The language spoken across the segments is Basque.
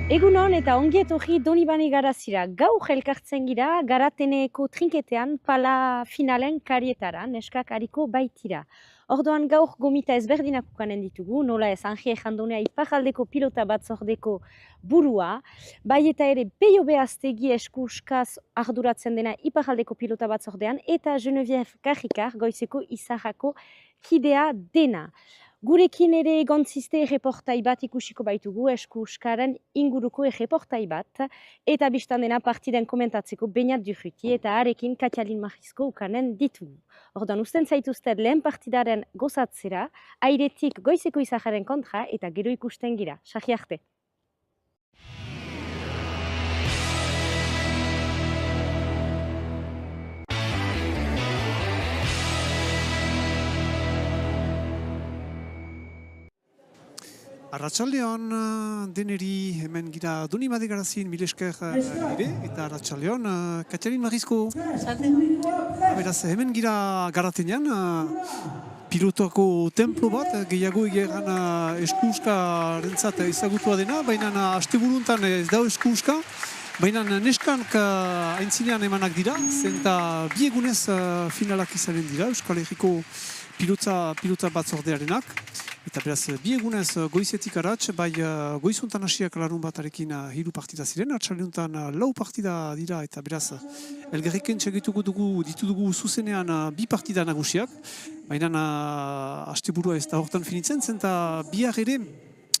Egunon eta ongi etorri Donibane Garazira. Gaur elkartzen gira Garateneko trinketean pala finalen karietara, neskak hariko baitira. Ordoan gaur gomita ezberdinak ukanen ditugu, nola ez Angie Jandonea iparaldeko pilota batzordeko burua, bai eta ere Peio Beaztegi eskuskaz arduratzen dena iparaldeko pilota batzordean, eta Geneviève Karrikar goizeko izahako kidea dena. Gurekin ere egontziste erreportai bat ikusiko baitugu eskuskaren inguruko erreportai bat, eta biztan dena partiden komentatzeko Beñat Durruti eta arekin Katalin Marizko ukanen ditugu. Ordan usten zaituztet lehen partidaren gozatzera, airetik goizeko izaharen kontra eta gero ikusten gira. Sarri arte. Arratsaldeon deneri hemen gira Donibane Garazin mil esker ere eta arratsaldeon Katalin Marizko. Beraz hemen gira Garatenean pilotako templo bat gehiago egeran eskuskarentzat ezagutua dena, baina asteburuntan ez da eskuska, baina neskank aintzinean emanak dira, zenta bi egunez finalak izanen dira Euskal Herriko pilota batzordearenak. Eta beraz, bi egunez goizetik aratz, bai goizuntan hasiak larun batarekin 3 partida ziren, atxaldeuntan 4 partida dira, eta beraz, elgerriken txegituko ditudugu zuzenean 2 partida nagusiak, baina asteburua ez da hortan finitzen, zenta bihar ere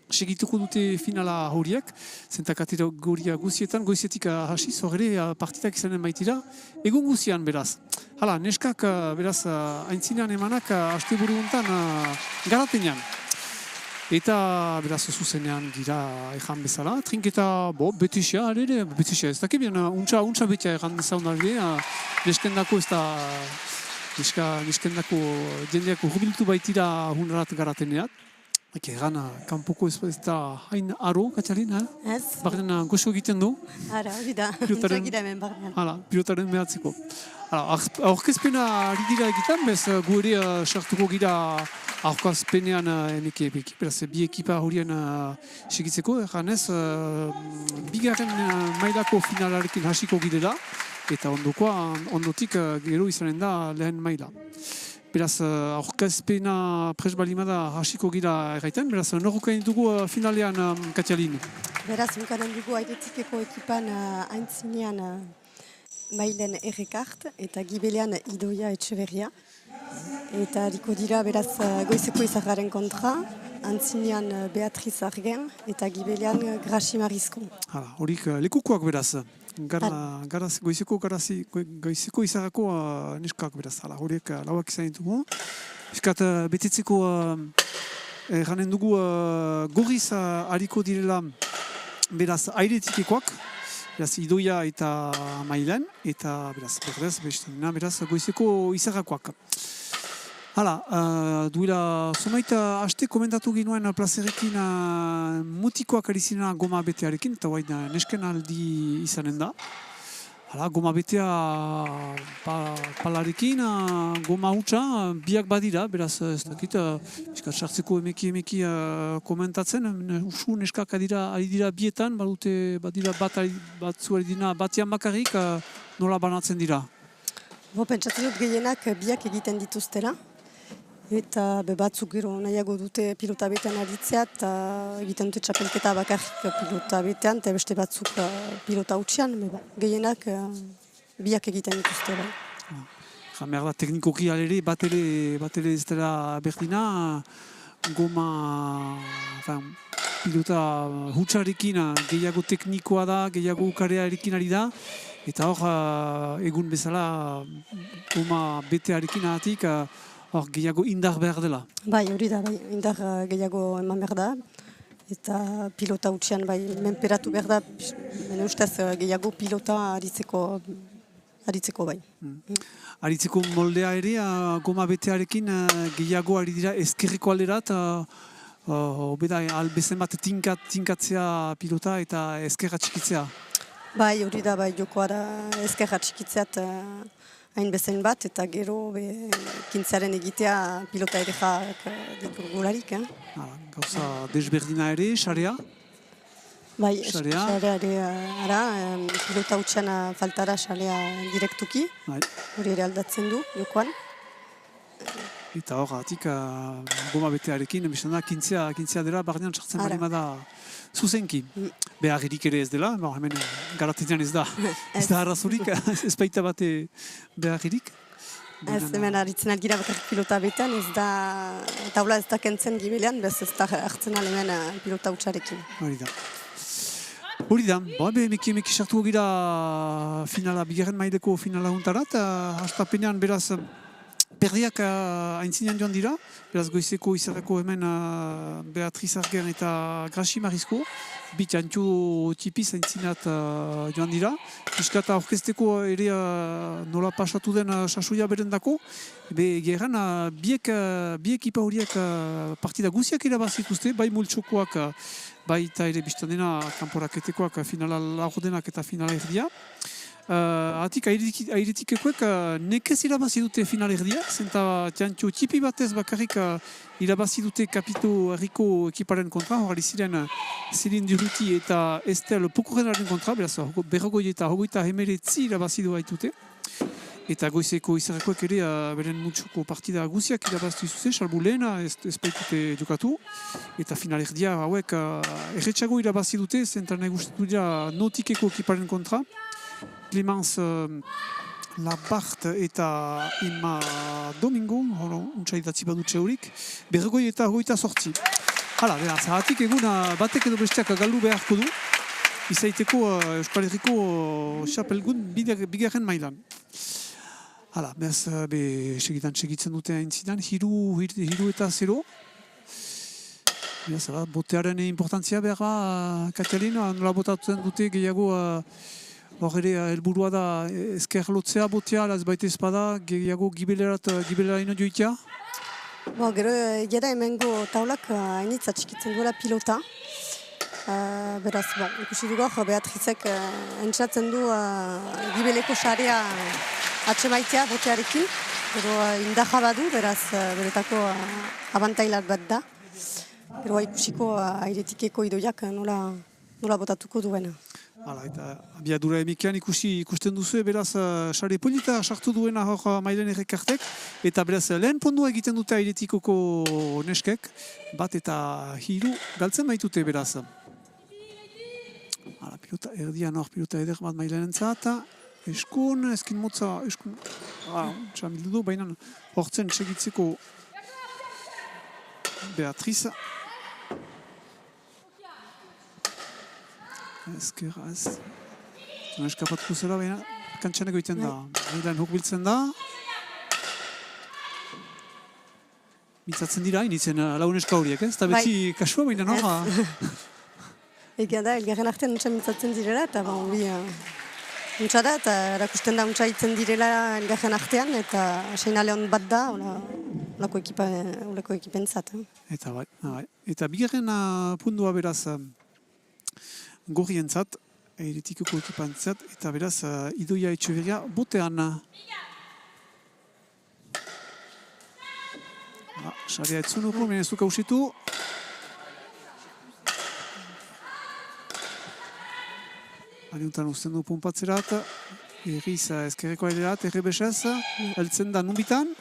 segituko dute finala horiek, zenta kategoria guzietan goizetik hasiz, hor ere partidak izanen baitira, egun guzian beraz. Hala, neskak beraz aintzinean emanak asteburu hontan Garatenean. Eta beraz zuzenean gira ejan bezala, trinketa betixia, betixia ez dakit, untxa betia egan dezaun alde, neskendako ez da, neskendako jendeako jubiltu baitira hundarat Garatenean. Egan, kanpoko ez da hain aro, Katalin, Ez. Barren goxo egiten du. Ara, hori da, entzakira hemen barnean. Hala, pilotaren behatzeko. Aurkezpena ari dira egiten, bez gu ere sartuko gira aurkezpenean eneke ebeki. Beraz, bi ekipa horien segitzeko, eganez, bigarren mailako finalarekin hasiko girela, eta ondotik gero izanen da lehen maila. Beraz, aurkezpena presbalimada hasiko gira erraiten, beraz, norrukain dugu finalean, Katalin? Beraz, unkanen dugu airetikeko ekipan aintzinean mailen errekart eta gibelean Idoia Etxeberria. Eta hariko dira, beraz, goizeko izaharen kontra, antzinean Beatriz Argen eta gibelean Grasi Marizko. Horik lekukoak beraz. Goizeko izarako neskak beraz, horiek lauak izan ditugu. Eskat betetzeko ganen dugu gorriz hariko direla beraz airetikekoak, beraz Idoia eta Mailen, eta beraz berdez, beraz goizeko izarakoak. Hala, duela zomaita haste komentatu ginuen plazerekin mutikoak ari zirena goma betearekin, eta guain nesken aldi izanen da. Hala, goma betea palarekin, goma hutsa, biak badira, beraz ez dakit, sartzeko emeki komentatzen, usu neskak ari dira bietan, badira batzu ari dira batian bakarrik, nola banatzen dira? Pentsatzen dut gehienak biak egiten dituztera. Eta batzuk gero nahiago dute pilota betean aditzea eta egiten dute txapelketa bakarrik pilota betean eta beste batzuk pilota hutsean, gehienak biak egiten dituzte. Merda teknikoki alere, bat ere ez dela berdina, goma pilota hutsarekin gehiago teknikoa da, gehiago ukarearekin ari da, eta hor egun bezala goma betearekin ahatik, hor gehiago indar behar dela. Bai, hori da, indar gehiago eman behar da. Eta pilota hutsean menperatu behar da, bene ustez gehiago pilota aritzeko bai. Aritzeko moldea ere, goma betearekin gehiago ari dira ezkerreko alderat, obeda albezen bat tinkatzea pilota eta ezkerra txikitzea. Bai, hori da, jokoa da ezkerra txikitzeat hain bezain bat, eta gero kintzaren egitea pilota edekak ditugularik. Gauza desberdina ere, xarea? Bai, Sarea. ara, pilota hutsan faltara sarea direktuki, Bai. hori ere aldatzen du, jokoan. Eta hor, atik, goma betearekin, biztan da, kintzea dela, barnean sartzen Ara. bali bada zuzenki. Beharrik ere ez dela, hemen garatetan ez da, ez da arrazurik, ez baita bate beharrik. Ez hemen aritzen algira bakarrik pilota betean, ez da, taula ez da kentzen gibelean, bez ez da hartzen alemen pilota hutsarekin. Hori da. Hori da, emeki sartu gira finala, bigarren maileko finala huntarat, hastapenean beraz, perdiak aintzinean joan dira, beraz goizeko izarrako hemen Beatriz Argen eta Graci Marizko, bit antxo tipiz aintzinat joan dira. Piskat aurkezteko ere nola pasatu den sasoia berendako, geran biek ekipa horiek partida guziak irabazituzte, bai multsokoak, bai eta ere biztan dena kanporaketekoak finala laurdenak eta finala erdia. Atik airetikekoek nekez irabazi dute final erdia, zenta txantxo tipi batez bakarrik irabazi dute kapito herriko ekiparen kontra, horri ziren Zirin Duruti eta Estel Pokurrenaren kontra, beraz berrogoi eta hogeita hemeretzi irabazi du baitute. Eta goizeko izarrekoek ere beren multsoko partida guziak irabaztu izuzte, salbu lehena ez baitute jokatu. Eta final erdia hauek erretxago irabazi dute, zenta nahi guztetu dira notikeko ekiparen kontra. Clemence Labart eta Emma Domingo, untsa idatzi badutxe horik, berrogoi eta hogeita sortzi. Hala, beraz, hatik egun batek edo besteak galdu beharko du, izaiteko Euskal Herriko xapelgun bigarren mailan. Hala, beraz, segitzen dute aintzinan, hiru eta 0. Beraz, botearen importantzia behar, Katalin, nola botatzen dute gehiago hor ere, helburua da ezker lotzea botea, ez baita ezpada, gehiago gibeleraino joitea? Gero, gera hemengo taulak hainitza txikitzen duela pilota. Beraz, ikusi dugu hor, Beatrizek entzatzen du gibeleko sarea atsemaitea botearekin. Gero, indaja badu, beraz, beretako abantailat bat da. Gero, ikusiko airetikeko idoiak nola botatuko duena. Hala, eta abiadura emekean ikusten duzu, beraz, sare polita sartu duena hor mailen errekartek, eta beraz, lehen pondua egiten dute airetikoko neskek, bat eta hiru galtzen baitute, beraz. Hala, pilota erdian hor, pilota eder bat mailen entzat, eskun, eskin motza, eskun, txamildu du, baina hortzen segitzeko Beatriz. Ez. Eskapatuko zela, baina kantxan egoiten da. Mailan hukbiltzen da. Mintzatzen dira, initzen launeska horiek, ez? Eta beti kasua, baina nola. Egia da, elgarren artean untsa mintzatzen direla, eta untsa da, eta erakusten da untsa itzen direla elgarren artean, eta seinale hon bat da, olako ekipentzat. Eta bai. Eta bigarren pundua beraz, gorrientzat, airetikoko ekipantzat, eta beraz, Idoia Etxeberria botean. Sarea etzunuko, menen ez du kausitu. Haniuntan usten du pompatzerat, erriz ezkerreko ailerat, errebesez, heltzen da numbitan.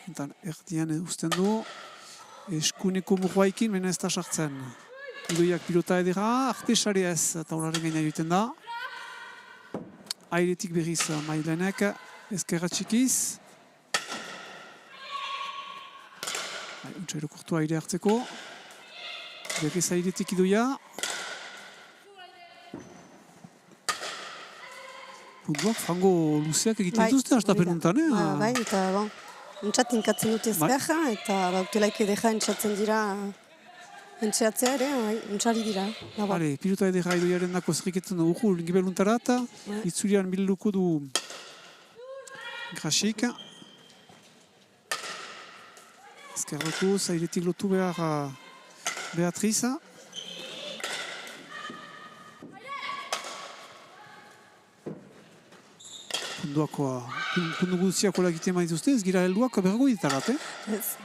Entan erdian usten du, eskuneko murguaikin, menen ez da sartzen. Idoiak pilota edera, arte sarea ez taularen gaina egiten da. Airetik berriz mailenek, ezkerra txikiz. Untsa erokortu aire hartzeko. Berriz airetik Idoia. Puntuak frango luzeak egiten duzte, hastapen untan, Bai, eta Entzat inkatzen dute ezkerra, eta bautelaik edera entzatzen dira entzeatzea ere, entzari dira. Pilota edera Idoiaren dako zerriketzen urgul gibeluntarat, itzulian bilduko du Gracik. Ezkerroko, zairetik lotu behar Beatriz. Pundu guziak hola egiten maituzte, ez gira helduak bergo ditarat, Ez.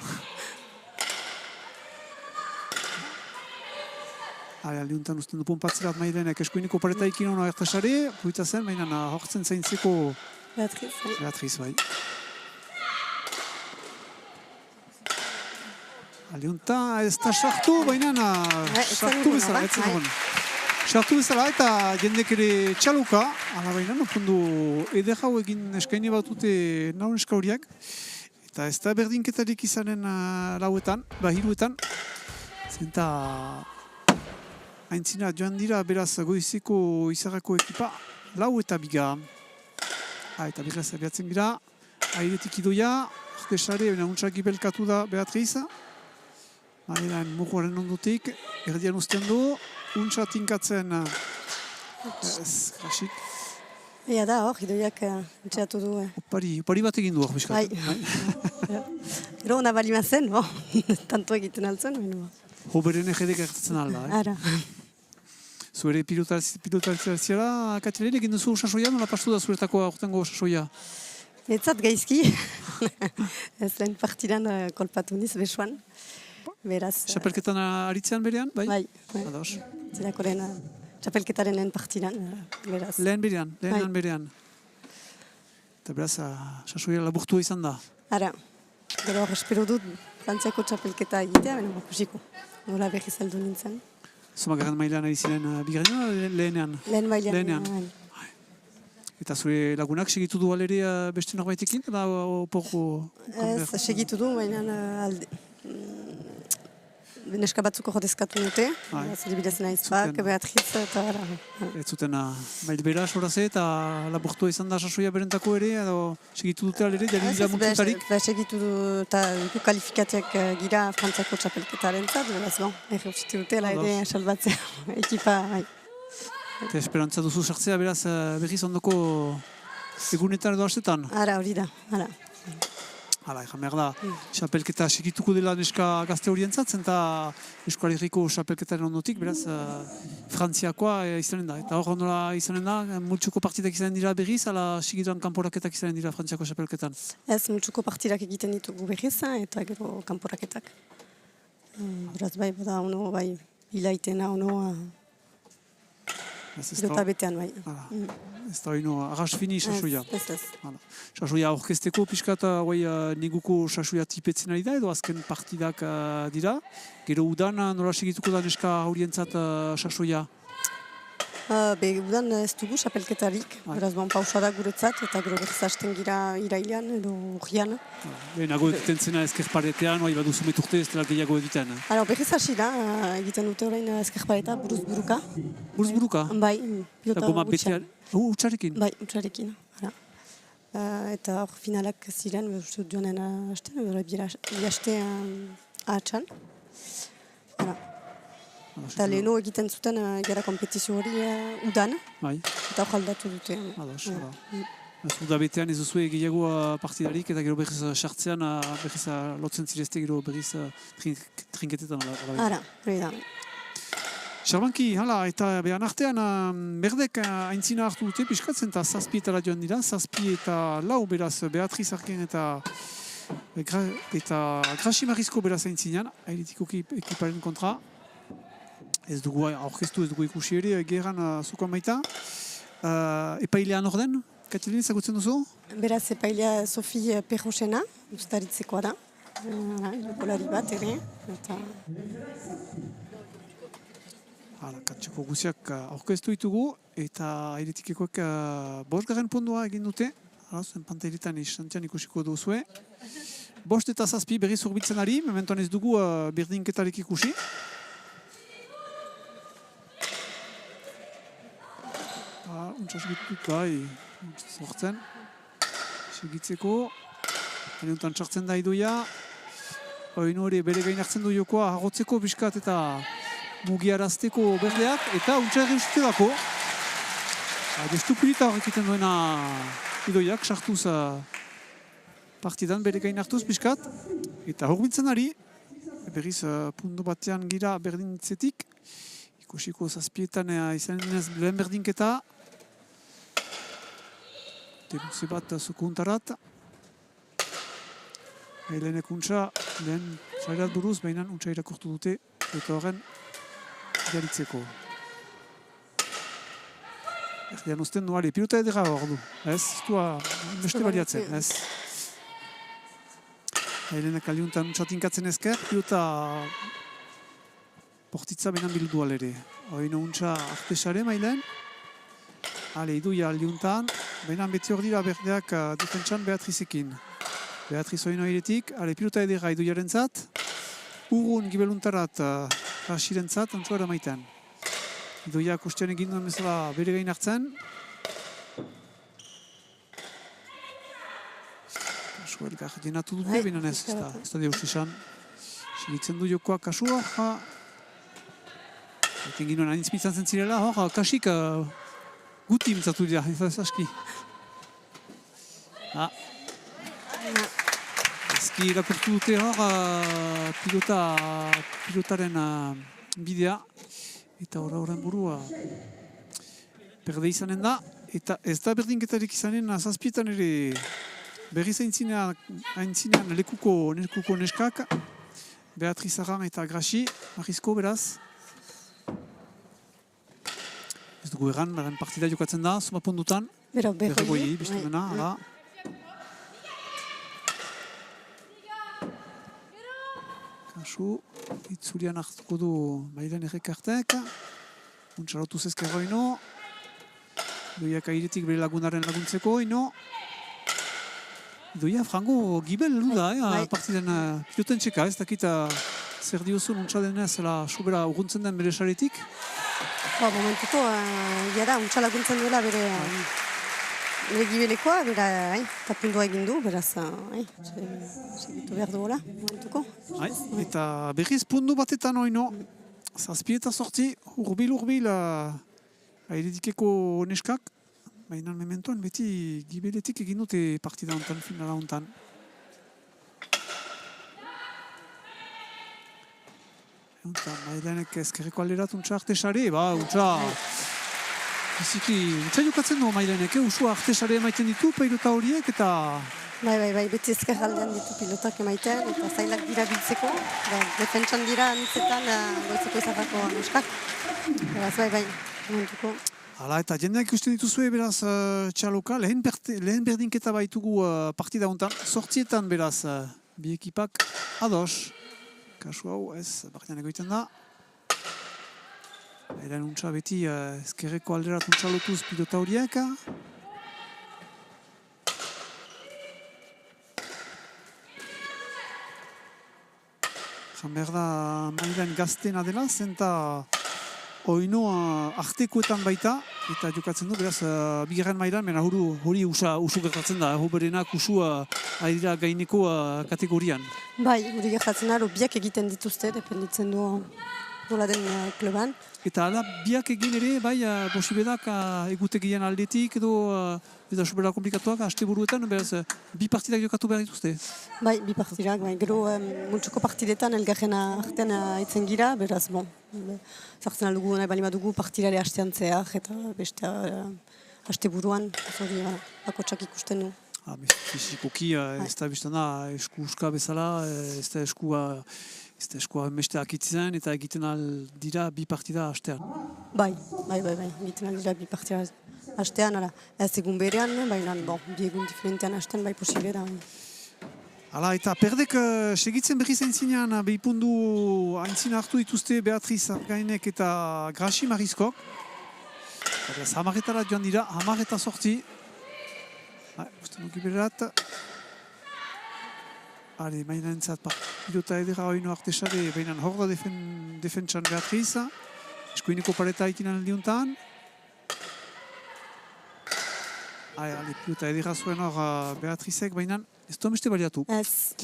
Aldiuntan usten du pompatzerat mailenek eskuineko paretaikin hona ertasare, puita zen, baina hortzen zaintzeko Beatriz, bai. Aldiuntan ez da sartu, baina sartu bezala, etzen egon. Sartu bezala eta jendek ere txaluka, ala baina nopundu edera egin eskaini batute naun eskauriak. Eta ez da berdinketarik izanen lauetan, hiruetan. Zenta aintzina joan dira beraz goizeko izarrako ekipa, lau eta biga. Eta biraz abiatzen gira, airetik idoia, orkesare, untsak ibelkatu da Beatriz. Mailan mugoaren ondotik, erdian usten du, untsa tinkatzen ez, grasik. Ia da, hor, idoiak entxeatu du. Opari bat egin du hor, biskat. Gero hona bali mazen, tanto egiten altzen. Hoberen ejedek ertatzen alda. Ara. Zuere pilotariziara, Katilene, egin duzu sasoia, nola pastu da zuretako aurtengo sasoia? Etzat gaizki. Ez lehen partidan kolpatu niz besuan. Beraz... Txapelketan aritzean berean, bai? Bai. Ados. Zerako lehen txapelketaren lehen partidan, beraz. Lehen berean. Eta beraz, sasoia laburtua izan da. Ara. Gero hor espero dut Frantziako txapelketa egitea, baina bakusiko. Nola berriz aldu nintzen. Zomagarren mailean ari ziren bigarren lehenean? Lehen mailean. Eta zure lagunak segitu du alerea beste norbaitekin? Eta opoko... Ez, segitu du, baina neska batzuk ordezkatu dute. Zeribidezen aizpak, Beatriz, eta gara. Ez zuten mail bera soraze eta laburtua izan da sasoia berentako ere, edo segitu dute alere, jari dira muntzutarik? Segitu du, eta kalifikatiak gira Frantziako txapelketaren zat, beraz, erreusiti dutela ere salbatzea ekipa. Eta esperantza duzu sartzea, beraz, berriz ondoko egunetan edo hastetan? Ara, hori da, ara. Hala, egan behar da, xapelketa segituko dela neska gazte horientzat, eta Euskal Herriko xapelketaren ondotik, beraz, Frantziakoa izanen da. Eta hor ondola izanen da, multsuko partidak izanen dira berriz, ala sigituan kanporaketak izanen dira Frantziako xapelketan? Ez, multsuko partidak egiten ditugu berriz, eta gero kanporaketak. Beraz, bai, bada, ono, bai, hilaitena, ono, Eta betean, bai. Ez da hori arras fini sasoia. Ez. Sasoia orkesteko pixkat neguko sasoia tipetzen ari da, edo azken partidak dira. Gero udan nola segituko da neska horientzat sasoia? Udan ez dugu xapelketarik, beraz pausa da guretzat, eta gero berriz hasten gira irailean edo urrian. Nago egiten zena ezkerparetean, baduzu meturte ez dela gehiago egiten. Berriz hasi da, egiten dute orain ezkerpareta, buruz-buruka. Buruz-buruka? Bai, pilota gutxean. Utsarekin? Bai, utsarekin. Eta hor finalak ziren, uste joanen hasten, bi haste ahatsan. Eta leheno egiten zuten gara kompetizio hori udan, eta hor aldatu dute. Uda betean ez duzue gehiago partidarik, eta gero berriz sartzean, berriz lotzen zirezte gero berriz trinketetan. Ara, hori da. Xarbanki, eta behan artean berdek aintzina hartu dute piskatzen eta zazpietara joan dira, zazpi eta lau beraz Beatriz Arken eta Grasimarizko beraz aintzinean, airetikoki ekiparen kontra. Ez dugu aurkeztu, ez dugu ikusi ere, geran zukoan baita. Epailean orden, Katilene, zagutzen duzu? Beraz, epailea Sofi Perrosena, ustaritzekoa da. Jokolari bat ere. Katxeko guziak aurkeztu ditugu, eta airetikekoek bosgarren pondua egin dute. Zen pantailetan istantean ikusiko duzue. Bost eta zazpi berriz urbitzen ari, mementoan ez dugu berdinketarik ikusi. Untsa segitut, bai, zortzen. Segitzeko. Haneuntan txartzen da idoia. Oino ere bere gain hartzen du jokoa, hagotzeko biskat eta mugiarazteko berdeak. Eta untsa erreusite dako. Destupilita horrekiten duena idoiak, sartuz partidan bere gain hartuz biskat. Eta horbitzen ari. Berriz punto batean gira berdintzetik. Ikusiko zazpietan izanen ez lehen berdinketa. Teguze bat zukuntarat. Lehenek untsa, lehen zailat buruz, baina untsa irakurtu dute. Eta horren, jaritzeko. Erdian uzten du, pilota edera hor du. Ez dua beste baliatzen, ez. Helenak aliuntan untsatinkatzen ezker, pilota portitza benan bildu alere. Oino untsa artesare mailen. Iduia aliuntan. Benan beti hor dira berdeak defentsan Beatrizekin. Beatriz oino iretik. Pilota edera iduiaren zat. Urrun gibeluntarat rasiren zat, antzuara maiten. Idoia kustean egin duen bezala bere gain hartzen. Kasu elgar jenatu dute, binen ez da deus esan. Segitzen du jokoa kasua. Eten ginoen anitz mitzan zentzirela, kasik guti mitzatu dira, ez aski. Ezki irakurtu dute pilotaren bidea. Eta horren burua berde izanen da, eta ez da berdinketarik izanen zazpietan ere berriz aintzinean lekuko neskak, Beatriz Arran eta Graxi, Arrizko beraz. Ez dugu erran partida jokatzen da, zoma pondutan. Berrogoi, bestumena, ala. Kasu, itzulian hartuko du Mailen errekartek. Untxarotu zezkerro ino. Idoiak airetik bere lagunaren laguntzeko ino. Idoia, frango gibel du da, partidan piloten txeka, ez dakita zer diozun untxadenez sobera urguntzen den bere saretik. Momentuko, jara, untxa laguntzen duela bere gibelekoa, eta pundua egin du, beraz, segitu behar duela, momentuko. Eta berriz pundu batetan oino, zazpi eta sortzi, urbil airetikeko neskak, baina mementoan beti gibeletik egin dute partida hontan, finala hontan. Eta Mailenek ezkerreko alderat untxa artesare, untxa jokatzen du Mailenek, usua artesare emaiten ditu, pilota horiek eta... Bai, beti ezkerraldean ditu pilotak emaiten, eta zailak dira biltzeko, defentsan dira nitzetan goizeko izarrako neskak. Beraz, bai, momentuko. Hala, eta jendeak ikusten dituzue, beraz, txaloka, lehen berdinketa baitugu partida hontan, sortzietan, beraz, bi ekipak ados. Kasu hau, ez, barnean egoiten da. Eren untsa beti ezkerreko alderat untsa lotuz pilota horiek. Jan behar da Mailen gaztena dela, zenta oino artekoetan baita, eta jokatzen du, beraz, bigarren mailan, mena hori usu gertatzen da, berenak usua aidira gaineko kategorian. Bai, hori gertatzen da, biak egiten dituzte, dependitzen du nola den kluban. Eta ala, biak egin ere, bai, posibedak egutegian aldetik edo eta sobera komplikatuak, haste buruetan, beraz, bi partidak jokatu behar dituzte? Bai, bi partidak, gero multsuko partidetan elgarren artean aitzen gira, beraz, zartzen aldugu, nahi bali badugu partidare hastean zehar, eta beste haste buruan, hori bakotsak ikusten du. Fizikoki, ez da biztan da, esku-uska bezala, ez da eskua beste akitzen eta egiten dira bi partida hastean. Bai, egiten dira bi partida hastean, ez egun berean, baina bi egun diferentean hastean, bai posible da. Hala, eta perdek segitzen berriz aintzinean, behipundu aintzina hartu dituzte Beatriz Argainek eta Graxi Marizkok. Hamarretara joan dira, 10:08. Usten duki berat. Mailentzat pilota edera oino artesare, baina hor da defentsan Beatriz. Eskuineko pareta haikinan aldiuntan. Pilota edera zuen hor Beatrizek, baina ez du ameste baliatu. Ez.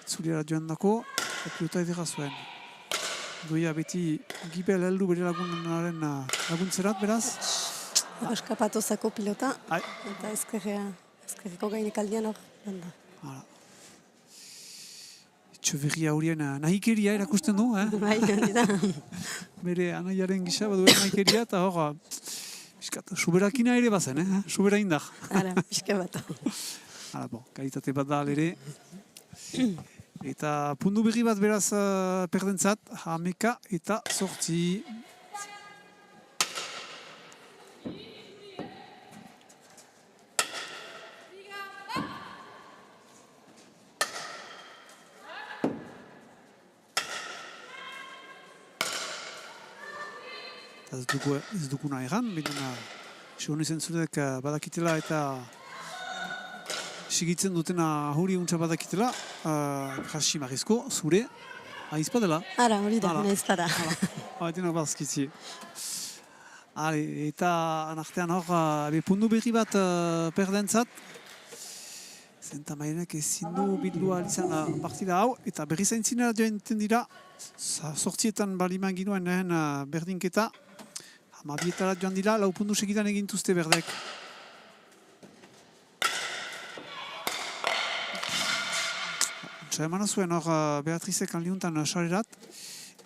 Zuliara joan dako, pilota edera zuen. Doia beti gibel heldu bere laguntzerat, beraz. Eskapatozako pilota, eta ezkerreko gainek aldean hor. Etxoberria horien nahikeria erakusten du, Bai, hori da. Bere anaiaren gisa baduen nahikeria, eta hor, suberakina ere bazen, subera indar. Ara, pixka bat. Kalitate bat da alere. Eta pundu berri bat beraz perdentzat, 11 eta 8. Eta ez duguna erran, baina segun izan zureak badakitela eta sigitzen dutena huri untsa badakitela, Hashim Arrizko, zure aizpadela. Ara, hori da, naizpada. Baina bazkitzi. Eta anartean hor, pundu berri bat perdentzat. Zenta Mailenek ezin du bildua izan partida hau, eta berri zaintzinera joan dira, sortzietan baliman ginoen lehen berdinketa. Hamabietara joan dira, 4 puntu segidan egintuzte berdek. Emana zuen hor Beatrizek aldiuntan sarerat,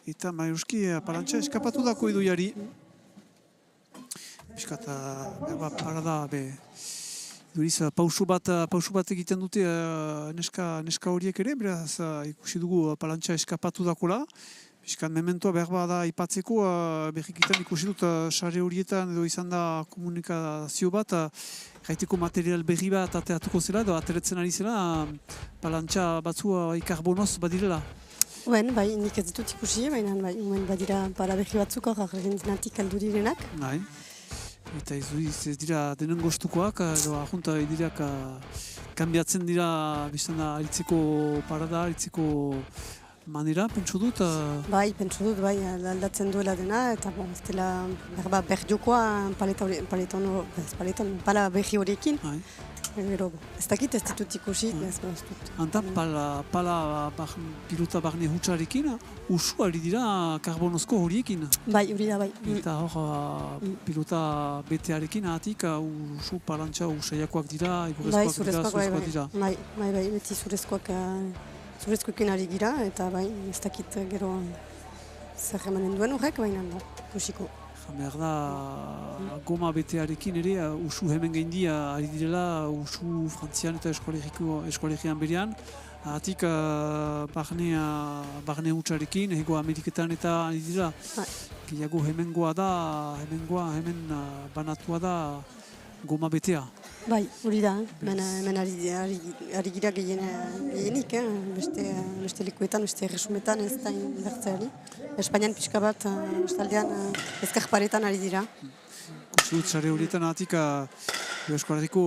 eta Mairuski palantxa eskapatu dako iduiari. Piskat, parada, duriz, pausu bat egiten dute neska horiek ere, beraz ikusi dugu palantxa eskapatu dakola. Piskat, mementoa berba da ipatzeko, berrikitan ikusi dut sare horietan edo izan da komunikazio bat, gaiteko material berri bat ateatuko zela, edo ateretzen ari zela, palantxa batzu ikarbonoz badirela. Bai, nik ez ditut ikusi, baina badira para berri batzuk hor argentinatik aldu direnak. Bai, eta ez dira denen gostukoak, edo ahunta dirak kanbiatzen dira, biztan da, aritzeko parada, aritzeko manera, pentsu dut? Bai, pentsu dut, aldatzen duela dena, eta ez dela berba berjokoa pala berri horiekin. Ez dakit ez ditut ikusi, ez dut. Anta, pala pilota barne hutsarekin, usu ari dira karbonozko horiekin. Bai, hori da, bai. Eta hor, pilota betearekin ahatik, usu palantxa usaiakoak dira, zurezkoak dira. Bai, beti zurezkoekin ari gira, eta bai, ez dakit gero zer emanen duen horrek, baina ikusiko. Behar da, goma betearekin ere, usu hemen gaindia ari direla, usu frantzian eta eskolegian berean. Ahatik, barne hutsarekin, Hego Ameriketan eta ari dira. Gehiago hemengoa da, hemen banatua da goma betea. Bai, hori da, hemen ari gira gehienik, beste likuetan, beste erresumetan ez da inbertzeari. Espainian pixka bat, bestaldean ezkerparetan ari dira. Kusut, sare horietan ahatik, Eskolariko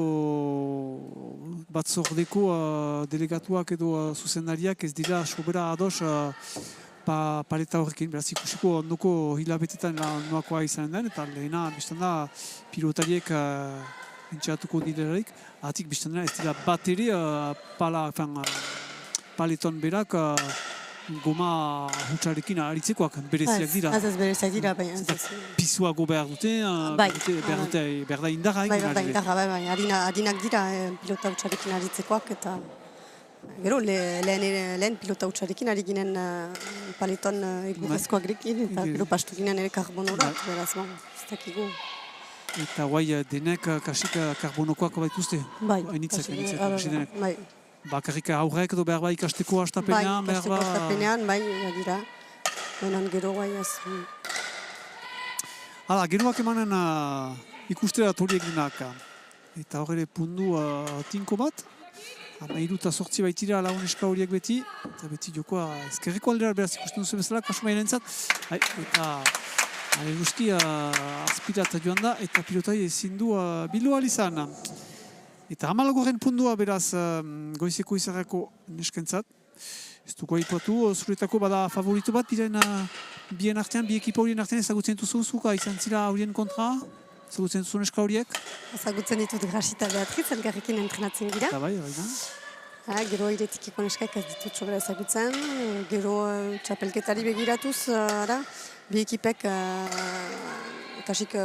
batzordeko delegatuak edo zuzendariak ez dira sobera ados paleta horrekin. Beraz ikusiko ondoko hilabetetan noakoa izanen den, eta lehena biztan da pilotariek entxeatuko direlarik. Ahatik biztan da ez dira bat ere paleton berak goma hutsarekin aritzekoak bereziak dira. Ez bereziak dira, baina. Pisuago behar dute, behar da indarra egin. Behar da indarra, bai. Adinak dira pilota hutsarekin aritzekoak, eta gero lehen pilota hutsarekin ari ginen paleton egurrezkoak rekin, eta gero pastu ginen ere karbonorak, beraz, ez dakigu. Eta guai denek kasik karbonokoak baituzte? Bai. Hainitzek, bai. Bakarrik aurrek edo behar ikasteko astapenean? Bai, ikasteko astapenean, bai, dira. Baina gero guai ez. Hala, geroak emanen ikustera horiek dinak. Eta hor ere pundu tinko bat. 13 eta 8 baitira launeska horiek beti. Eta beti jokoa ezkerreko aldera beraz ikusten duzu bezala, kasu mailentzat. Eta guzti azpirat joan da, eta pilotai ezin du bilo alizan. Eta 14. pundua beraz goizeko izarrako neskentzat. Ez dugu aipatu, zuretako bada favoritu bat, bien artean, bi ekipa horien artean ezagutzen duzuzuka izan zira horien kontra? Ezagutzen duzu neska horiek? Ezagutzen ditut Grasita Beatriz, elgarrekin entrenatzen gira. Eta bai, baina. Gero iretikiko neskak ez ditut sobera ezagutzen. Gero txapelketari begiratuz, bi ekipek kasik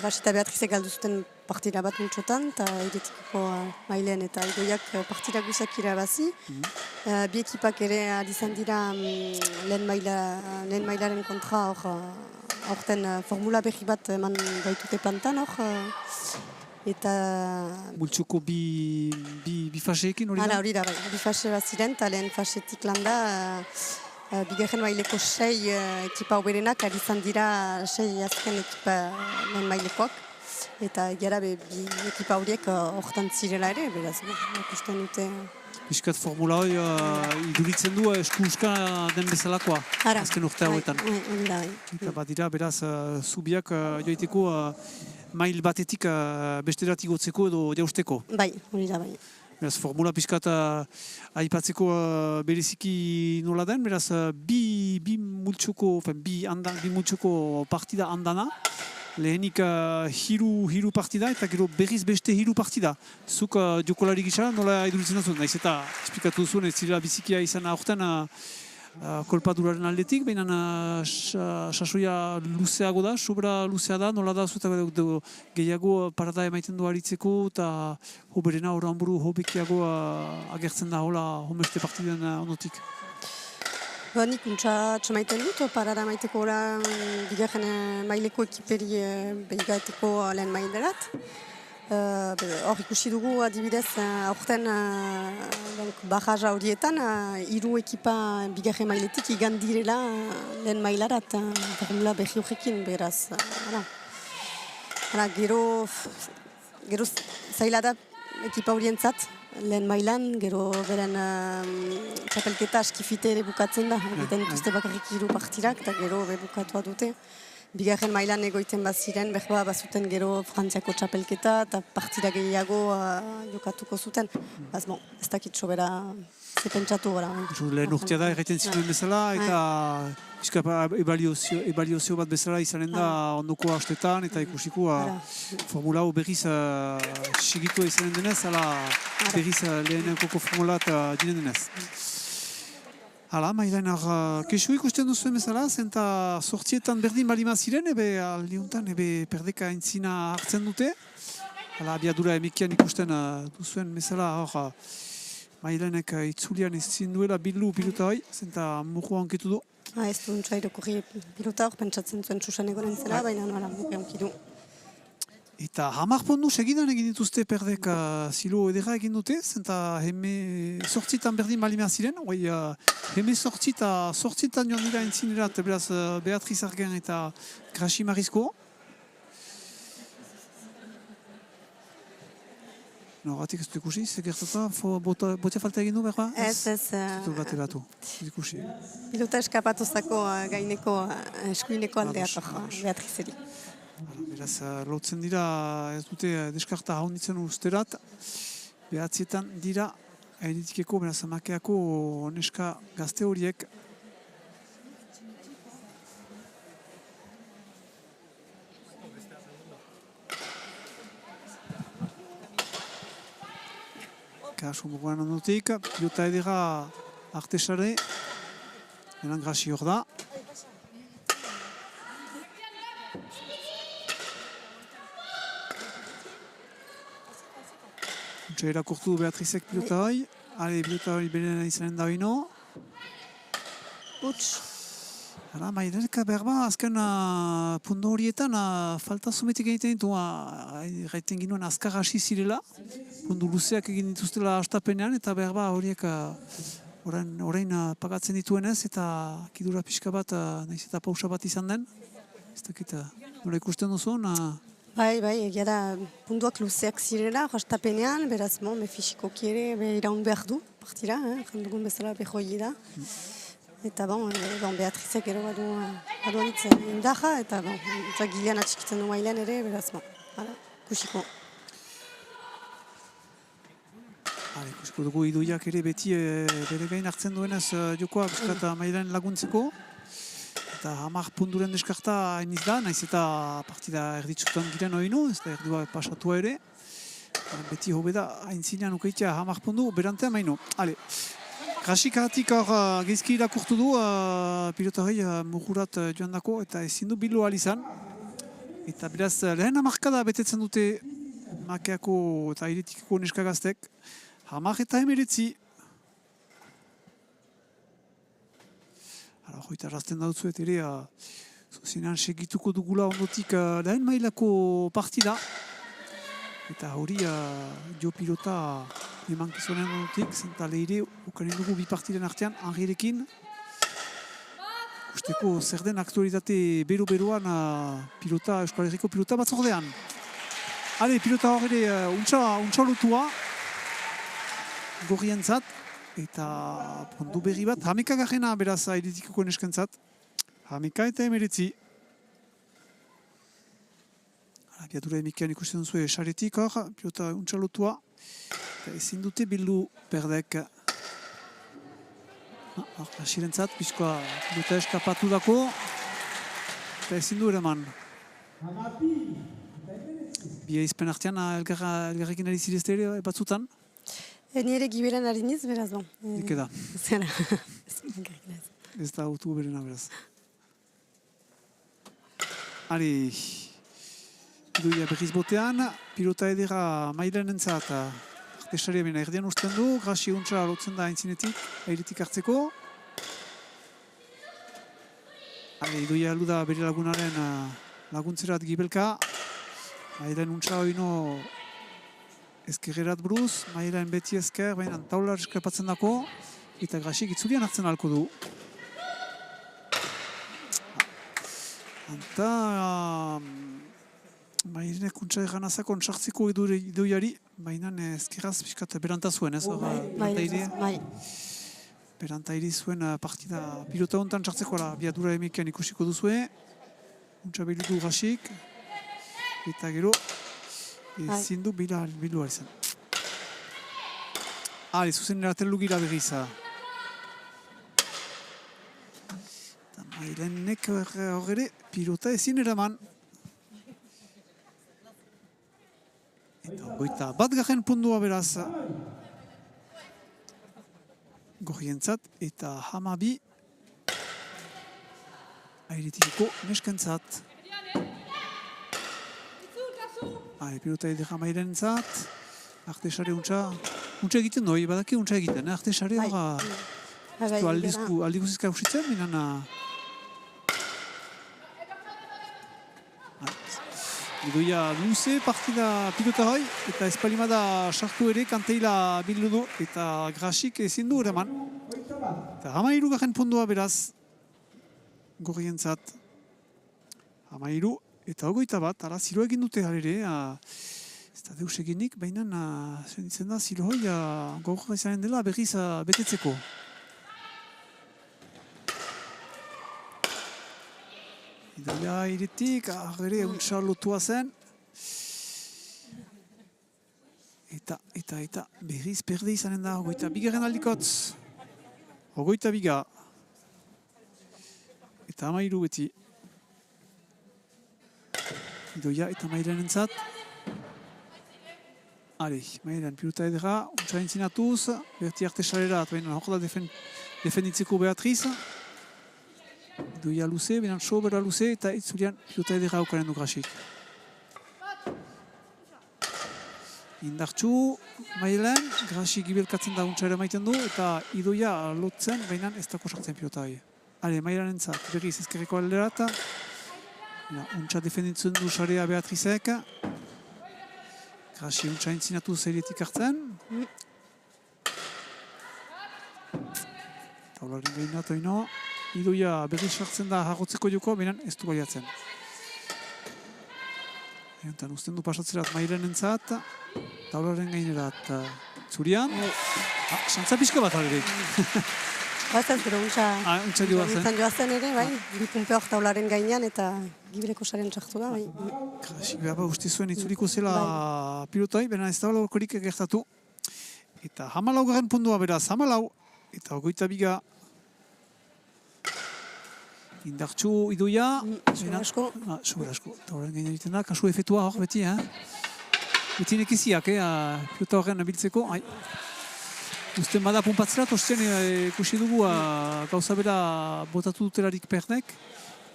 Grasita Beatrizek galdu zuten partida bat multsotan, eta iretikiko Mailen eta Idoiak partida guzak irabazi. Bi ekipak ere izan dira lehen mailaren kontra aurten formula berri bat eman baitute plantan hor. Eta... Multsuko bi faseekin hori da? Hori da, bi fase bat ziren, eta lehen fasetik landa bigarren maileko 6 ekipa oberenak izan dira 6 azken ekipa lehen mailekoak. Eta gara bi ekipa horiek hortan zirela ere, beraz, ikusten dute Piskat formula hori iduritzen du eskuska den bezalakoa, azken urte hauetan. Eta bat dira, beraz, zubiak joiteko mail batetik besteratik gotzeko edo jausteko. Bai, hori da bai. Beraz, formula piskat aipatzeko bereziki nola den, beraz, bi multxoko partida andana, lehenik hiru partida eta gero berriz beste hiru partida. Zuk jokolari gisa nola iduritzen duzun, naiz eta esplikatu duzun ez zirela bizikia izan aurten kolpaduraren aldetik, baina sasoia luzeago da, sobra luzea da, nola da zueta gehiago parada emaiten du aritzeko eta hoberena horan buru hobekiago agertzen da hola homeste partiden onotik. Nik untsa txamaiten dut, parada maiteko bigarren maileko ekiperi behigateko lehen mailerat. Hor ikusi dugu adibidez aurten barraja horietan hiru ekipa bigarren mailetik igan direla lehen mailarat formula behi horrekin beraz. Gero zaila da ekipa horientzat lehen mailan, gero beren txapelketa askifite ere bukatzen da. Egiten dituzte bakarrik hiru partidak eta gero bukatua dute. Bigarren mailan egoiten baziren, behar bazuten gero Frantziako txapelketa eta partida gehiago jokatuko zuten. Ez dakit sobera zepentsatu gara. Lehen urtea da erraiten zinuen bezala eta ebaluazio bat bezala izanen da ondoko hastetan eta ikusiko formula hau berriz sigitua izanen denez, berriz lehenenko formula eta dinen denez. Hala, Mailenar, kesu ikusten duzuen bezala, zenta sortzietan berdin balima ziren, aldiuntan, perdeka entzina hartzen dute. Hala, abiadura emekian ikusten duzuen bezala, Mailenek itzulian ezin duela bildu pilota hoi, zenta murru hankitu du. Ez du untsairoko pilota hor, pentsatzen zuen txusan egonen zela, baina murru hankitu. Eta 10 pondu segidan egin dituzte perdek zilo edera egin dute, zenta sortzitan berdin balima ziren, heme sortzitan joan dira entzinerat, beraz Beatriz Argen eta Graci Marizko. Gatik ez du ikusi, segertata, botea falta egin du, berba? Ez. Zitu bat eratu, ikusi. Pilota eskapatuzako gaineko eskuineko aldeatok, Beatrizeri. Beraz, lotzen dira, ez dute deskarta haunitzen usterat, behatzietan dira, eritikeko, beraz, makeako neska gazte horiek. Kasu muruan ondotik, pilota edera artesare, eran Graci hor da. Erakurtu Beatrizek pilota hoi. Pilota hori beren izanen da hino. Mailenek berba, azken pundu horietan falta zumetik egiten ditu. Gaiten ginoen azkar hasi zirela. Pundu luzeak egin dituztela hastapenean eta berba horiek orain pagatzen dituenez eta kidura pixka bat, nahiz eta pausa bat izan den. Ez dakit, nola ikusten duzun? Bai, egia da puntuak luzeak zirela, hastapenean, beraz, fisikoki ere iraun behar du, partira, jandugun bezala behoi da. Eta Beatrizek ero badu anitzen indaja, eta gilean atxikitzen du mailen ere, beraz, kusiko. Kusiko dugu idoiak ere beti bere gain hartzen duenez jokoa biskata mailen laguntzeko. Eta 10 punduren deskarta hainiz da, nahiz eta partida erditzutan giren oinu, ez da erdua pasatua ere. Beti hobe da, haintzinean ukeitea 10 pundu, berantean maino. Gracikatik hor geizki irakurtu du, pilota hori mugurat joan dako, eta ezin du bilu alizan. Eta beraz, lehen hamarkada betetzen dute makeako eta iretikeko neska gaztek. 10 eta 19. Hoita errazten dautzuet ere, zuzenean segituko dugula ondotik lehen mailako partida. Eta hori jo pilota emankizunen ondotik, zenta lehire ukanen dugu bi partiden artean, Henrirekin. Usteko zer den aktualitate bero-beroan Euskal Herriko pilota batzordean. Pilota hor ere untsa lotua. gorrientzat, eta puntu berri bat, hameka garrena beraz airetikoko neskentzat, hameka eta 19. Abiadura emikian ikusten duzu esaretik hor, pilota untxalotua, eta ezin dute bildu perdek. Asirentzat, pizkoa pilota eskapatu dako, eta ezin du eraman. Bia izpen artean elgarrekin ari zirezte ere batzutan? Ni ere Gibelen ari niz, beraz, bon. Eke da. Zera. Ez da autu berena beraz. Ari, idoia berriz botean, pilota edera mailen entzat, artesaria bena erdian usten du, grasi untsa lotzen da aintzinetik, airetik hartzeko. Ari, idoia heldu da bere lagunaren laguntzerat gibelka, mailen untsa oino ezkerrerat buruz, mailen beti ezker, baina taular eskapatzen dako, eta grasik itzulian hartzen halko du. Anta mailenek untsa eganazako ontsartzeko idoiari, baina ezkerraz pixkat beranta zuen, ez? Beranta iri zuen partida pilota hontan txartzeko biadura emekian ikusiko duzue, untsa bildu grasik, eta gero ezin du bildu izan. Ale, zuzen eraten lugira berriza. Eta mailenek horre pilota ezin eraman. Eta goita bat garen pundua beraz. Gorrientzat eta hamabi airetikiko neskentzat. Pilota edera mairentzat, artesare untsa egiten doi, badaki untsa egiten, artesare hor aldikuzizka usitzen, minan idoia luze partida pilota hoi, eta espalimada sartu ere kanteila bildu du, eta grasik ezin du eraman. Eta 13 garen pundua beraz, gorrientzat, 13. Eta 21, ara zilo egin dute halere, ez da deus eginik, baina zenditzen da zilo hoi gaur izanen dela berriz betetzeko. Idoia iretik, agere untsa lotua zen. Eta berriz perde izanen da, 22 aldikotz. 22. Eta 13 beti. Idoia eta mailen entzat. Ale, mailen pilota edera, untsa entzinatuz, berti artesarera, baina hor da defenditzeko Beatriz. Idoia luze, benan sobera luze, eta itzulian pilota edera aukaren du grasik. Indartxu, mailen, grasik gibelkatzen da untsa ere maiten du, eta idoia lotzen, baina ez dako sartzen pilota hori. Ale, mailen entzat, berriz ezkerreko alderata. Untsa defenditzen du sarea Beatrizek. Grasi untsa entzinatu zeiretik hartzen. Taularen gehinat oino. Idoia berri sartzen da harrotzeko joko, benen ez du baliatzen. Egontan usten du pasatzerat mailen entzat. Taularen gainerat zurian. Santza pixka bat alerik. Bazen, pero untsa joazen ere, bai, bipunpe hor taularen gainean eta gibeleko saren txartu da, bai. Grasik behar uste zuen itzuliko zela pilotai, bena ez da korik gertatu. Eta 14 garen pundua beraz, 14, eta 22. Indartxu idoia. Sober asko. Sober asko. Taularen gainean egiten da, kasu efetua hor beti, beti nekiziak, pilota horren biltzeko. Usten bada pumpatzera, tosten ikusi dugu gauza bera botatu dutelarik pernek.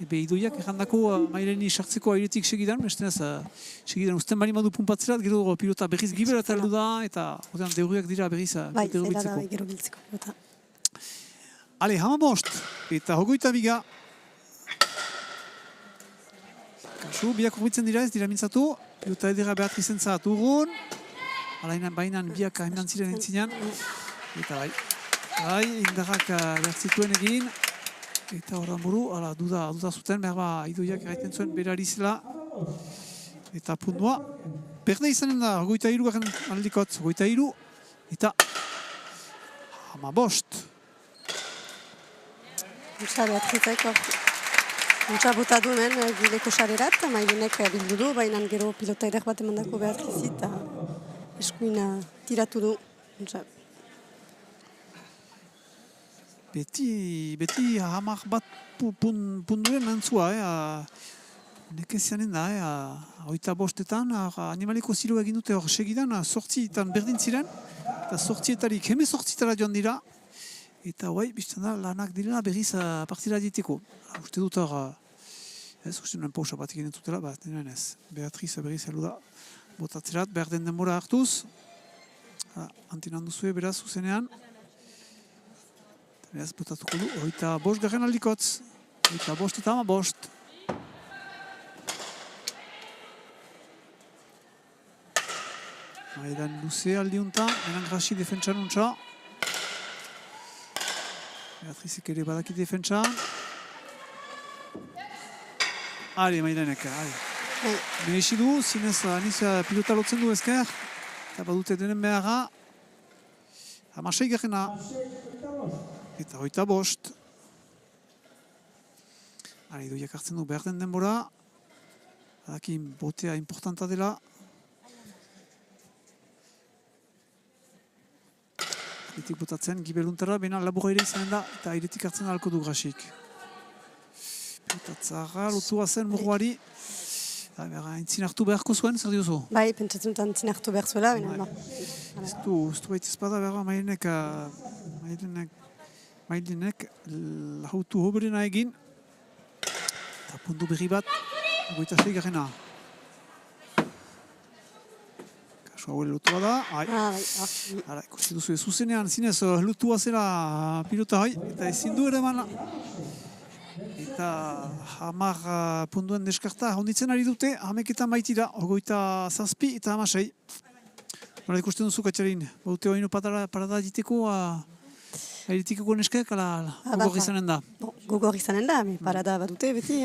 Ebe idoiak errandako maileni sartzeko airetik segidan, segidan usten bali madu pumpatzera, gero pilota berriz gibera taldu da, eta deurriak dira berriz gero biltzeko. Bai, gero biltzeko. Ale, 15, eta 22. Kasu, biak urbitzen dira ez, dira mintzatu, pilota edera Beatrizen zat urrun, alainan bainan biak hemen ziren entzinean. Eta bai, indarrak bertzituen egin, eta horren buru, duda zuten, behar idoiak erraiten zuen berari zela, eta pundua. Berde izanen da, 23 garen aldikotz, 23, eta 15. Untsa Beatrizek hor. Untsa bota du hemen gileko sarerat, Mailenek bildu du, baina gero pilota eder bat emandako Beatrizi eta eskuina tiratu du. Untsa. Beti 11 punduen antzua, nekezianen da, 25etan animaliko zilo egin dute hor segidan, 8etan berdin ziren, eta 8etarik 18etara joan dira, eta biztan da lanak direla berriz partida diteko. Uste dut hor, uste nuen pausa bat egin dutela, bat nien ez. Beatriz berriz helu da botatzerat, behar den denbora hartuz, antinan duzue beraz zuzenean. Beraz botatuko du, 25 garen aldikotz, 25 eta 15. Maidan luze aldiuntan, enan grasi defentsan untsa. Beatrizek ere badaki defentsan. Ari, Maidanek, ari. Mehesi du, zinez aniz pilota lotzen du ezker. Eta badute denen beharra. 16 garena. Eta 25. Ari, doiak hartzen du behar den denbora. Badaki botea importanta dela. Airetik botatzen, gibeluntara, baina labura ere izanen da, eta airetik hartzen ahalko du grasik. Botatzara, lotua zen murruari. Entzin hartu beharko zuen, zer diozu? Bai, pentsatzen dut entzin hartu behar zuela, baina Ez du baita espada behar Mailenek lahautu hoberena egin. Eta puntu berri bat, 26 garena. Hauel lotua da, ikusi duzu zuzenean, zinez lotua zela pilota eta ezin du ere eman. Eta 10 puntuen deskarta honditzen ari dute, 11etan baitira, 27 eta 16. Hora ikusten duzu katxarin, baute oinu parada diteko, airetikeko neskak, gogor izanen da. Gogor izanen da, parada bat dute beti,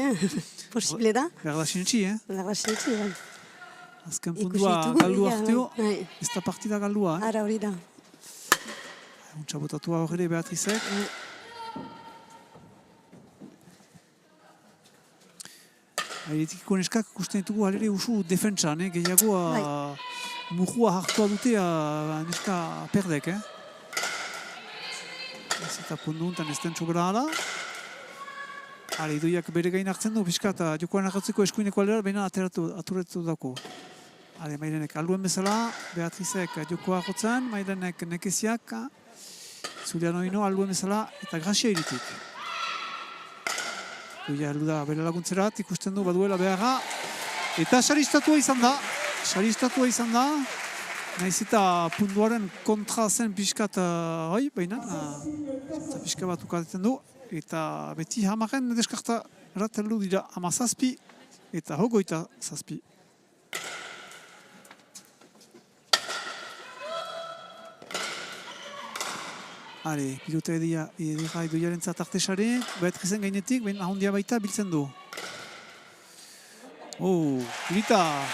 posible da. Berda sinetxi, Berda sinetxi, bai. Azken puntua galdu harteo, ez da partida galdua. Ara hori da. Untsa botatua horre Beatrizek. Airetikiko neskak ikusten ditugu halere usu defentsan, gehiago murrua hartua dute neska perdek. Ez eta puntu untan ez den txobera hala. Idoiak bere gain hartzen du, pixka eta jokoan arratzeko eskuineko aldera, baina aturretu dako. Mailenek alduen bezala, Beatrizek jokoa arrotzen, Mailenek nekeziak, Zulian oino alduen bezala, eta grasia iritik. Idoia heldu da bere laguntzerat, ikusten du baduela beharra, eta saristatua izan da, nahiz eta puntuaren kontra zen pixkat, baina, pixka bat ukaten du, eta beti 10 deskarta erateldu dira 17 eta 27. Pilota edera idoiaren zatartesare, Beatrizen gainetik, baina ahondia baita biltzen du. Irita,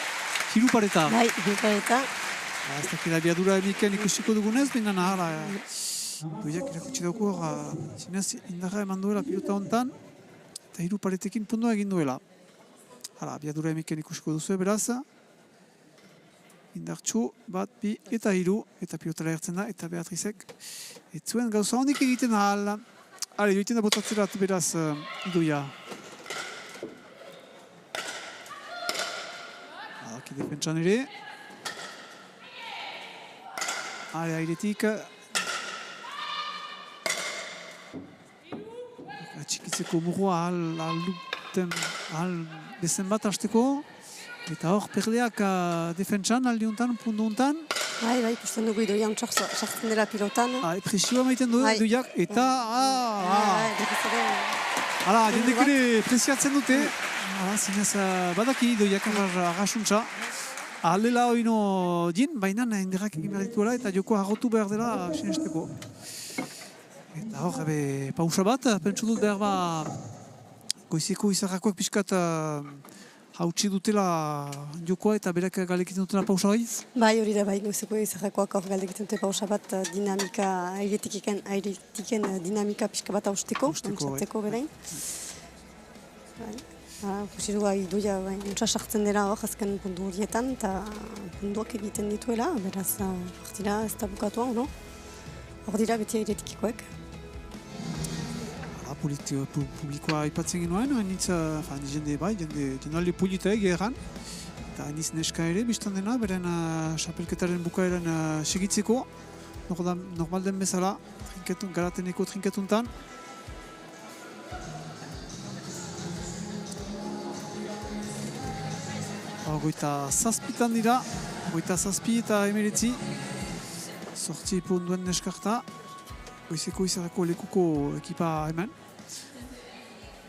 hirupareta. Bai, hirupareta. Ez dakila biadura emiken ikusiko dugunez, baina nahara. Doiak irakutsi dauko zinez indarra eman duela pilota hontan eta hiruparetekin puntua egin duela. Biadura emiken ikusiko duzu beraz. Indartxu, bat, bi eta hiru eta pilotara ertzen da eta Beatrizek ez zuen gauza hondik egiten ahal. Joiten da botatzerat beraz idoia. Defentsan ere. Airetik. Txikitzeko murua ahal bezen bat hasteko. Eta hor perdeak defentsan aldiuntan, puntu untan. Bai, ikusten dugu idoia ontsak sartzen dela pilotan. Presioa maiten du idoiak eta... Jendek ere presiatzen dute. Zinez badaki idoiak arrasuntza. Ahalela oino din, baina inderrak egin behar dituela eta joko harrotu behar dela sinesteko. Eta hor, pausa bat, pentsu dut behar goizeko izarrakoak pixkat hautsi dutela jokoa eta berak galekiten dutela pausa gai? Bai, hori da, bai, goizeko izarrakoak hor galdekiten dute pausa bat dinamika, airetiken dinamika pixka bat hausteko, antzatzeko berain. Ikusi dugu Idoia untsa sartzen dela hor azken puntu horietan eta puntuak egiten dituela, beraz partida ez da bukatua, no? Hor dira beti airetikikoek. Publikoa aipatzen genuen, jende alde polita egeran, eta hainiz neska ere, biztan dena, beren xapelketaren bukaeran segitzeko, normal den bezala, garateneko trinketuntan. Goita zazpitan dira, goita zazpi eta emeretzi, sortzi punduen neskarta, goizeko izarrako lekuko ekipa hemen.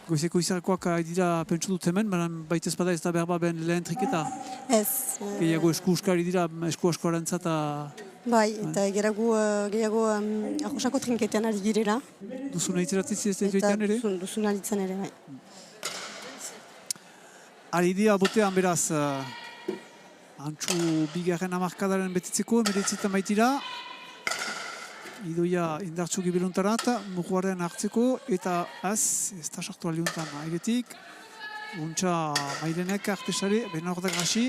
Goizeko izarrakoak dira pentsu dut hemen, baita ezpada ez da berba ben lehen triketa. Ez. Gehiago esku-uskari dira, esku-askoarentzat. Bai, eta gehiago arrosako trinketean ari girela. Duzuna itzeratzi ez da joitean ere? Duzuna itzen ere, bai. Ari dira botean beraz, antxu bigarren hamarkadaren betitzeko, emeretzitan baitira. Idoia indartsu gibeluntarat, muguaren hartzeko, eta ez da sartu aliuntan airetik. Untxa mailenek artesare, baina horretak grasi.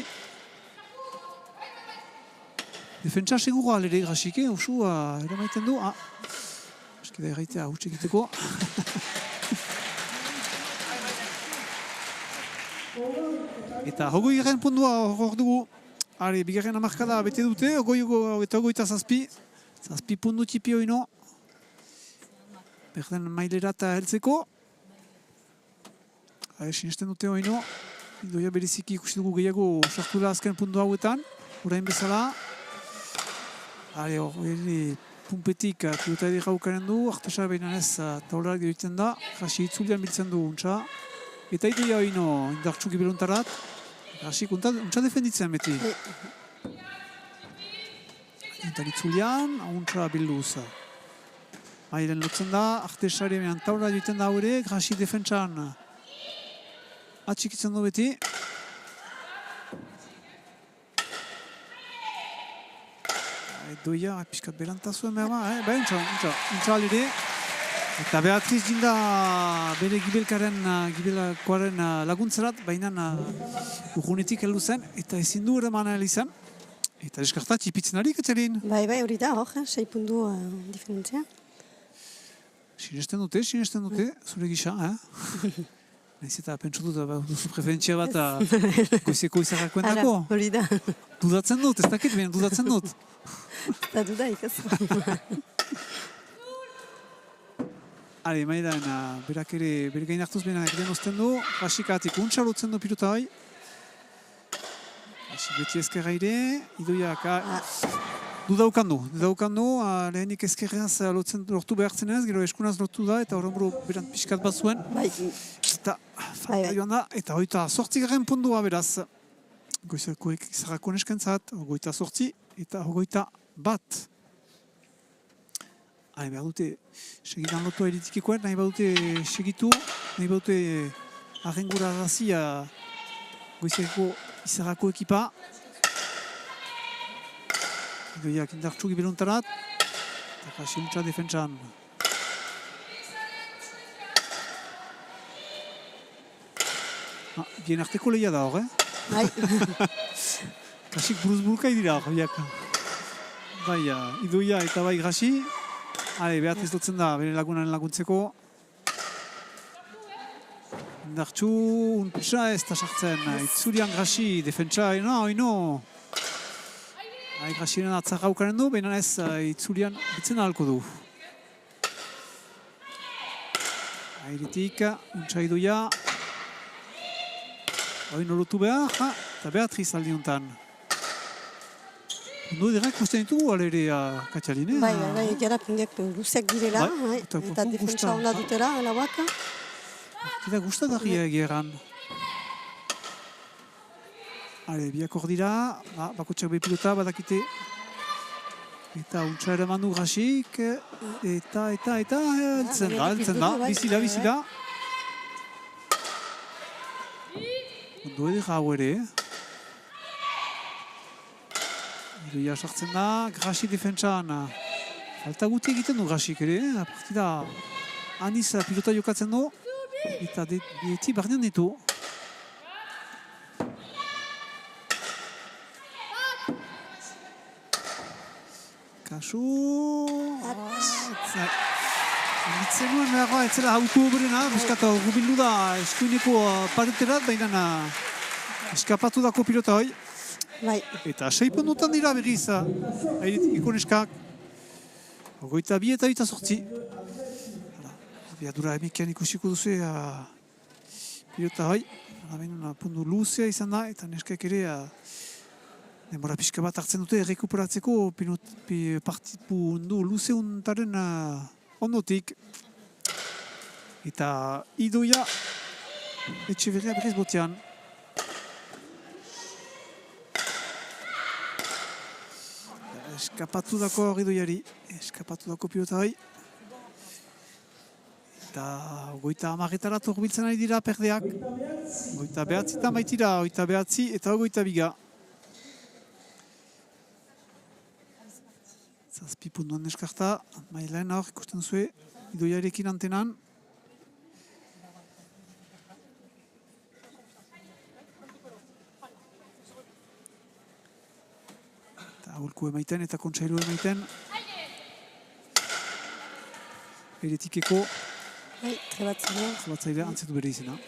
Defentsa segura alere grasik, usu, eramaiten du. Eskida erraitea huts egiteko. Eta hogoi garen pundua hor dugu. Are, bigarren hamarkada bete dute, hogeita zazpi. Zazpi pundu tipi oino. Berden mailerat heltzeko. Sinesten dute oino. Idoia bereziki ikusi dugu gehiago sartula azken pundu hauetan. Orain bezala. Hori pumpetik pilota edera ukaren du. Artesa behinan ez taularak dirutzen da. Grasi itzulian biltzen du untxa. Eta Idoia oino indartsu gibeluntarat. Grasi untxa defenditzen beti. Eta litzulian, untsa bilduz. Mailen lotzen da, artesari mehan taura duten da hori, grasi defentsan atxikitzen du beti. Doia, piskat berantazuen behar ba, untsa alire. Eta Beatriz dinda bere gibelkoaren laguntzerat, baina urgunetik heldu zen, eta ezin du ere mana izan. Eta deskarta txipitzen ari, Katzarin? Bai, hori da, hor, 6 puntu diferentzia. Sinesten dute, zure gisa, Naiz eta pentsu dut, duzu preferentzia bat goizeko izarrakoen dako? Hori da. Dudatzen dut, ez dakit, baina dudatzen dut. Eta dudaik, ez? Hale, maidan, berak ere, bere gain hartuz behan egiten ozten du, rasikatik untsa lotzen du pilota bai. Beti ezkerra ere, Idoiak dudaukan du, lehenik ezkerreaz lortu behartzen ez, gero eskunaz lortu da, eta horren buru berant pixkat bat zuen. Eta falta joan da, eta hoita 8. pundua beraz. Goizakoek izarrako neskentzat, 28 eta 21. Behar dute segidan lotu airetikikoen, nahi badute segitu, nahi badute arrengura razia goizeko izarrako ekipa. Idoiak indartsu gibeluntarat. Eta kasi untsa defentsan. Bien arteko lehia da hor, Bai. Kasik buruz-burkai dira horiak. Bai, Idoia eta bai grasi. Beatriz lotzen da, bere lagunaren laguntzeko. Indartsu, untsa ez da sartzen. Itzurian grasi, defentsa, oino. Grasiren atzarra aukaren du, baina ez itzulian bitzen ahalko du. Airetik, untsa Idoia. Oino lotu behar, eta Beatriz aldi honetan. Ondo edirrak gusten ditugu alere Katxaline. Bai, gara pindiak luzeak direla, eta defentsa onda dutela, alauak. Eta gustagarria egeran. Biak hor dira, bakotxak behipilota badakite. Eta untsa ere mandu grasik. Eta, heltzen da, bizila. Ondo edera hau ere. Idoia sartzen da, Grasi defentsan. Falta guti egiten du Grasik ere. Partida aniz pilota jokatzen du. Eta beti barnean ditu. Kasu... Ditzen nuen beharra, ez zela hauko oberena, bizkat gubildu da eskuineko pareterat, baina eskapatu dako pilota hoi. Bai. Eta 6 puntutan dira berriz, airetikiko neskak. 22 eta 28. Biadura emekian ikusiko duzu pilota hoi. Puntu luzea izan da, eta neskak ere denbora pixka bat hartzen dute errekuperatzeko puntu luzeuntaren ondotik. Eta Idoia Etxeberria berriz botean. Eskapatu dako Idoiari, eskapatu dako pilota hoi. Eta 30 turbiltzen ari dira perdeak. 29 eta baitira, 29 eta 22. Zazpi puntuan neskarta, mailaen hor ikusten zuen, Idoiarekin antenan. Eta aholku emaiten eta kontsailu emaiten. Eretikeko. Trebatzailea antzetu bere izena.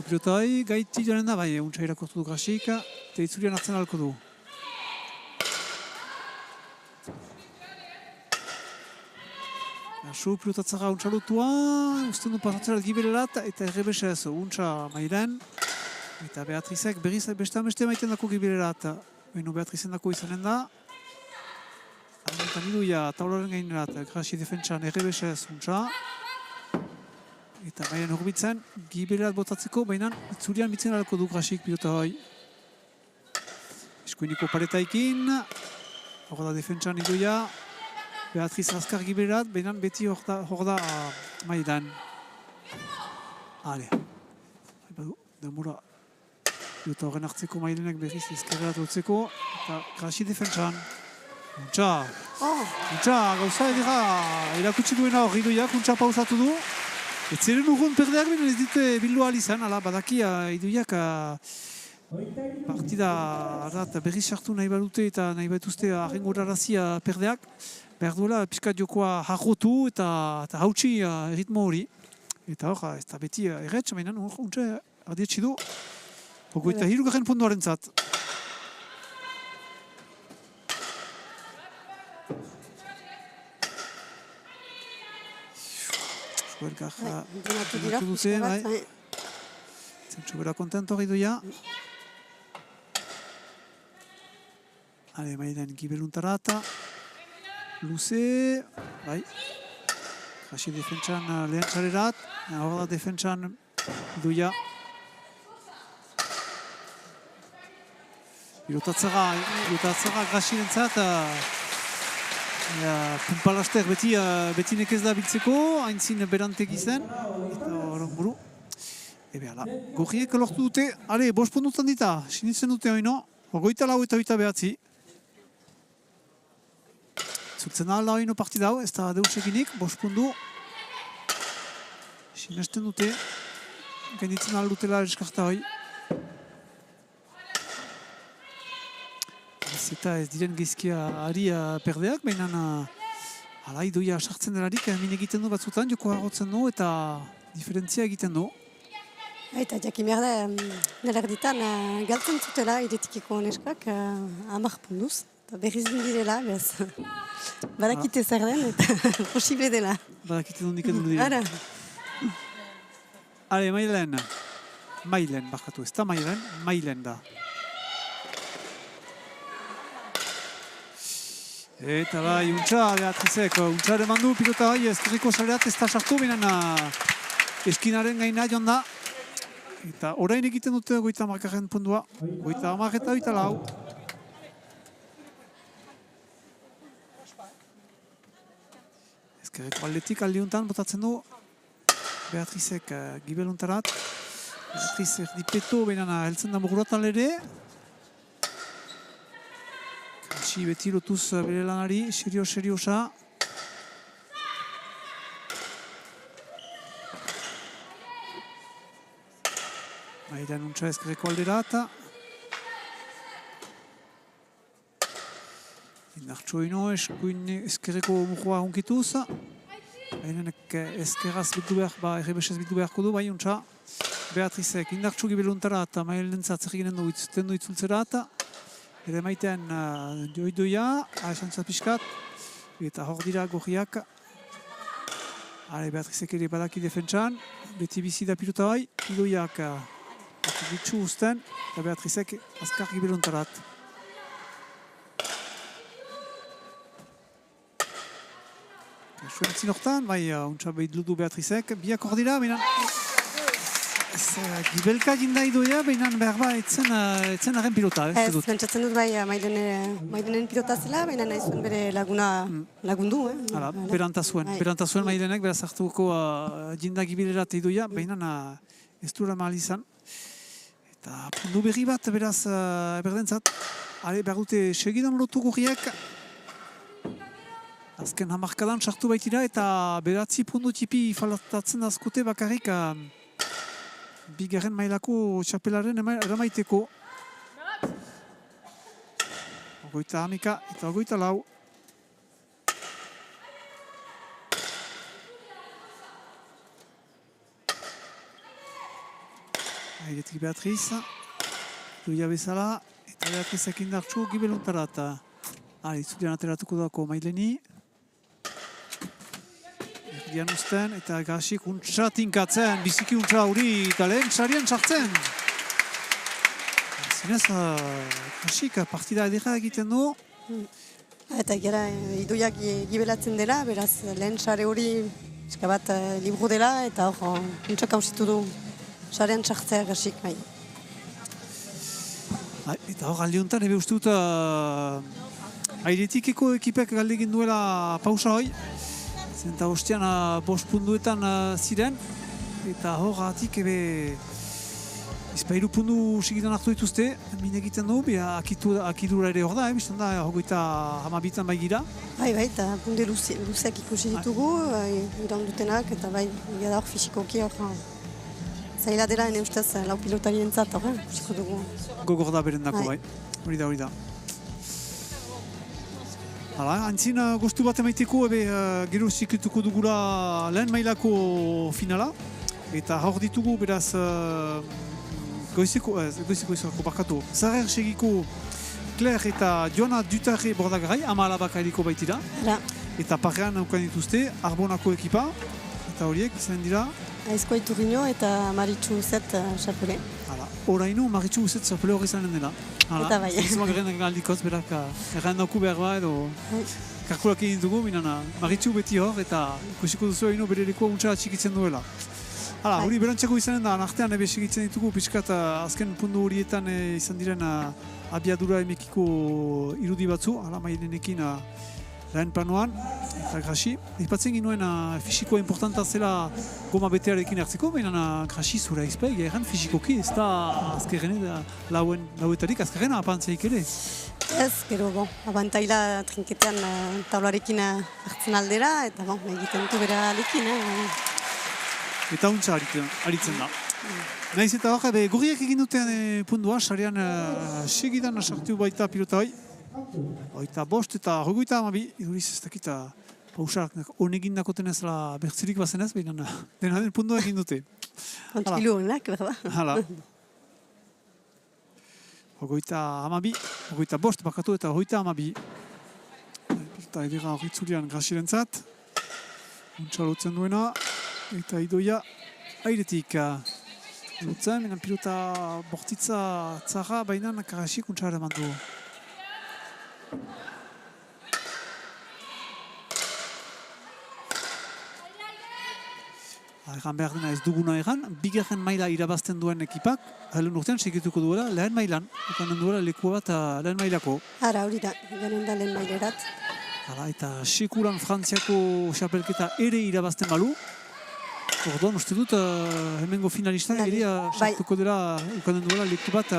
Pilotai gaiti joan da, bai, untsa irakortu du Grasik, eta itzurian hartzen alko du. Gasu pilotatzara untsa lutua, usten du pasatzera giberelat, eta errebesez untsa mailen, eta Beatrizek berriz beste maiten dako giberelat. Beno Beatrizen dako izanen da. Eta Idoia taularen gainerat, Grasi defentsan errebesez untsa. Eta mailen horbitzen, gibererat botatzeko, baina itzurian bitzen alko du Grasik pilota hoi. Eskuiniko paretaikin, hor da defentsan Idoia, Beatriz azkar gibererat, baina beti hor da mailan. Hale, demora pilota horren hartzeko mailenek berriz ezkerrerat lotzeko, eta Grasi defentsan. Untsa, gauza edera, erakutsi duena hor Idoiak, untsa pausatu du. Ez ziren urgun perdeak binen ez dute bildu alizan, badaki Idoiak partida berriz sartu nahi badute eta nahi badutuzte arrengorarazi perdeak. Behar duela pixkat jokoa jarrotu eta hautsi erritmo hori. Eta hor, ez da beti erretz, baina untsa ardietsi du. 23. puntuaren zat. Elkar dinatu dute, bai. Zentsu bera kontento Idoia. Hale, mailen gibeluntarata. Luze, bai. Grasi defentsan lehen txarerat. Hor da defentsan Idoia. Pilotatzera Grasi rentzat. Punpalaster beti nekez da biltzeko, haintzin berantek izen, eta horren buru. Ebe ala, gorriek lortu dute, ale, 5 puntutan dita, sinitzen dute oino, 24 eta 29. Zultzen da oino partida hau, ez da deus eginik, 5 puntu. Sinesten dute, gainitzen aldutela eskarta hoi. Eta ez diren geizkia ari perdeak, baina Idoia sartzen delarik min egiten du batzutan, joko harrotzen du eta diferentzia egiten du. Eta jakin behar da, nelerditan galtzen zutela iretikiko neskak 10 puntuz. Eta berriz direla, bez. Badakite zer den eta posible dela. Badakite nondik edu dira. Hale, Mailen, bakatu, ez da Mailen da. Eta bai, untsa, Beatrizek, untsaren mandu pilota bai, ezkerriko sareat ez da sartu, binen eskinaren gaina joan da. Eta orain egiten dute 30. puntua, 30 eta 24. ezkerreko aldetik aldiuntan botatzen du Beatrizek gibeluntarat. Beatriz erdipeto, baina heltzen da muguratan ere. Krasi beti lotuz bere lanari, seriosa. Baina nuntza ezkerreko alderat. Indartxo ino, eskuin ezkerreko mugua hunkituz. Hainenek ezkerraz bildu behar, errebesez bildu beharko du, bai untza. Beatrizek indartxo gibeluntara eta mailentzat zer ginen du itzultzera eta ere maitean joidoia, esantzat pixkat, eta hor dira gorriak. Beatrizek ere badaki defentsan, beti bizi da pilota bai, idoiak bitxu usten, eta Beatrizek azkar gibeluntarat. Suentzin hortan, bai, untsa behit ludu Beatrizek, biak hor dira, baina gibelka jinda idoia, baina behar ba, etzen haren pilota, ez dut. Pentsatzen dut bai, maidenen pilota zela, baina nahi zuen bere lagundu. Hala, berantazuen maidenek, beraz hartuko jinda gibilerat idoia, baina ez dura mahal izan. Eta pundu berri bat, beraz, berdentzat, behar dute segidan lotu gurriak, azken hamarkadan sartu baitira eta beratzi pundu tipi falatatzen dazkote bakarrik bigarren mailako txapelaren eramaiteko. 21 eta 24. Airetik Beatriz, duia bezala, eta Beatrizek indartxu gibeluntarat. Itzulian ateratuko dako Maileni. Erdian usten, eta Grasik untsa tinkatzen, biziki untsa hori, eta lehen sarian sartzen. Zinez, Grasik partida edera egiten du. Eta gara, idoiak gibelatzen dela, beraz lehen sare hori bat libru dela, eta hor, untsak hausitu du sarean sartzea Grasik. Eta hor, alde honetan, ebe uste dut, Airetikeko ekipek galde egin duela pausa hoi. Zenta hostian 5 punduetan ziren. Eta hor atik ebe izpairu pundu sigitan hartu dituzte. Min egiten du, akidura ere hor da, biztan da, hogeita hamabitan bai gira. Bai, eta punde luzeak ikusi ditugu, iran dutenak, eta bai, gara hor fisikoki hor. Zaila dela, ene ustez, lau pilotarien zat, hor, fisiko dugu. Gogor da berendako, bai. Hori da. Hala, antzin goztu bat emaiteko, gero ziklituko dugula lehen mailako finala. Eta hor ditugu, beraz, goizeko barkatu. Zarer segiko Claire eta Joana Dutarre bordagarai, ama alabak hairiko baitira. Eta parrean naukan dituzte, Arbonako ekipa. Eta horiek, izan dira? Aizko Iturriño eta Maritxu Uzet xapele. Horaino, Maritxu Uzet xapele hori izanen dela. Eta bai. Zizuma garen aldikoz, berak, erran dauku behar ba edo karkulak egin dugu, minan Maritxu beti hor, eta ikusiko duzu haino berereko untsa txikitzen duela. Hori berantzako izanen da, artean ebe segitzen ditugu, pixkat azken pundu horietan izan diren abiadura emekiko irudi batzu, mailenekin lehen planoan, eta Grasi. Ipatzen ginuen fisikoa importanta zela goma betearekin hartzeko, baina Grasi zura izpeg, erran fisikoki, ez da azkerren lauetarik, azkerren apantzeik ere. Ez, gero, abantaila trinketean taularekin hartzen aldera, eta egiten du bera alekin. Eta untsa aritzen da. Naiz eta hor, gurriak egin duten pundua, sarean segidan sartu baita pilota hoi. Oita bost eta hogeita amabi, iduriz ez dakita pausak honegin dakoten ezela bertzirik bazenez, baina dena den pundua egin dute. Kontzilu honak, berba? Hala. Hogeita amabi, hogeita bost bakatu eta hogeita amabi. Pilota edera horitzulian Grasirentzat. Untsa lotzen duena, eta idoia airetik. Lotzen, baina pilota bortitza txarra, baina Grasik untsa eraman du. Egan behar dena ez duguna egan, bigarren maila irabazten duen ekipak, helen urtean segituko duela lehen mailan, ekanen duela lekua bat lehen mailako. Hori da, garen da lehen mailerat. Hala, eta sekulan Frantziako xapelketa ere irabazten balu. Orduan, uste dut, hemengo finalistak ere sartuko dela, ukanen duela leku bat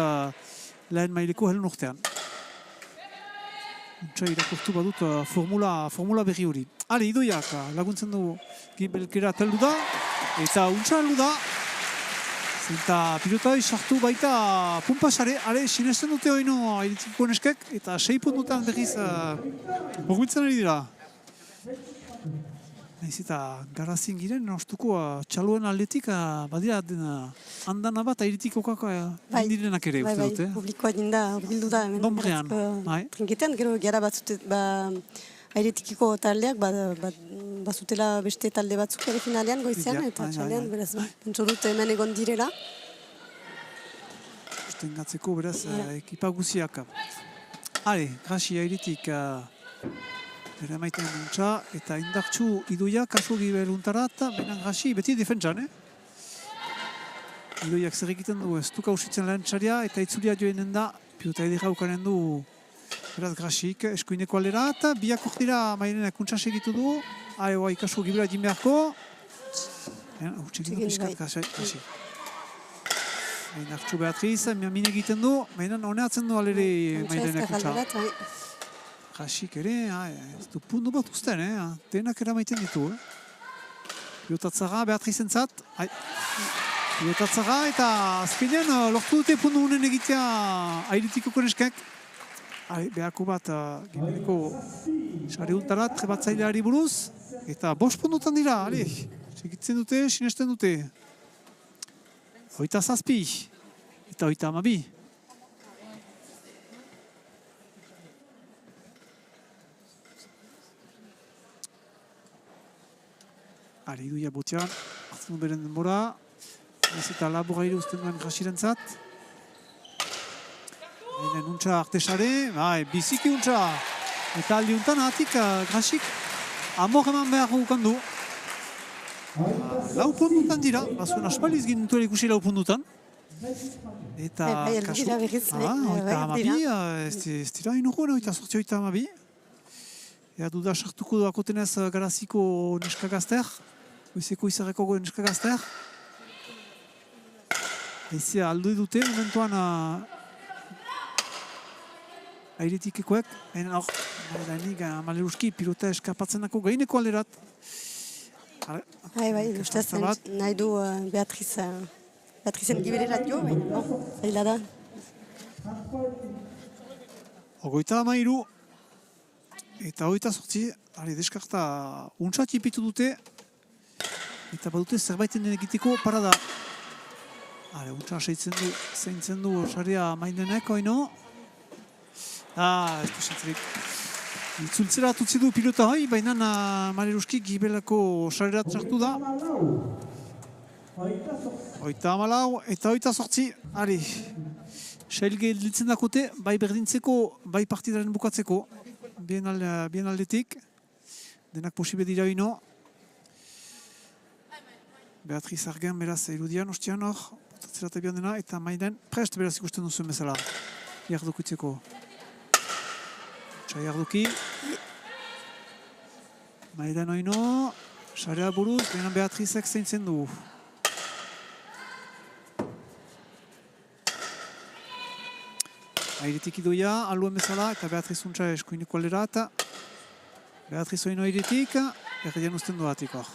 lehen maileko helen urtean. Untsa irakurtu badut formula berri hori. Hale, Idoiak laguntzen du gibelkera taldu da, eta untsa aldu da. Eta pilota sartu baita pumpasare, ale, sinesten dute hoino airitiko neskek, eta 6 puntutan berriz mugitzen ari dira. Naiz eta garazin giren, ostuko txaluen aldetik, badira andana bat airitikoak indirenak ere, uste dute. Publikoa dinda, bildu da. Nombrean. Trinketean, gero gara batzute, airetikiko taldeak, bazutela beste talde batzuk ere finalean goizean, eta txalean, beraz, pentsu dut hemen egon direla. Ustengatzeko, beraz, ekipa guziak. Hale, Grasi airetik ere maiten nuntza, eta indartxu Idoia kasu gibeluntarat, benan Grasi beti defentsan, Idoiak zer egiten du, ez duk hausitzen lehen txaria, eta itzulia joenen da, pilota edera ukanen du, beraz Grasik, eskuineko aldera, eta biak dira mailen kuntsa segitu du, ikasu gibela egin beharko. Utsekin du piskat Grasi. Indartxu Beatriz, mine egiten du, mainan honeatzen du alere mailen kuntsa. Grasik ere, ez du puntu bat usten, denak eramaiten ditu. Pilotatzara Beatriz entzat, pilotatzara eta azkenean lortu dute puntu honen egitea airetikoko neskek. Beharko bat gibeleko sari untarat, trebatzaileari buruz, eta 5 puntutan dira, segitzen dute, sinesten dute. 27 eta 32. Idoia botean, hartzen beren denbora, ez eta laburairu uzten duen Grasirentzat. Hemen untsa artesare, biziki untsa. Eta aldi untan atik Grasik amor eman behar gukan du. 4 puntutan dira, bazuen aspaliz gintuela ikusi 4 puntutan. Eta kasu, eta amabi, ez dira inuruena, eta sortzi oita amabi. Ea duda sartuko duakotenez Garaziko neska gazter, goizeko izarreko neska gazter. Ezia aldu dute, momentuan airetikekoek, baina hor, maleruski pilota eskapatzenako gaineko alderat. Bai, ustez, nahi du Beatrizen gibelerat jo, baina, zaila da. 33 eta 28, deskarta untsa tipitu dute, eta badute zerbaiten egiteko parada. Untsa zeintzen du saria maindenek, oino. Ez du zentzerik. Itzultzera tutzi du pilota hoi, baina Maleruski gibelako sarerat sartu da. 34 eta 28. Sailge ditzen dakote, bai berdintzeko, bai partidaren bukatzeko. Bien aldetik. Denak posibe dira ino. Beatriz Argen beraz irudian, ostian hor. Botatzerate bian dena, eta maiden prest beraz ikusten duzuen bezala. Jardukitzeko. Jarduki. Maiden oino. Sarea buruz, benan Beatrizek zeintzen du. Airetik Idoia, aluen bezala, eta Beatriz untsa eskuineko aldera, eta Beatriz oino airetik, erdian usten duatik hor.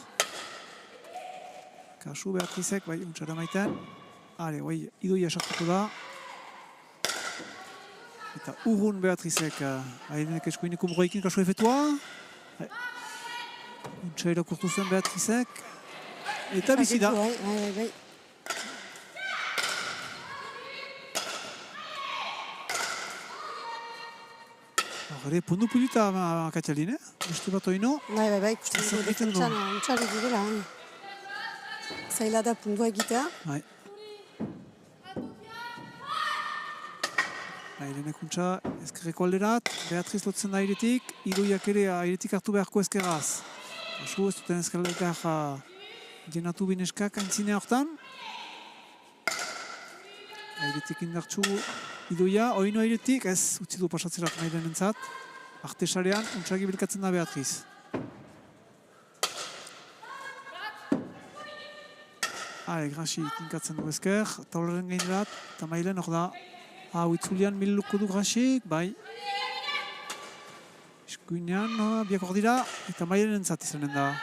Kasu Beatrizek, bai, untsara maiten. Bai, Idoia sartuko da. Eta urrun Beatrizek, airenek eskuineko muraikin kasu efetua. Untsa irakurtu zuen Beatrizek. Eta bizi da. Hore, pundu pulita Katialin, beste bat oino. Bai, ikusten dugu defentsan untxari direla. Zaila da pundua egitea. Bai. Airenek untsa ezkerreko alderat, Beatriz lotzen da airetik, Idoiak ere airetik hartu beharko ezkerraz. Asu ez duten ezkerrekar jenatu bineskak aintzine hortan. Airetik indartxu Idoia, oino airetik, ez utzi du pasatzerat mairen entzat. artesarean, untxagi bilkatzen da Beatriz. Grasi tinkatzen du ezker, taularen gainerat, eta Mailen hor da. Hau itzulian miluko du Grasik, bai. Eskuinean, biak hor dira, eta Mailen entzat izanen da.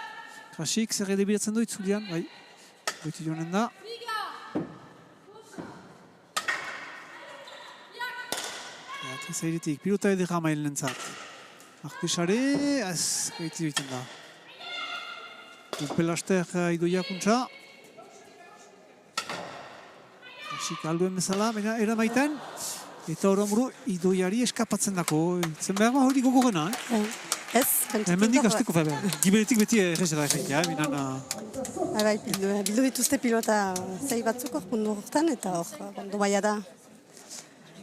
Grasik zer edebiratzen du itzulian, bai. Goiti joanen da. Beatriz airetik, pilota edera Mailen entzat. Artesare, ez goiti joiten da. Upelaster idoiakuntza. Grasik alduen bezala, baina eramaiten. Eta horren idoiari eskapatzen dako. Zen behar hori gogorena, Ez, hemendik hasteko febe. Giberetik beti errezera egitea, binan... Bai, bildu dituzte pilota zei batzuk hor pundu horretan, eta hor, ondo baia da.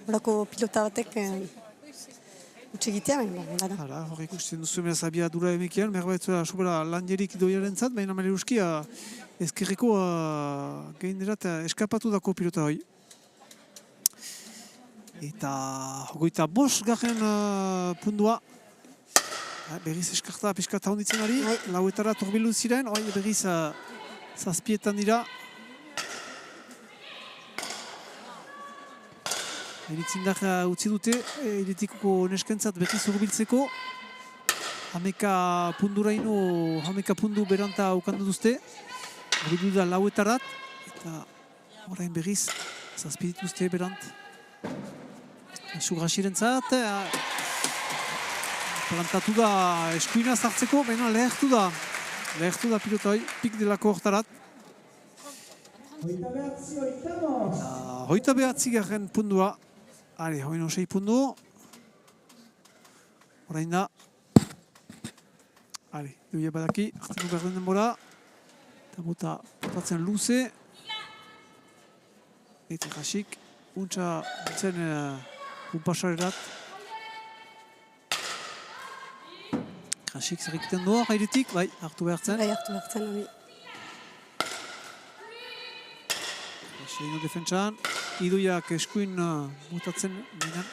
Horako pilota batek utxegitea, baina da. Hor ikusten duzu emez abiadura emekian, merbaitzua sobera lanjerik idoiaren zat, baina Maleruski ezkerreko gehienerat eskapatu dako pilota hori. Eta hogeita bost garen pundua. Berriz eskarta peskata honditzen ari, lauetara torbilu ziren, berriz zazpietan dira. Eritzindar utzi dute, eritikoko neskentzat berriz urbiltzeko. Hameka punduraino, hameka pundu beranta ukandu duzte. Hori da lauetarat, eta orain berriz zazpidituzte berant. Grasiren zat, plantatu da eskuina zartzeko, baina lehertu da pilotoi, pik delako hortarat. Hoita behatzi garen pundua. Hoino 6 pundu. Horain da. Duia badaki, hartzen du garden denbora. Eta bota potatzen luze. Eta Grasik, untxa zen pumpasarerat. Grasik zer egiten doa, gairetik, bai, hartu behartzen. Bai, hartu behartzen, hori. Grasik ino defentsan, idoiak eskuin mutatzen ginen.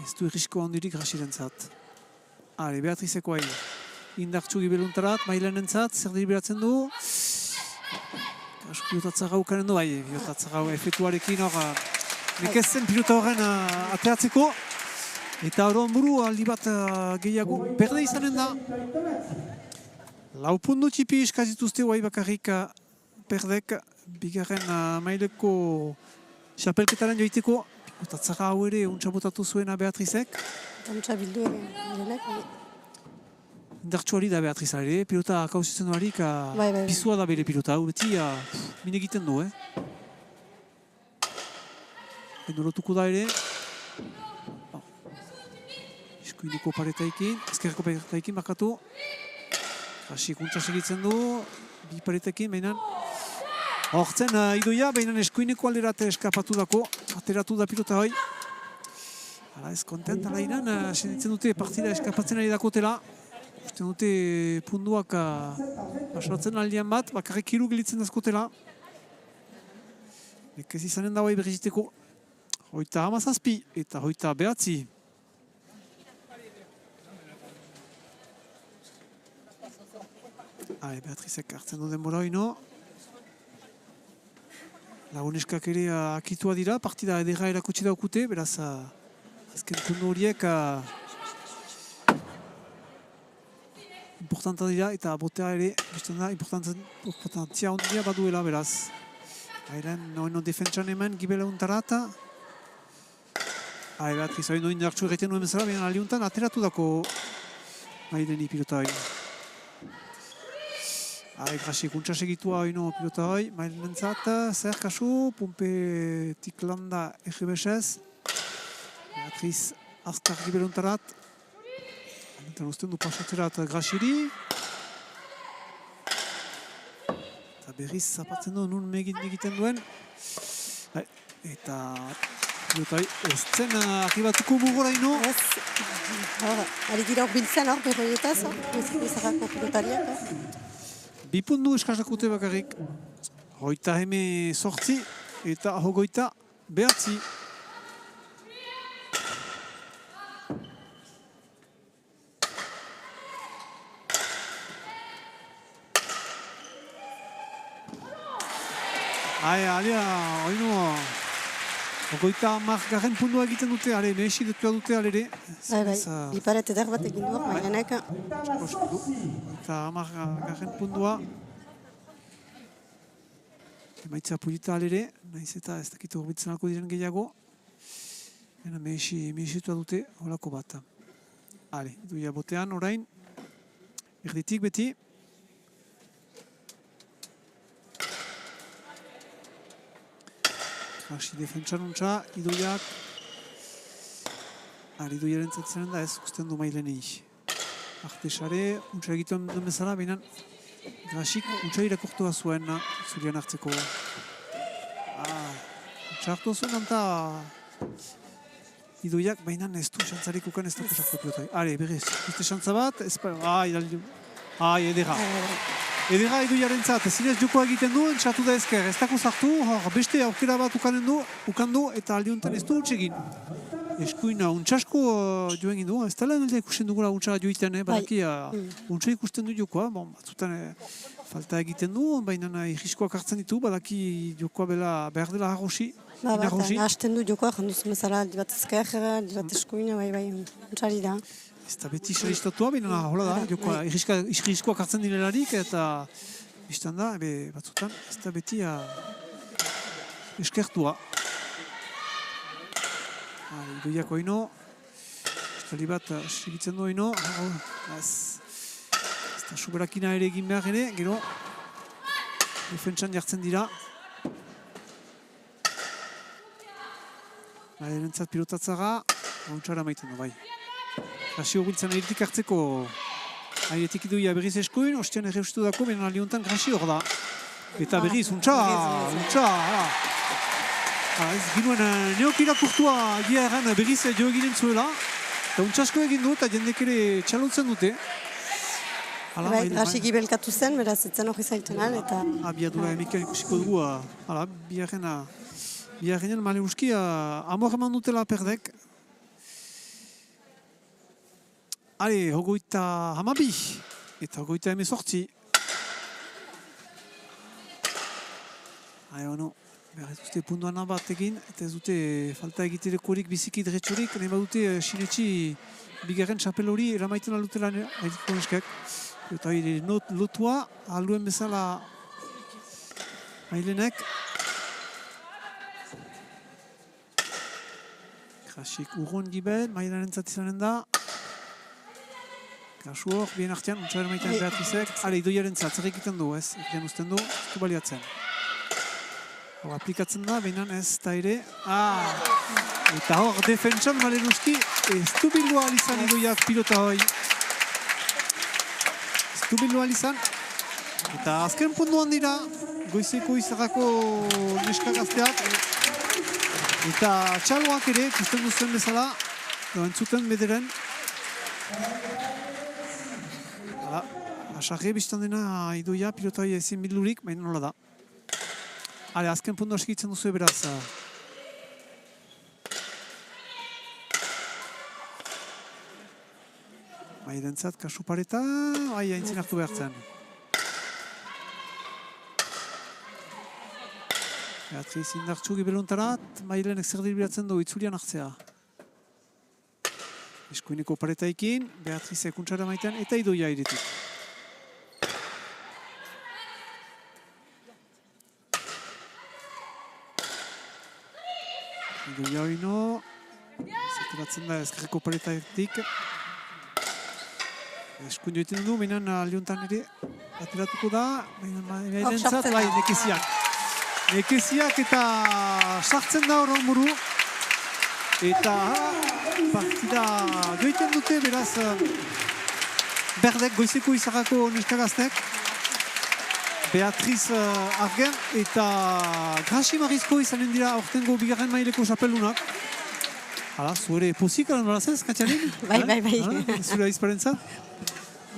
Ez du irrisko handirik Grasiren zat. Beatrizeko hain. Indartxu gibeluntarat, Mailen entzat, zer deliberatzen du. Pilotatzarra ukanen du, bai, pilotatzarra efetuarekin hor nekezen pilota horren ateratzeko. Eta horren buru aldi bat gehiago berde izanen da. Lau pundu txipi eskazituzte guai bakarrik perdek bigarren maileko xapelketaren joiteko. Pilotatzarra hau ere untsa botatu zuena Beatrizek. Untsa bildu erenek. Indartsuari da Beatrizare, pilota kauzitzen duarik pizua da bere pilota, beti mine egiten du, Endorotuko da ere. Eskuineko paretaikin, ezkerreko paretaikin bakatu. Grasik untsa segitzen du, bi paretekin, behinan. Hortzen idoia, behinan eskuineko alderat eskapatu dako, ateratu da pilota hoi. Ez kontent, ala inan, senditzen dute partida eskapatzen ari dakotela. Usten dute punduak asratzen aldean bat, bakarrik hiru gelitzen dazkotela. Nekez izanen da bai berriziteko. Hoita hamazazpi eta hoita behatzi. Beatrizek hartzen du denbora hino. Laguneskak ere akitua dira, partida edera erakutsi daukute, beraz azken pundu horiek importanta dira eta botea ere, bizten da, importantzia ondia baduela beraz. Noino defentsan hemen gibela untarata. Beatriz, hori noin dartsu egiten nuen bezala, baina aliuntan ateratu dako Maileni pilota hori. Grasik untsa segitua hori no pilota hori, Mailen entzat, zer kasu, pumpetik landa egebesez. Beatriz, azkar gibela untarat. Eta usten du pasatzerat Grasiri. Eta berriz zapatzen du nun egiten duen. Eta pilota ez zen arribatuko mugora ino. Ez, ari dira hor biltzen hor berroietaz, ezarrako pilotariak. Bi pundu eskazakute bakarrik. Hoita heme sortzi eta hogoita behatzi. Alia, oino, ogoita margarren pundua egiten dute, mehesi detua dute alere. Bai, biparet eder bat egin du, mainenek. Eta margarren pundua. Emaitza pulita alere, nahiz eta ez dakitu horbitzen alko diren gehiago. Ena mehesi detua dute, horako bat. Idoia botean orain, erditik beti. Hasi defentsan untsa, Idoiak. Idoiaren zatzen da ez usten du mailenei. Artesare, untsa egiten duen bezala, behinan Grasik untsa irakortua zuen zurian hartzeko. Untsa hartu zuen anta Idoiak, behinan ez du xantzarik ukan ez dago sartu pilotai. Berriz, beste xantza bat, edera. Edera Idoiaren zat, zinez jokoa egiten du, entxatu da ezker, ez dako zartu, beste aukera bat ukandu, eta aldiuntan ez du utxegin. Eskuina, untxasko joen gindu, ez tala nalde ikusten dugula untxa joiten, badaki untxa ikusten du jokoa, batzutan falta egiten du, baina irriskoak hartzen ditu, badaki jokoa behar dela arrosi. Hasten du jokoa, janduz bezala, dibat ezker, dibat eskuina, bai, untxari da. Ez da beti xeristatua, baina hola da, jokoa irriskoak hartzen direlarik, eta biztan da, batzutan, ez da beti eskertua. Idoiak oino, estali bat segitzen du oino, ez da soberakina ere egin behar ere, gero defentsan jartzen dira. Erentzat pilotatzaga, hautsara maiten du, bai. Grasio gultzen airetik hartzeko, airetik Idoia berriz eskuin, ostean erreustu dako, benen aliontan Grasio hor da. Eta berriz, untxa. Ez ginuen neokirakurtua egia erran berriz jo eginen zuela. Eta untxasko egin du eta jendek ere txalotzen dute. Grasik ibelkatu zen, beraz, etzen hori zaiten eta... Biadura emikan ikusiko dugu, biharrenean maleuski amor eman dutela perdek. Hogoita hamabi eta hogoita emezortzi. Behar ez dute punduan bat egin, eta ez dute falta egiterekorik biziki dretxorik, nahi badute sinetxi bigarren txapel hori eramaiten alutela haidiko neskak. Eta lotua, alduen bezala mailenek. Grasik urron gibel, mailearen zatizanen da. Kasu hor, bien artean, untxaren maitean Beatrizek. Idoiaren zer egiten du, ez? Egiten usten du, ez du baliatzen. Aplikatzen da, behinan ez da ere. Eta hor, defentsan malenuski, ez du bildu alizan Idoiak pilota hoi. Ez du bildu alizan. Eta azken punduan dira, goizeko izarrako neska gazteak. Eta txaloak ere, ikusten duzuen bezala, entzuten bederen. Asarre biztan dena Idoia pilota hoi ezin bildurik, baina nola da. Azken puntu askitzen duzu beraz. Mairentzat kasu pareta, haintzin hartu behartzen. Beatriz indartxu gibeluntarat, Mailenek zer dirbiratzen du itzulian hartzea. Eskuineko paretaikin, Beatriz ekuntzara maitean, eta Idoia iretik. Idoia oino, zerteratzen da ezkerreko paretatik. Eskuin joiten du, behinan aliontan ere ateratuko da, behinan entzat, nekeziak. Nekeziak eta sartzen da horren buru. Eta partida joiten dute, beraz, berdek goizeko izarrako neskagaztek. Beatriz Argen eta Grasi Marizko izanen dira aurtengo bigarren maileko xapelunak. Zuere pozik alan balazez, Katjalin? Bai. Zure aizparentzat?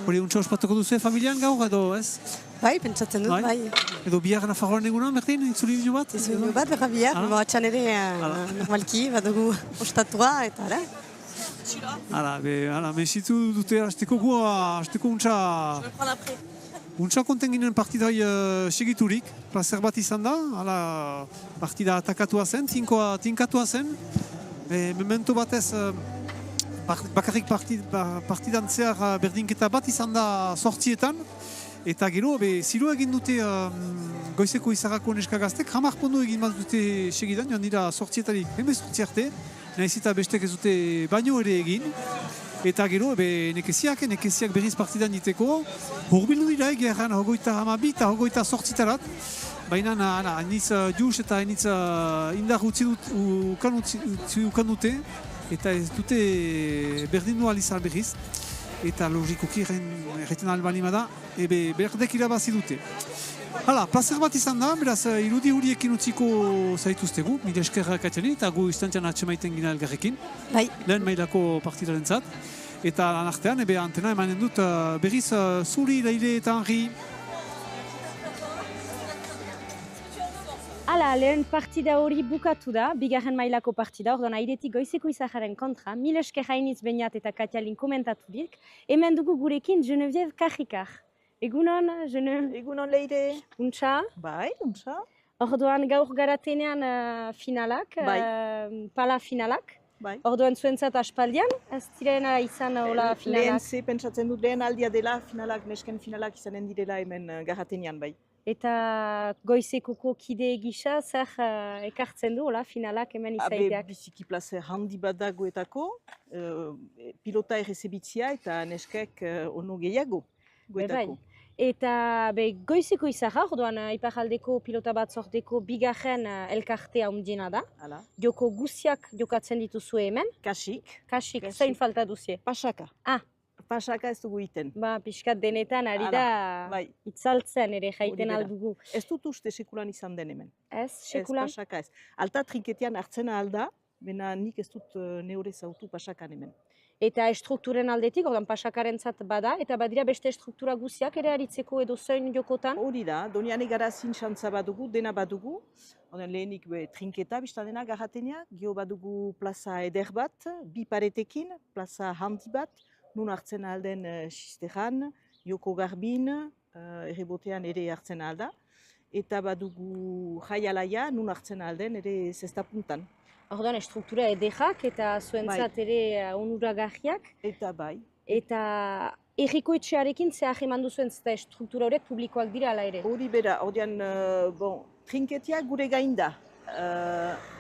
Hori untsa ospatuko duzu familian gaur edo ez? Bai, pentsatzen dut, bai. Edo bihar nafarroan egunan, berdin, itzuli binu bat? Itzuli bat, berra bihar, atxan ere normalki, badugu ostatua eta ara. Mesitu dute, hasteko untsa... Untsa konten ginen partidai segiturik, plazer bat izan da, hala partida atakatua zen, tinkatua zen. Memento batez, bakarrik partidan zehar berdinketa bat izan da 8etan, eta gero, ziru egin dute goizeko izarrako neska gaztek, hamar pondo egin bat dute segidan, joan dira 8etarik, 8 arte, nahiz eta bestek ez dute baino ere egin. Eta gero, nekeziak berriz partidan diteko, horbildu dira egeran, 32 eta 28 baina hainitz juz eta hainitz indar utzi ukan dute, eta ez dute berdin dual izan berriz, eta logikoki erreten albalima da, berdek irabazi dute. Hala, plazer bat izan da, beraz, irudi huriekin utziko zaituztegu, mila esker Katiani, eta gu istantean atxemaiten gina elgarrekin, lehen mailako partidaren zat. Eta artean, antena emanen dut berriz zuri, Leire eta Henri. Hala, lehen partida hori bukatu da, bigarren mailako partida, orduan airetik goizeko izaharen kontra, mila esker hainitz Beñat eta Katialin komentaturik, hemen dugu gurekin Geneviève Kajikar. Egunon, Egunon Leire. Untxa? Bai, untxa. Orduan gaur garatenean finalak, pala finalak. Bai. Orduan zuentzat aspaldian, ez direna izan hola finalak? Lehen pentsatzen dut lehen aldia dela finalak, nesken finalak izanen direla hemen garatenean bai. Eta goizekoko kide gisa, zer ekartzen du hola finalak hemen izaideak? Biziki plazer handi bat da guetako, pilota errezebitzia eta neskek ono gehiago guetako. Eta goizeko izaha, orduan iparaldeko pilota batzordeko bigarren elkartea umdiena da. Hala. Joko guziak jokatzen dituzu hemen. Kasik. Kasik, zain falta duzie? Pasaka. Pasaka ez dugu iten. Piskat denetan ari da itzaltzen ere jaiten aldugu. Ez dut uste sekulan izan den hemen. Ez, sekulan? Ez, pasaka ez. Alta trinketean hartzen alda, bena nik ez dut neure zautu pasakan hemen. Eta estrukturen aldetik, ordan pasakarentzat bada, eta badira beste struktura guziak ere aritzeko edo zein jokotan? Hori da, Doniane garazin xantza badugu, dena badugu. Lehenik trinketa biztadena garateneak, gio badugu plaza eder bat, bi paretekin, plaza handi bat, nun hartzen alden sisteran, joko garbin, errebotean ere hartzen alda. Eta badugu jaialaia, nun hartzen alden ere zestapuntan. Orduan, estruktura ederrak eta zuentzat ere onuragarriak. Eta bai. Eta erriko etxearekin zehar eman duzuen eta estruktura horiek publikoak dira ala ere? Hori bera, ordean, trinketia gure gain da.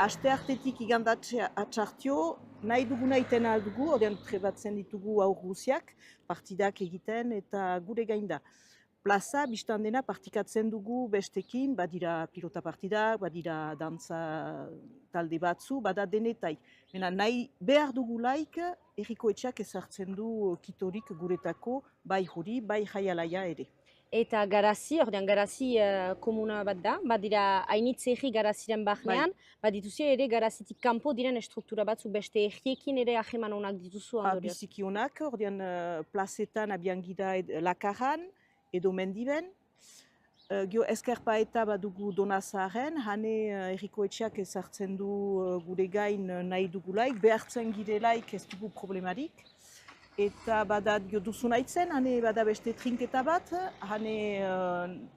Aste artetik igandatzea atxartio, nahi duguna iten aldugu, ordean trebatzen ditugu aur guziak, partidak egiten eta gure gain da. Plaza, biztan dena, partikatzen dugu bestekin, badira pilota partidak, badira dantza talde batzu, bada denetai. Mena nahi behar dugulaik, erriko etxeak ezartzen du kitorik guretako, bai hori, bai jaialaia ere. Eta garazi, ordean garazi komuna bat da, badira hainitz erri garaziren bahnean, badituzie ere garazitik kanpo diren estruktura batzu beste erriekin ere aheman onak dituzu ondorioz. Biziki onak, ordean plazetan abian gira Lakaran, edo mendiben. Gio eskerpaeta badugu Donazaren, hane erriko etxeak ezartzen du gure gain nahi dugulaik, behartzen girelaik ez dugu problemarik. Eta bada duzu nahitzen, hane bada beste trinketa bat, hane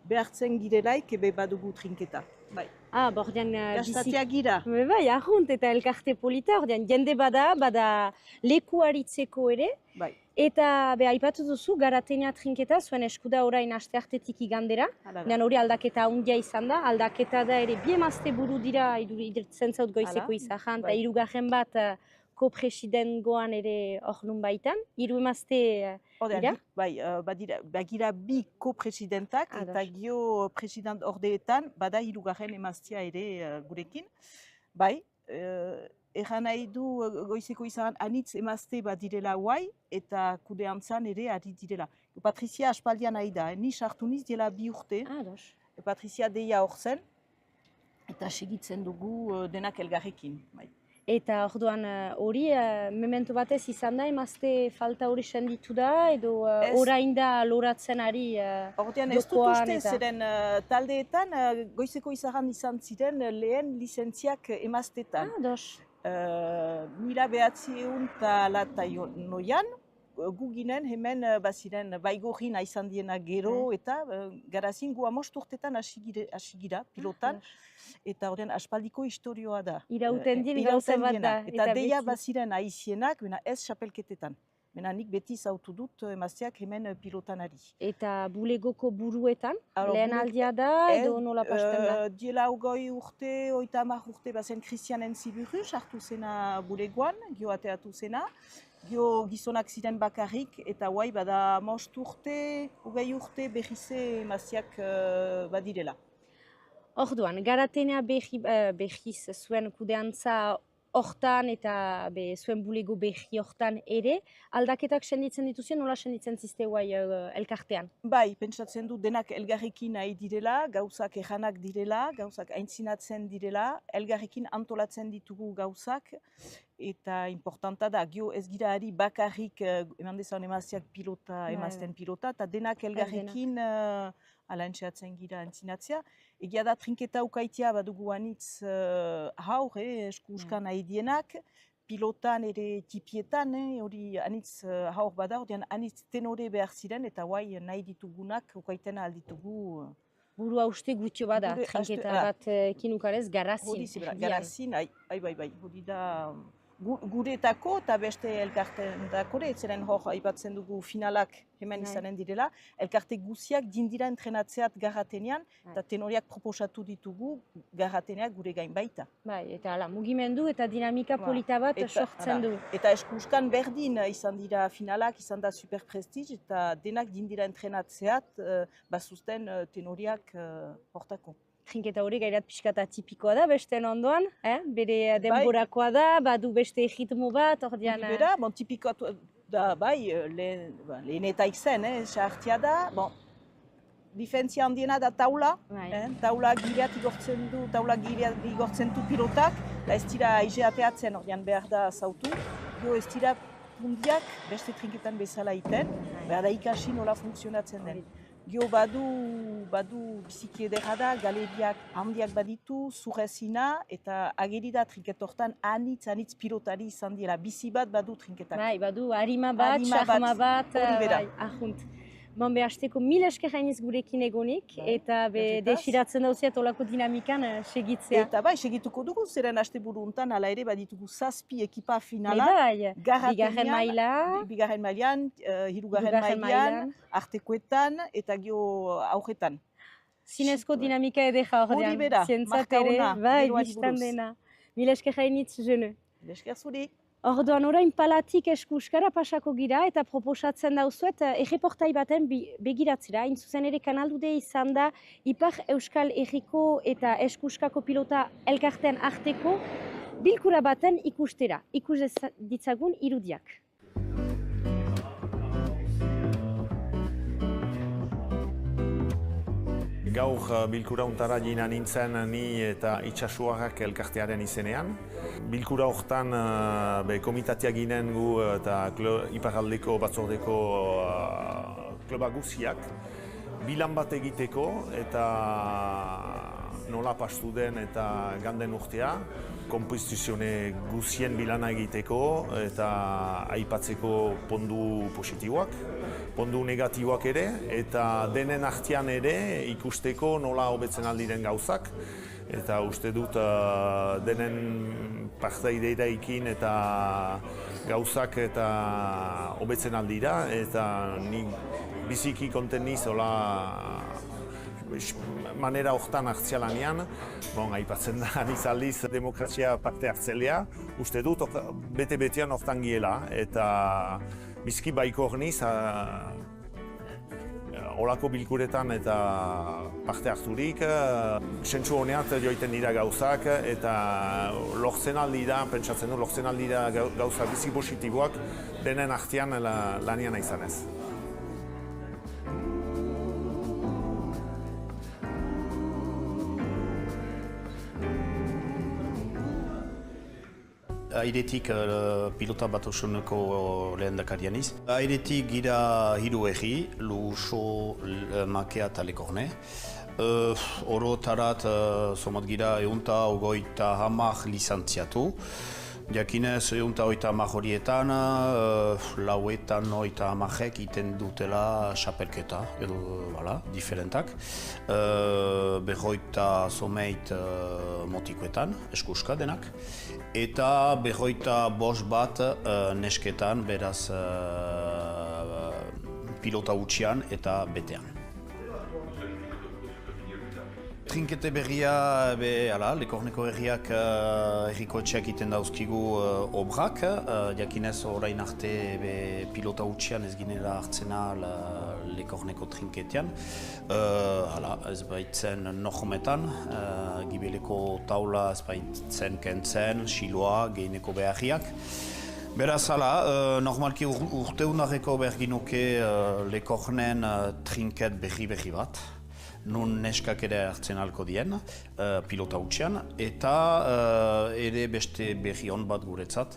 behartzen girelaik ebe badugu trinketa. Bai. Bordean gastatia gira. Bai, ahunt eta elkarte polita, ordean jende bada leku aritzeko ere. Bai. Eta aipatu duzu, garateina trinketa, zuen eskuda orain aste artetik igandera. Hori aldaketa handia izan da, aldaketa da ere bi emazte buru dira idurtzen zaut goizeko izahan, eta hirugarren bat ko-presidengoan ere hor nun baitan. Hiru emazte dira? Bai, bagira bi ko-presidentak, eta gio president ordeetan, bada hirugarren emaztea ere gurekin. Bai, erran nahi du goizeko izan anitz emazte bat direla guai eta kudeantzan ere ari direla. Patrizia aspaldian nahi da, ni sartu niz dela 2 urte. Patrizia deia hor zen eta segitzen dugu denak elgarrekin. Eta orduan hori, memento batez izan da, emazte falta hori senditu da, edo orain da loratzen ari jokoan? Ordean ez dut uste, zeren taldeetan goizeko izan ziren lehen lizentziak emaztetan. 1900 eta noian, gu ginen hemen baziren baigorrin izan diena gero eta garazin gu 5 urtetan hasi gira pilotan. Eta horren aspaldiko historioa da. Irauten dien gauza bat da. Eta deia baziren aizienak, ez xapelketetan. Nik beti zautu dut emazteak hemen pilotan ari. Eta bulegoko buruetan, lehen aldia da edo nola pasten da? Diela 20 urte, 30 urte bazen Christian Entziburu, sartu zena bulegoan, gio ateatu zena. Gio gizonak ziren bakarrik eta guai bada 5 urte, 20 urte behize emazteak badirela. Orduan, Garatenea behiz zuen kudeantza hortan eta zuen bulego behi hortan ere, aldaketak senditzen dituzien, nola senditzen zizte guai elkartean? Bai, pentsatzen du denak elgarrekin nahi direla, gauzak ejanak direla, gauzak aintzinatzen direla, elgarrekin antolatzen ditugu gauzak, eta importanta da, gio ez gira ari bakarrik eman dezan emazteak pilota, emazten pilota, eta denak elgarrekin ala entxeatzen gira entzinatzea. Egia da trinketa ukaitea badugu anitz haur, eskuskan nahi dienak, pilotan ere tipietan, hori anitz haur bada, hori anitz tenore behar ziren, eta guai nahi ditugunak ukaitena alditugu. Burua uste gutxo bada, trinketa bat kinukarez, garazin. Garazin, bai, hori da guretako eta beste elkarteendako, etzeren hor aipatzen dugu finalak hemen izanen direla, elkarte guziak dindira entrenatzeat Garatenean, eta tenoriak proposatu ditugu Garateneak gure gain baita. Bai, eta mugimendu eta dinamika polita bat sortzen du. Eta eskuskan berdin izan dira finalak, izan da super prestiz, eta denak dindira entrenatzeat bazuzten tenoriak hortako. Trinketa hori gairat pixkata tipikoa da, besteen ondoan, bere denborakoa da, badu beste egitmo bat, ordean... Bera, tipikoa da, bai, lehenetak zen, sartia da, difentzia handiena da taula, taula gileat igortzen du pilotak, eta ez dira aizeateatzen, ordean behar da zautu, ez dira pundiak beste trinketan bezala iten, behar da ikasi nola funtzionatzen den. Gio badu biziki edera da, galeriak handiak baditu, zurrezina, eta ageri da trinketortan anitz pilotari izan dira. Bizi bat badu trinketak. Bai, badu harima bat, sahma bat, ahunt. Bon, hasteko mil esker hainiz gurekin egonik, eta desiratzen dauziat olako dinamikan segitzea. Eta bai, segituko dugu, zeren haste buru untan, ala ere baditugu 7 ekipa finala. Bigarren mailan, hirugarren mailan, artekoetan eta gio aurretan. Zinezko dinamika edera ordean. Hori bera, marka hona. Bai, biztan dena. Mil esker hainitz jene. Mil esker zuri. Orduan orain palatik eskuskara pasako gira eta proposatzen dauzuet erreportai baten begiratzera. Hain zuzen ere kanaldude izan da Ipar Euskal Herriko eta eskuskako pilota elkartean arteko bilkura baten ikustera. Ikus ditzagun irudiak. Gaur bilkura untara jina nintzen ni eta Itxasuarrak elkartearen izenean. Bilkura horretan komitatea ginen gu eta Iparraldeko batzordeko kluba guziak bilan bat egiteko eta nola pastu den eta ganden urtea, konpozizione guzien bilana egiteko eta aipatzeko pondu positiboak, pondu negatiboak ere, eta denen artean ere ikusteko nola hobetzen aldiren gauzak. Eta uste dut denen partaideirekin eta gauzak eta hobetzen aldira, eta ni biziki konten niz manera hortan hartzialanean, aipatzen da anizaldiz demokrazia parte hartzelea, uste dut bete-betean hortan giela, eta bizki baiko horniz olako bilkuretan eta parte harturik, sentsu honeat joiten dira gauzak, eta lortzen aldira, pentsatzen du, lortzen aldira gauza bizi positiboak denen artean lanian izanez. Airetik pilota bat osoneko lehendakarian iz. Airetik gira hiru egi, Luso, Makea eta Lekorne. Orotarat somat gira eunta ogoita hamak lizantziatu. Jakinez, 130 horietan, lauetan 30 iten dutela xapelketa, edo, diferentak. Berroita zomeit motikoetan, eskuska denak. Eta berroita bost bat nesketan, beraz pilota utxian eta betean. Trinkete berria, Lekorneko herriak herriko etxeak iten dauzkigu obrak. Jakinez orain arte pilota utxian ez ginela hartzena Lekorneko trinketean. Ez baitzen nojometan, gibeleko taula ez baitzen kentzen, siloa, gehineko beharriak. Beraz, normalki urteunarreko berginuke Lekornen trinket berri bat. Nun neskak ere hartzen alko dien, pilota utxean, eta ere beste berri hon bat guretzat.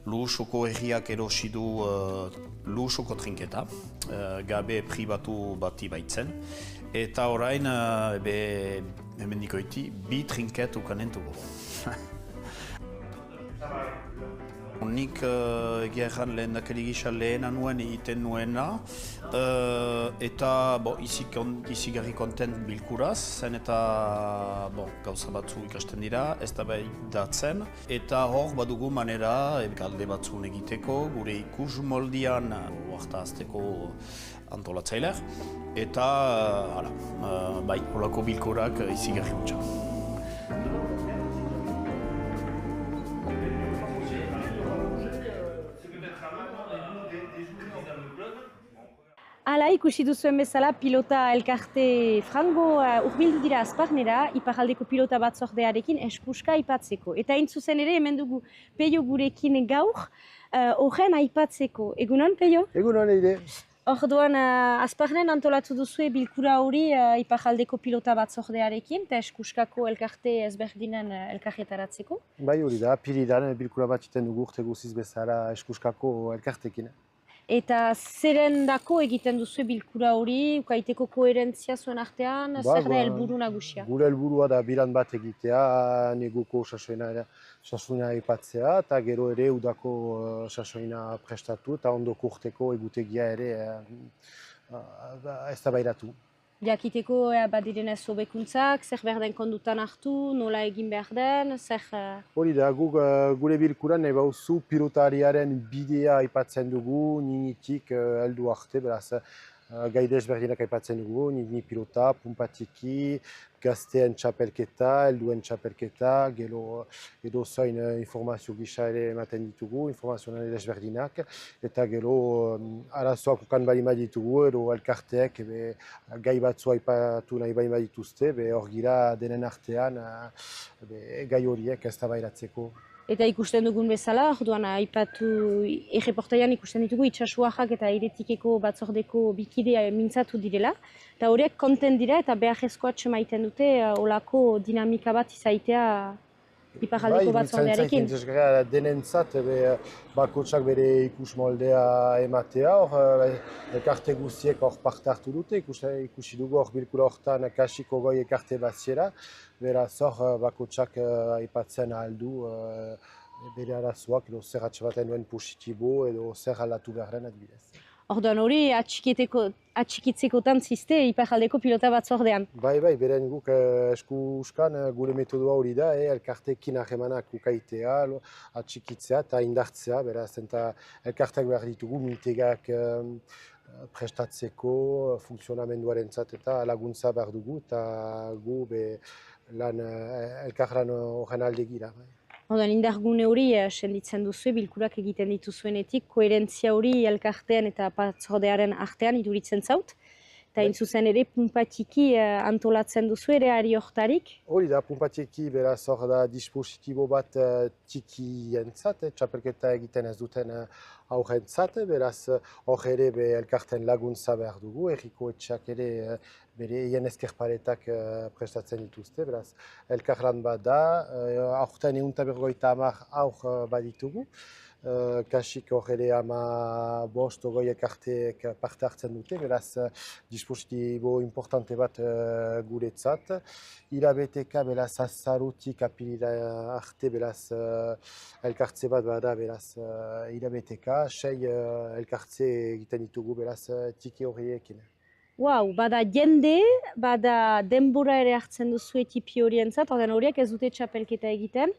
Luhusoko herriak erosi du luhusoko trinketa, gabe pribatu bati baitzen. Eta orain, hemendikoiti, 2 trinket ukanen dugu. Nik egia erran lehendakari gisa lehena nuen egiten nuena, eta izigarri kontent bilkuraz, zen eta gauza batzu ikasten dira, ez da datzen. Eta hor badugu manera galde batzun egiteko, gure ikus moldian uarta azteko antolatzaileak, eta holako bilkurak izigarri gutxa. Hala, ikusi duzuen bezala pilota elkarte frango hurbildu dira Azparnera, iparraldeko pilota batzordearekin eskuska aipatzeko. Eta hain zuzen ere, hemen dugu Peio gurekin gaur, horren aipatzeko. Egunon, Peio? Egunon, eide. Orduan, Azparnen antolatu duzue bilkura hori iparraldeko pilota batzordearekin, eta eskuskako elkarte ezberdinen elkarretaratzeko? Bai, hori da, piridan bilkura bat iten dugu urte guziz bezala eskuskako elkartekin. Eta zeren dako egiten duzu bilkura hori, ukaiteko koherentzia zuen artean, zer da helburu nagusia? Gure helburua da bilan bat egitea, neguko sasoina aipatzea, eta gero ere udako sasoina prestatu, eta ondoko urteko egutegia ere eztabaidatu. Jakiteko badirenez hobekuntzak, zer behar den kondutan hartu, nola egin behar den, zer... Hori da, gure bilkuran nahi bauzu pilotariaren bidea aipatzen dugu, ninitik heldu arte, beraz gaide ezberdinak aipatzen dugu, nini pilota, pumpatiki, gazteen txapelketa, helduen txapelketa, gero edo zain informazio gisa ere ematen ditugu, informazioan ezberdinak, eta gero arazoak ukan bali ditugu, edo elkarteek gai batzu aipatu nahi bali dituzte, hor gira denen artean gai horiek eztabaidatzeko. Eta ikusten dugun bezala, orduan aipatu erreportaian ikusten ditugu itxasuajak eta airetikeko batzordeko bikide mintzatu direla. Eta horiek konten dira eta beharrezkoa maiten dute olako dinamika bat izaitea iparraldeko batzordearekin. Bai, denentzat bakotsak bere ikus moldea ematea, elkarte guztiek hor parte hartu dute, ikusi dugu hor bilkura horretan kasiko goi elkarte batziera, beraz hor bakotsak aipatzen aldu bere arazoak, edo zer atxabaten duen positibo edo zer aldatu beharren adibidez. Orduan hori atxikitzekotan ziste iparraldeko pilota batzordean. Bai, beren guk eskuskan gure metodoa hori da, elkartekin ahemanak ukaitea, atxikitzea eta indartzea, beraz, eta elkarteak behar ditugu mintegak prestatzeko, funtzionamenduarentzat eta laguntza behar dugu, eta gu elkarlan horren alde gira. Orduan, indargune hori senditzen duzu, bilkurak egiten dituzuenetik, koherentzia hori elkartean eta batzordearen artean iduritzen zaut. Eta zuzen ere, pumpatiki antolatzen duzu ere ari hortarik? Hori da, pumpatiki beraz hor da dispositibo bat txikientzat, txapelketa egiten ez duten aurrentzat, beraz hor ere elkarten laguntza behar dugu, herriko etxeak ere bere hien ezkerparetak prestatzen dituzte, beraz elkarlan bat da, aurten 150 aur baditugu. kasik hor ere 15-20 elkarteek parte hartzen dute, beraz dispositibo importante bat guretzat. Hilabeteka, beraz, azarutik apirira arte, beraz, elkartze bat bada, beraz, hilabeteka, 6 elkartze egiten ditugu, beraz, tiki horiekin. Wow, bada jende, bada denbora ere hartzen duzu tipi horientzat, ordean horiek ez dute txapelketa egiten.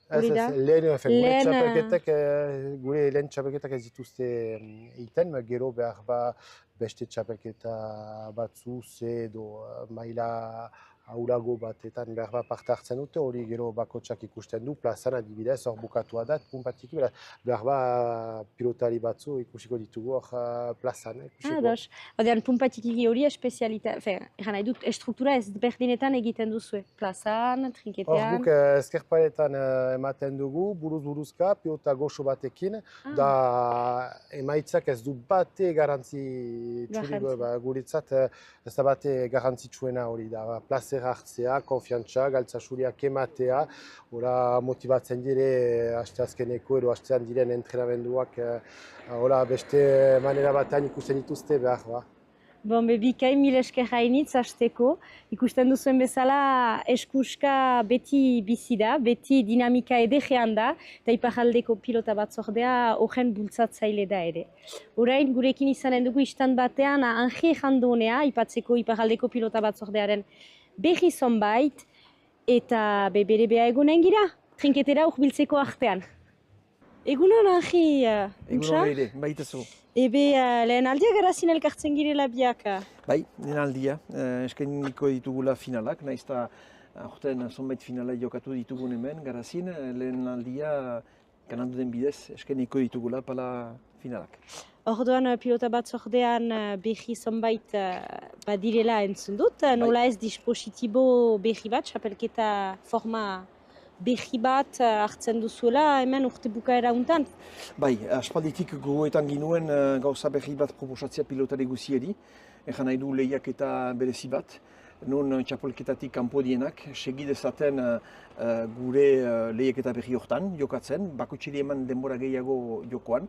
Hori da? Gure lehen txapelketak ez dituzte egiten, gero behar beste txapelketa batzu, edo maila aurago batetan behar parte hartzen dute, hori gero bakotsak ikusten du, plazan adibidez, hor bukatua da, punpatiki, behar pilotari batzu ikusiko ditugu hor plazan. Ados, ordean punpatiki hori espezialitatea, egan nahi dut, estruktura ez berdinetan egiten duzu, plazan, trinketean. Hor guk ezkerparetan ematen dugu, buruz-buruzka, pilota goxo batekin, da emaitzak ez du bate garantzi guretzat, ez da bate garantzitsuena hori da, plazera hartzea, konfiantza, galtzasuriak ematea, motibatzen dire asteazkeneko edo astean diren entrenamenduak beste manera batean ikusten dituzte behar. Bon, bikain mil esker hainitz hasteko, ikusten duzuen bezala eskuska beti bizi da, beti dinamika edegean da, eta iparraldeko pilota batzordea horren bultzatzaile da ere. Orain gurekin izanen dugu istant batean Ange Jandonea, ipatzeko iparraldeko pilota batzordearen berri zonbait, eta bere beha egunen gira, trinketera urbiltzeko artean. Egunon, Ange? Egunon ere, baitazu. Ebe, lehen aldia garazin elkartzen girela biak? Bai, lehen aldia. Eskainiko ditugula finalak, nahiz eta aurten zonbait finala jokatu ditugun hemen garazin, lehen aldia kanadu den bidez eskainiko ditugula pala finalak. Orduan pilota batzordean berri zonbait badirela entzun dut, nola ez dispositibo berri bat, txapelketa forma berri bat hartzen duzuela hemen urte bukaera untan? Bai, aspalditik gogoetan ginuen gauza berri bat proposatzea pilotari guzieri, egan nahi du lehiaketa berezi bat, non txapelketatik kanpo dienak segi dezaten gure lehiaketa berri hortan jokatzen, bakotxeri eman denbora gehiago jokoan.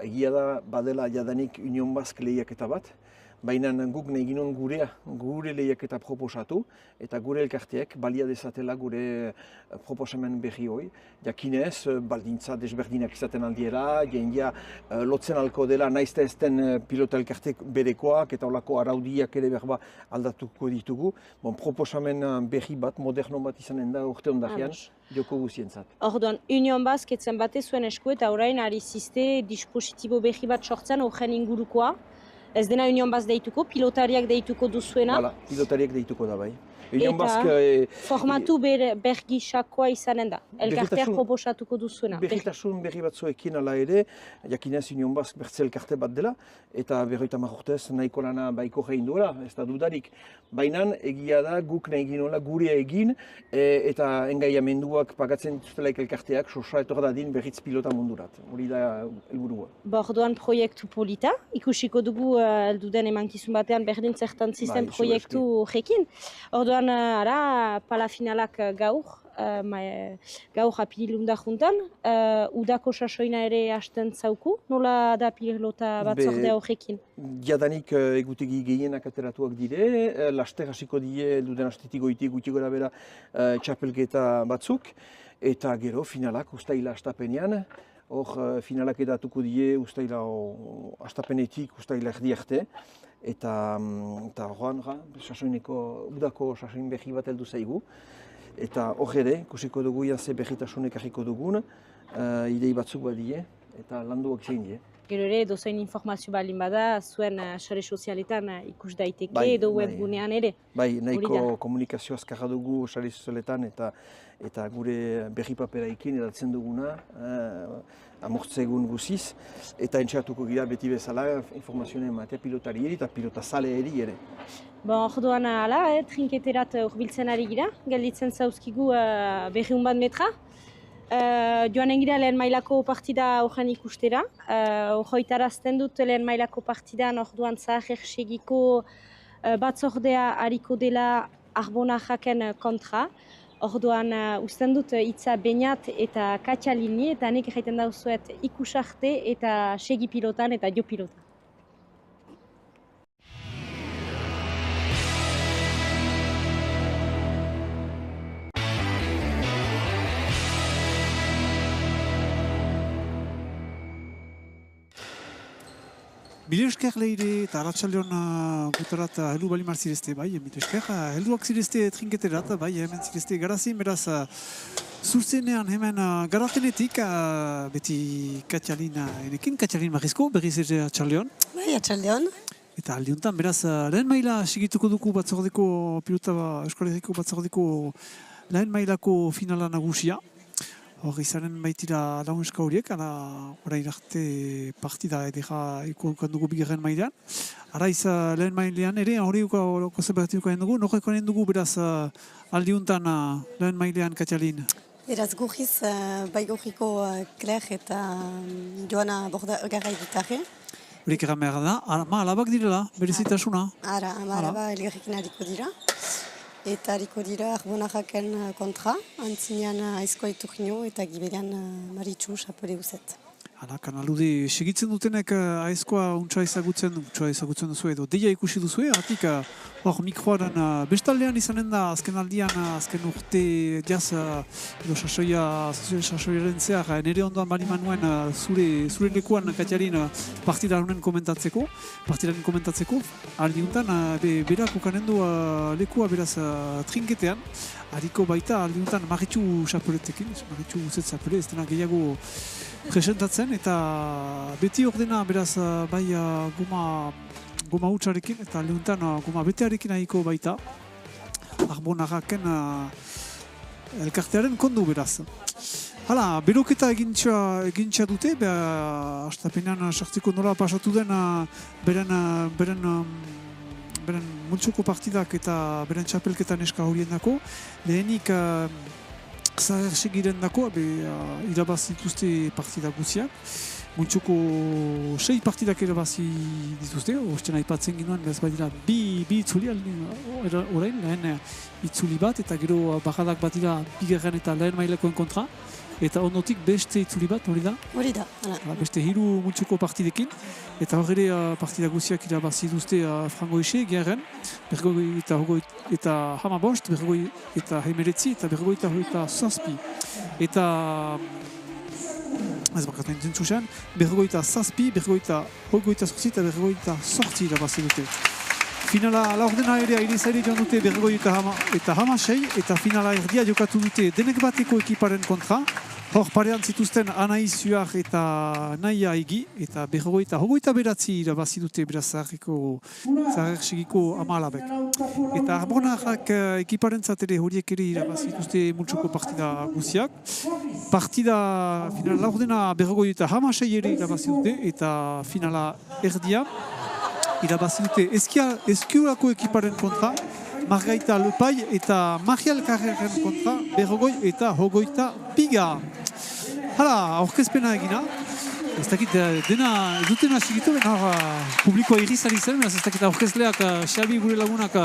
Egia da badela jadanik Union Basque lehiaketa bat, baina guk nahi ginen gure lehiaketa proposatu eta gure elkarteak balia dezatela gure proposamen berri hori. Jakinez, baldintza desberdinak izaten aldiera, jendea lotzen alko dela naizta ez den pilota elkartek berekoak eta olako araudiak ere berba aldatuko ditugu. Proposamen berri bat, moderno bat izanen da urte ondarean, joko guzientzat. Orduan, Union Basque etzen bate zuen esku eta orain ari ziste dispositibo berri bat sortzen horren ingurukoa. Ez dena Union Basque deituko, pilotariak deituko duzuena. Hala, pilotariak deituko da bai. Eta formatu bergisakoa izanen da, elkarteak proposatuko duzuena. Berritasun berri batzuekin ala ere, jakinez Union Basque bertze elkarte bat dela, eta 50 urtez nahiko lana baiko egin duela, ez da dudarik. Baina egia da guk nahi ginoela gure egin, eta engaiamenduak pagatzen dituztelaik elkarteak, sosa etor dadin berriz pilota mundurat. Hori da helburua. Orduan proiektu polita, ikusiko dugu elduden emankizun batean berdin zertan sistem proiektu horrekin. Orduan, pala finalak gaur apirilunda juntan, udako sasoina ere hasten zauku, nola da pilota batzordea horrekin? Jadanik egutegi gehienak ateratuak dire, laster hasiko die duden astetik goitik gutxi gora bera txapelketa batzuk, eta gero finalak ustaila astapenean, hor finalak edatuko die ustaila astapenetik ustaila erdi arte, eta horrean, udako sasoin berri bat heldu zaigu. Eta hor ere, ikusiko dugu ze berritasunek harriko dugun, idei batzuk badie, eta landuak zein die. Gero ere, dozain informazio balin bada, zuen sare sozialetan ikus daiteke edo webgunean ere. Bai, nahiko komunikazio azkarra dugu sare sozialetan eta gure berri paperaikin edatzen duguna, amortze egun guziz, eta entxertuko gira beti bezala informazioen ematea pilotari eta pilota zale ere. Orduan ala, trinketerat urbiltzen ari gira, gelditzen zauzkigu berriun bat metra. Joanen gira lehen mailako partida horren ikustera. Horroitarazten dut lehen mailako partidan orduan Zahar-Ersegiko batzordea hariko dela Arbona jaken kontra. Orduan uzten dut hitza Beñat eta Katxalini eta nik egiten dauzuet ikusarte eta segi pilotan eta jo pilotan. Mile esker leire eta Arratsaldeon gutarat heldu bali marzirezte, bai, mile esker, helduak zirezte trinketerat, bai, hemen zirezte garazin, beraz, zuzenean hemen garatenetik, beti Katxalin enekin, Katxalin Marrizko, berriz ere Arratsaldeon. Bai, Arratsaldeon. Eta aldiuntan, beraz, lehen maila segituko dugu batzordeko, pilota eskolegiko batzordeko lehen mailako finala nagusia. Hor izanen baitira launeska horiek, orain arte partida edera ikukan dugu bigarren mailean. Araiz lehen mailean ere, hori kozebertiko dugu, norreko dugu beraz aldiuntan lehen mailean Katxalin. Beraz guhiz, baigorriko Claire eta Joana Bordagarra gitarre. Horik eran behar da, alabak direla, berezitasuna. Ara, alaba elgarrekin hariko dira. Eta hariko dira Arbonarraken kontra, antzinean aizkoa iturgino eta gibelian Maritxu Xapole uzet. Kanalude, segitzen dutenek aizkoa untsa ezagutzen duzu edo deia ikusi duzu, atik hor mikroaren bestaldean izanen da azken aldian, azken urte diaz edo sasoiaren zehar nire ondoan bali manuen zure lekuan Katxalin partidaren komentatzeko, aldiuntan berak ukanen du lekua beraz trinketean, hariko baita aldiuntan Maritxu Xapoletekin, Maritxu uzet Xapole, ez dena gehiago presentatzen eta beti ordena beraz bai goma hutsarekin eta lehuntan goma betearekin ahiko baita Arbonarraken elkartearen kondu beraz. Hala, beroketa egintxa dute, astapenean sartzeko nola pasatu den beren multxoko partidak eta beren txapelketan eska horien dako. Lehenik Zaher segiren dako, irabazi dituzte partida guziak. Multxoko 6 partidak irabazi dituzte, osten aipatzen ginoen, behaz badira bi itzuli orain, lehen itzuli bat, eta gero bajadak bat dira bigarren eta lehen mailekoen kontra. Eta ondotik beste itzuli bat, hori da? Hori da. Beste hiru multxoko partidekin. Eta horre partida guziak irabazi duzte frango ise, gerren, bergoi eta hamabost, bergoi eta hemeretzi, eta bergoi eta zazpi. Eta ez bakatzen zentzusen, bergoi eta zazpi, bergoi eta zortzi eta bergoi eta zortzi irabazi dute. Finala laurdena ere airezaire joan dute bergoi eta hamasei, eta finala erdia jokatu dute denek bateko ekiparen kontra. Hor parean zituzten Anaiz Zuar eta Naia Egi, eta berrogoi eta hogeita beratzi irabazi dute beraz zaharrek segiko amalabek. Eta Arbonarrak ekiparen zatere horiek ere irabazi dituzte multxoko partida guziak. Partida finala laurdena berrogoi eta hamasei ere irabazi dute, eta finala erdia irabazi dute Eskiolako ekiparen kontra, Margaita Lepai eta Marial Carreren kontra, berrogoi eta hogeita biga. Hala, aurkezpena egina. Ez dakit, dena dutena segitu, baina publikoa irrizari zen, ez dakit aurkezleak, Xabi gure lagunak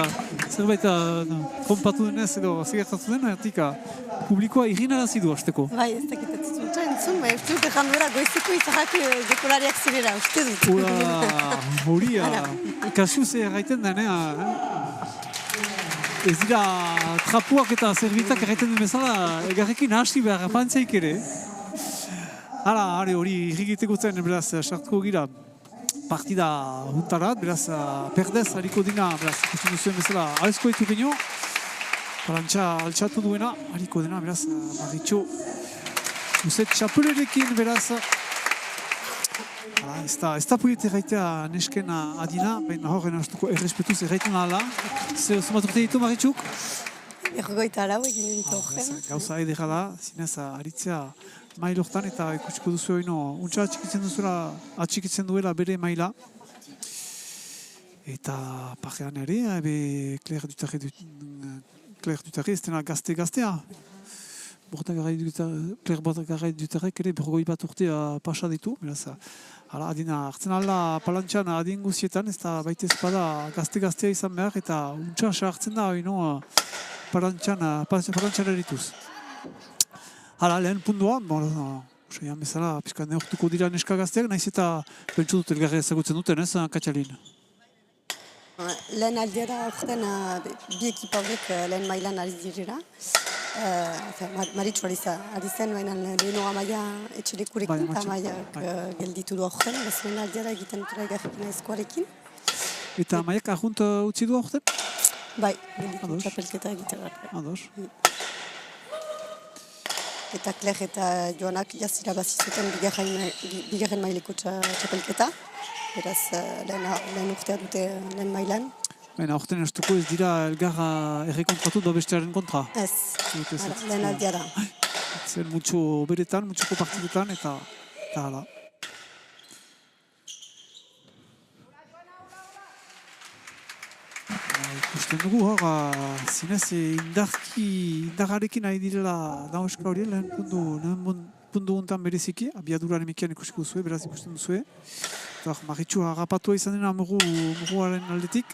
zerbait trompatu denez edo segertatu den, ertik publikoa irrinarazi du hasteko. Bai, ez dakit ez dut entzun, bai, uste dut errandura goizeko izahak dekolariak zirela, uste dut. Ura, hori, kasu ze erraiten denea. Ez dira trapuak eta zerbitak erraiten den bezala, egarrekin hasi behar pantzaik ere. Hala, hori irrigiteko zen, beraz, sartuko gira partida juntarat, beraz, perdez hariko dina, beraz, ikusten duzuen bezala, aizko iturino, palantxa altxatu duena, hariko dena, beraz, Maritxu uzet Xapolerekin, beraz, ez da puiet erraitea nesken adina, baina horren hastuko errespetuz erraiten ala. Zumat urte ditu, Maritxuk? Berrogoita lau egin dut horren. Gauza edera da, zinez, aritzea mailortan eta ikutsiko duzu hori untsa atxikitzen duela bere maila. Eta parrean ere, Claire Dutarre ez dena gazte-gaztea. Claire Bordagarra Dutarrek ere berrogoi bat urtea pasa ditu. Hala, adina hartzen alda palantxan adin guzietan, ez da baita ezpada gazte-gaztea izan behar eta untsa hartzen da parantxan erituz. Hala, lehen puntua, saian bezala, pixka neortuko dira neska gazteak, nahiz eta pentsu dut elgarri ezagutzen duten, ez, Katxalin? Lehen aldiara aurten bi ekipa horiek lehen mailan ari direla. Maritxu ari zen, baina leheno amaia etxerekurekin, eta amaiak gelditu du aurten, lehen aldiara egiten dutela egarrikina eskuarekin. Eta amaiak ahunt utzi du aurten? Bai, gelditu txapelketa egiten. Ados. Eta Kler eta Joanak jazira bazizuten bigarren maileko txapelketa. Beraz, lehen urtea dute lehen mailan. Baina, aurten estuko ez dira elgarra errekontratut bestearen kontra? Ez, lehen aldiara. Zer mutxo beretan, mutxoko partidetan, eta hala. Ikusten dugu, zinez indarrarekin ari direla Daoska hori, lehen pundu guntan bereziki, abiaduraren mikian ikusiko duzue, beraz ikusten duzue. Maritxu harrapatua izan dena muruaren aldetik.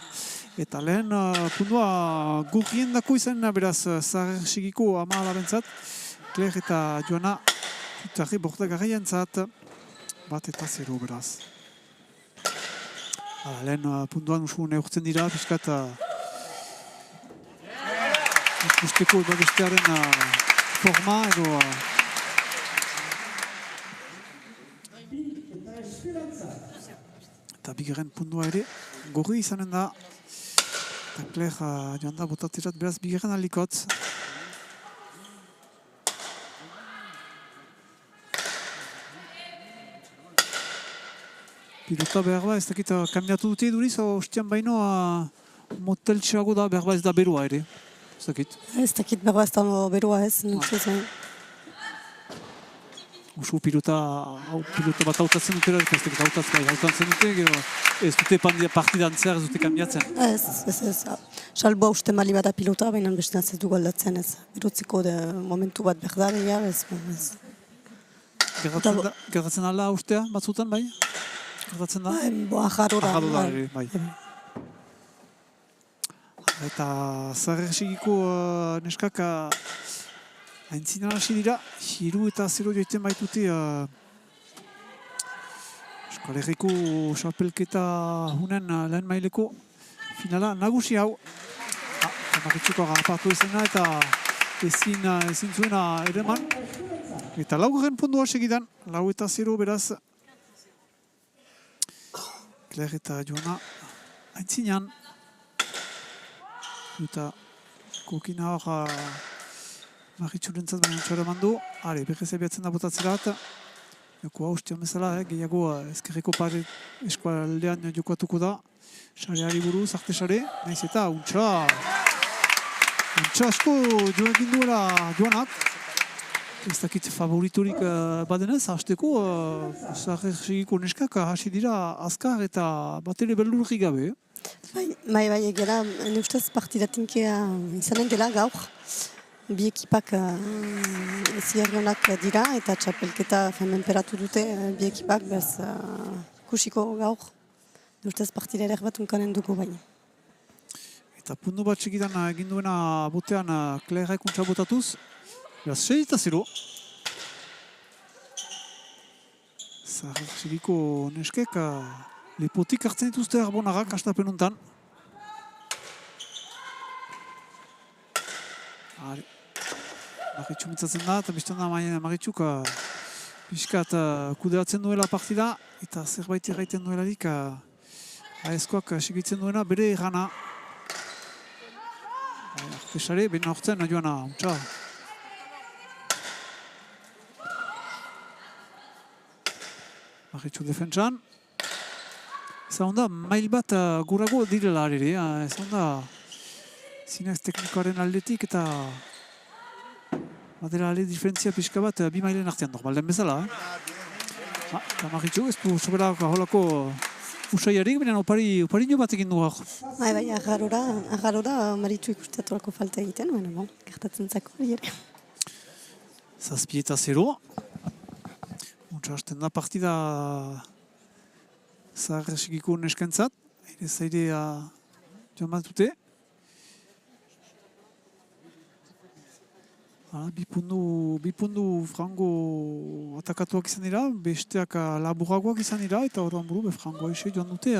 Eta lehen pundua gurrien dako izan dena, beraz, Zaharsigiko amalarentzat. Kler eta Joana tutarri bordagarrian zat, bat eta 0 beraz. Lehen punduan usu neurtzen dira, piskat ikusteko bestearen forma edo eta bigarren pundua ere gorri izanen da eta Kler joan da botatzerat beraz bigarren aldikotz. Pilota behar ba, ez dakit kambiatu dute eduriz, ostian baino moteltxeago da behar ba ez da berua ere, ez dakit. Ez dakit behar ba ez da berua ez, nintzuzen. Usu pilota bat hautatzen dutela, ez dakit hautatzen dute, gero ez dute partidan zer, ez dute kambiatzen. Ez. Salboa uste mali bat da pilota, baina bestean ez dugu aldatzen ez. Berotziko momentu bat behar da, ez. Gertatzen ala ustea batzutan, bai? Gertatzen da? Ajarora. Bai. Eta Zaharsigiko neskak aintzinan hasi dira, 3 eta 0 joiten baitute Euskal Herriko xapelketa hunen lehen maileko finala nagusi hau. Maritxuko harrapatu izena eta ezin zuena ereman. Eta laugarren pundua segidan, 4 eta 0 beraz. Kler eta Joana aintzinan. Eta kokina hor Maritxurentzat baina txara mandu. Berrez ebiatzen da botatzerat. Joko haustian bezala, gehiago ezkerreko pare eskualdean jokoatuko da. Sareari buruz, arte sare. Naiz eta untxa asko joekin duela Joanak. Ez dakit favoriturik badenez, hasteko Zaharsigiko neskak hasi dira azkar eta bat ere beldurrik gabe. Bai, egera, ne ustez partidatinkea izanen dela gaur. Bi ekipak ziarrionak dira eta txapelketa menperatu dute bi ekipak, bez kusiko gaur. Ne ustez partida ere bat unkanen dugu baina. Eta pundu bat segidan egin duena botean Klerrek untxa botatuz. Beraz, 6 eta 0. Zaharsigiko neskek lepotik hartzen dituzte arbonarrak astapen untan. Maritxu mitzatzen da, eta biztan da Maritxuk pixkat kudeatzen duela partida, eta zerbait erraiten duelarik aezkoak segitzen duena bere errana. Artesare, behin hortzen Joana, untxa. Maritxu defentsan. Ez da mail bat gurago direla ere, ez da zinez teknikoaren aldetik eta badera ale diferentzia pixka bat bi mailen artean normalden bezala. Eta Maritxu, ez du sobera holako usaiarik, baina opariño bat egin du hor. Bai, agarora Maritxu ikustatuako falta egiten, baina gertatzen zako ere. 7 eta 0. Untsa hasten da partida Zaharsigiko neskentzat, ere zaire joan bat dute. Bi pundu frango atakatuak izan dira, besteak laburagoak izan dira, eta horren buru, frangoa ise joan dute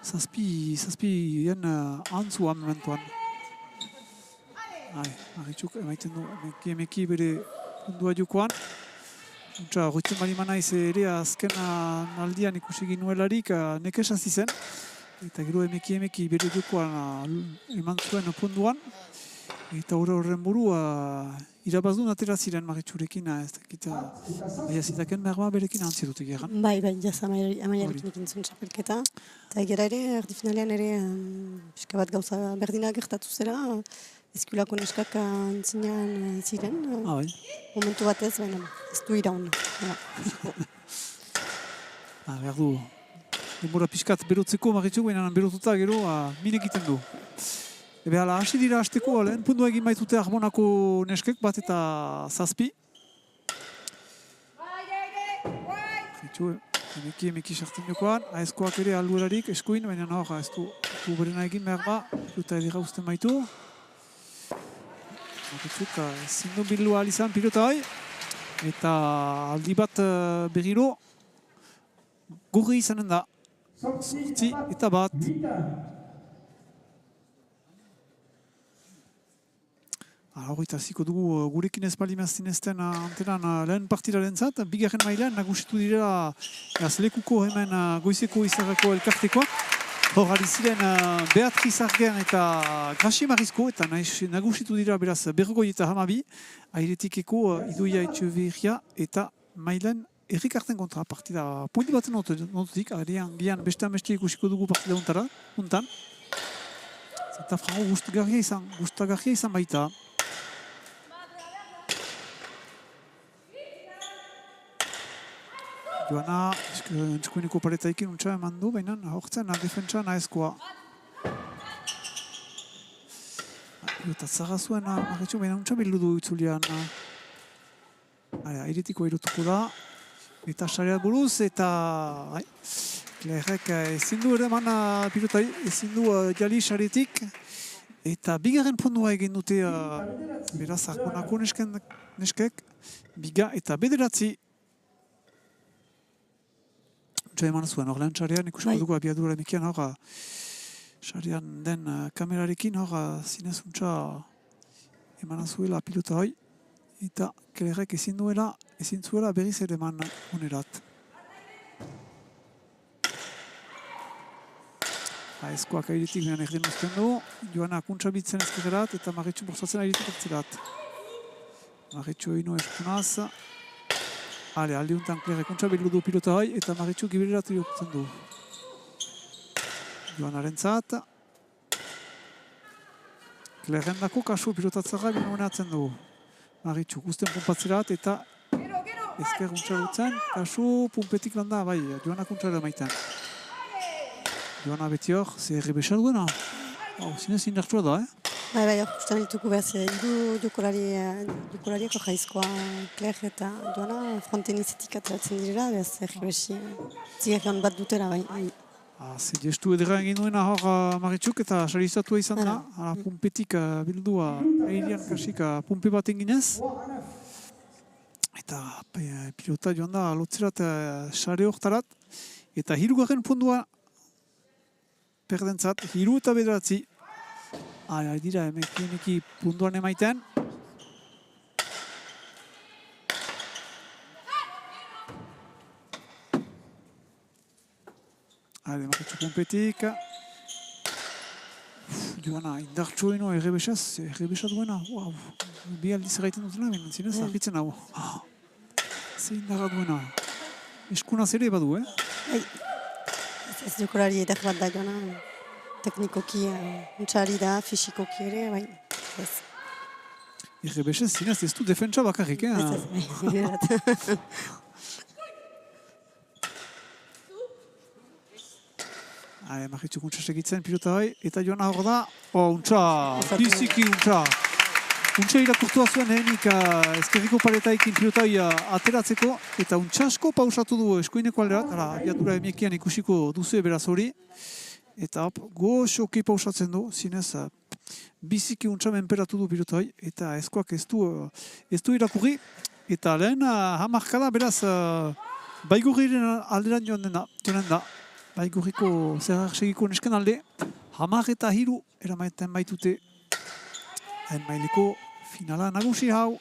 zazpien antzuan momentuan. Arritxuk emaiten du, emeki bere pundua jokoan. Goitzen bali manaiz ere azken aldian ikusi ginuelarik nekes hasi zen. Eta gero emeki bere jokoan eman zuen punduan. Eta horren burua irabazdun atera ziren Maritxurekin, ez dakita baiazitaken merma berekin antzi dut egeran. Bai, jaz amaiarekin ekin zuen txapelketa. Eta egera ere, erdi finalean ere, pixka bat gauza berdina gertatu zera, eskulako neskak antzinean ziren. Momentu batez, baina ez du iraun. Behar du, denbora pixkat berotzeko Maritxuk, baina berotuta gero minek iten du. Ebe hala, hasi dira hasteko, lehen pundua egin baitute Arbonako neskek bat eta zazpi. Emeki sartzen jokoan, aezkoak ere alduerarik eskuin, baina hor, ez du berena egin behar ba, pilota edera usten baitu. Maritxuk ezin du bildu ahal izan pilota bai, eta aldi bat berriro gurri izanen da. Zortzi eta bat. Horita ziko dugu gurekin ez bali maztinezten antenan lehen partidaren zat, bigarren mailan nagusitu dira lekuko hemen goizeko izarrako elkartekoak. Hor ari ziren Beatriz Argen eta Graxi Marizko eta nagusitu dira beraz berrogoi eta hamabi, airetikeko Idoia Etxeverria eta mailan errikarten kontra partida pundi baten notutik, gian bestean beste ikusiko dugu partida untan. Eta frango gustagarria izan baita. Joana, eskuineko paretaikin untsa eman du, baina hortzen defentsa naezkoa. Eta zara zuen Maritxu, baina untsa bildu du itzulian. Airetiko erotuko da. Eta sareat buruz, eta Klerrek ezin du ere eman pilotai, ezin du jali saretik. Eta bigarren pundua egin dute beraz Arbonako neskek, biga eta bederatzi. Eman zuen, hor lehen txarean ikusiko dugu abiadura emikian hor txarean den kamerarekin hor zinez untxa eman zuela pilota hoi eta Klerrek ezin zuela berriz ere eman onerat. Aezkoak airetik behan erdien uzten du, Joana akuntza bitzen ezkerrerat eta Maritxu borzatzen airetik ertzerat. Maritxu egin eskunaz. Aldi honetan Klerrek kuntza bildu du pilota hoi eta Maritxu gibeleratu jokutzen du. Joanaren zat. Klerren dako kasu pilotatzara binoenatzen du. Maritxu guztien pumpatzerat eta ezker kuntza dutzen. Kasu pumpetik landa, bai, Joana kuntza ere maiten. Joana beti hor, ze errebesa duena. Zinez indartsua da, Bai, justan dituko behaz, jokolariak jaizkoa Kler eta Joana fronten izetik ateratzen direla, behaz errebesi zigarran bat dutera, bai. Ze gestu edera egin duena hor Maritxuk eta sarizatua izan da, pumpetik bildua airean kasik pumpe bat eginez. Eta pilota joan da lotzerat sare hortarat, eta hirugarren pundua perdentzat, hiru eta bederatzi. Ari dira, emeki puntuan emaiten. Maritxu pumpetik. Joana, indartxo eno errebesaz, errebesa duena. Bi aldiz gaiten dutela, binen zinez, argitzen hau. Ze indarra duena. Eskunaz ere badu, Ez jokolari eder bat da Joana. Teknikoki untxari da, fisikoki ere, bai. Errebesez zinez, ez du defentsa bakarrik, Maritxuk untsa segitzen pilota bai, eta Joana hor da, untsa, biziki untsa. Untsa irakurtua zuen lehenik ezkerriko paretaikin pilotai ateratzeko, eta untsasko pausatu du eskuineko alderat, abiadura emiekian ikusiko duzu beraz hori. Eta goxoki pausatzen du, zinez biziki untsa menperatu du pilotoi, eta eskoak ez du irakurri, eta lehen hamarkada beraz Baigurriren alderan joanen da, Baigurriko zerrak segiko nesken alde, 13 eramaiten baitute, lehen maileko finala nagusi hau.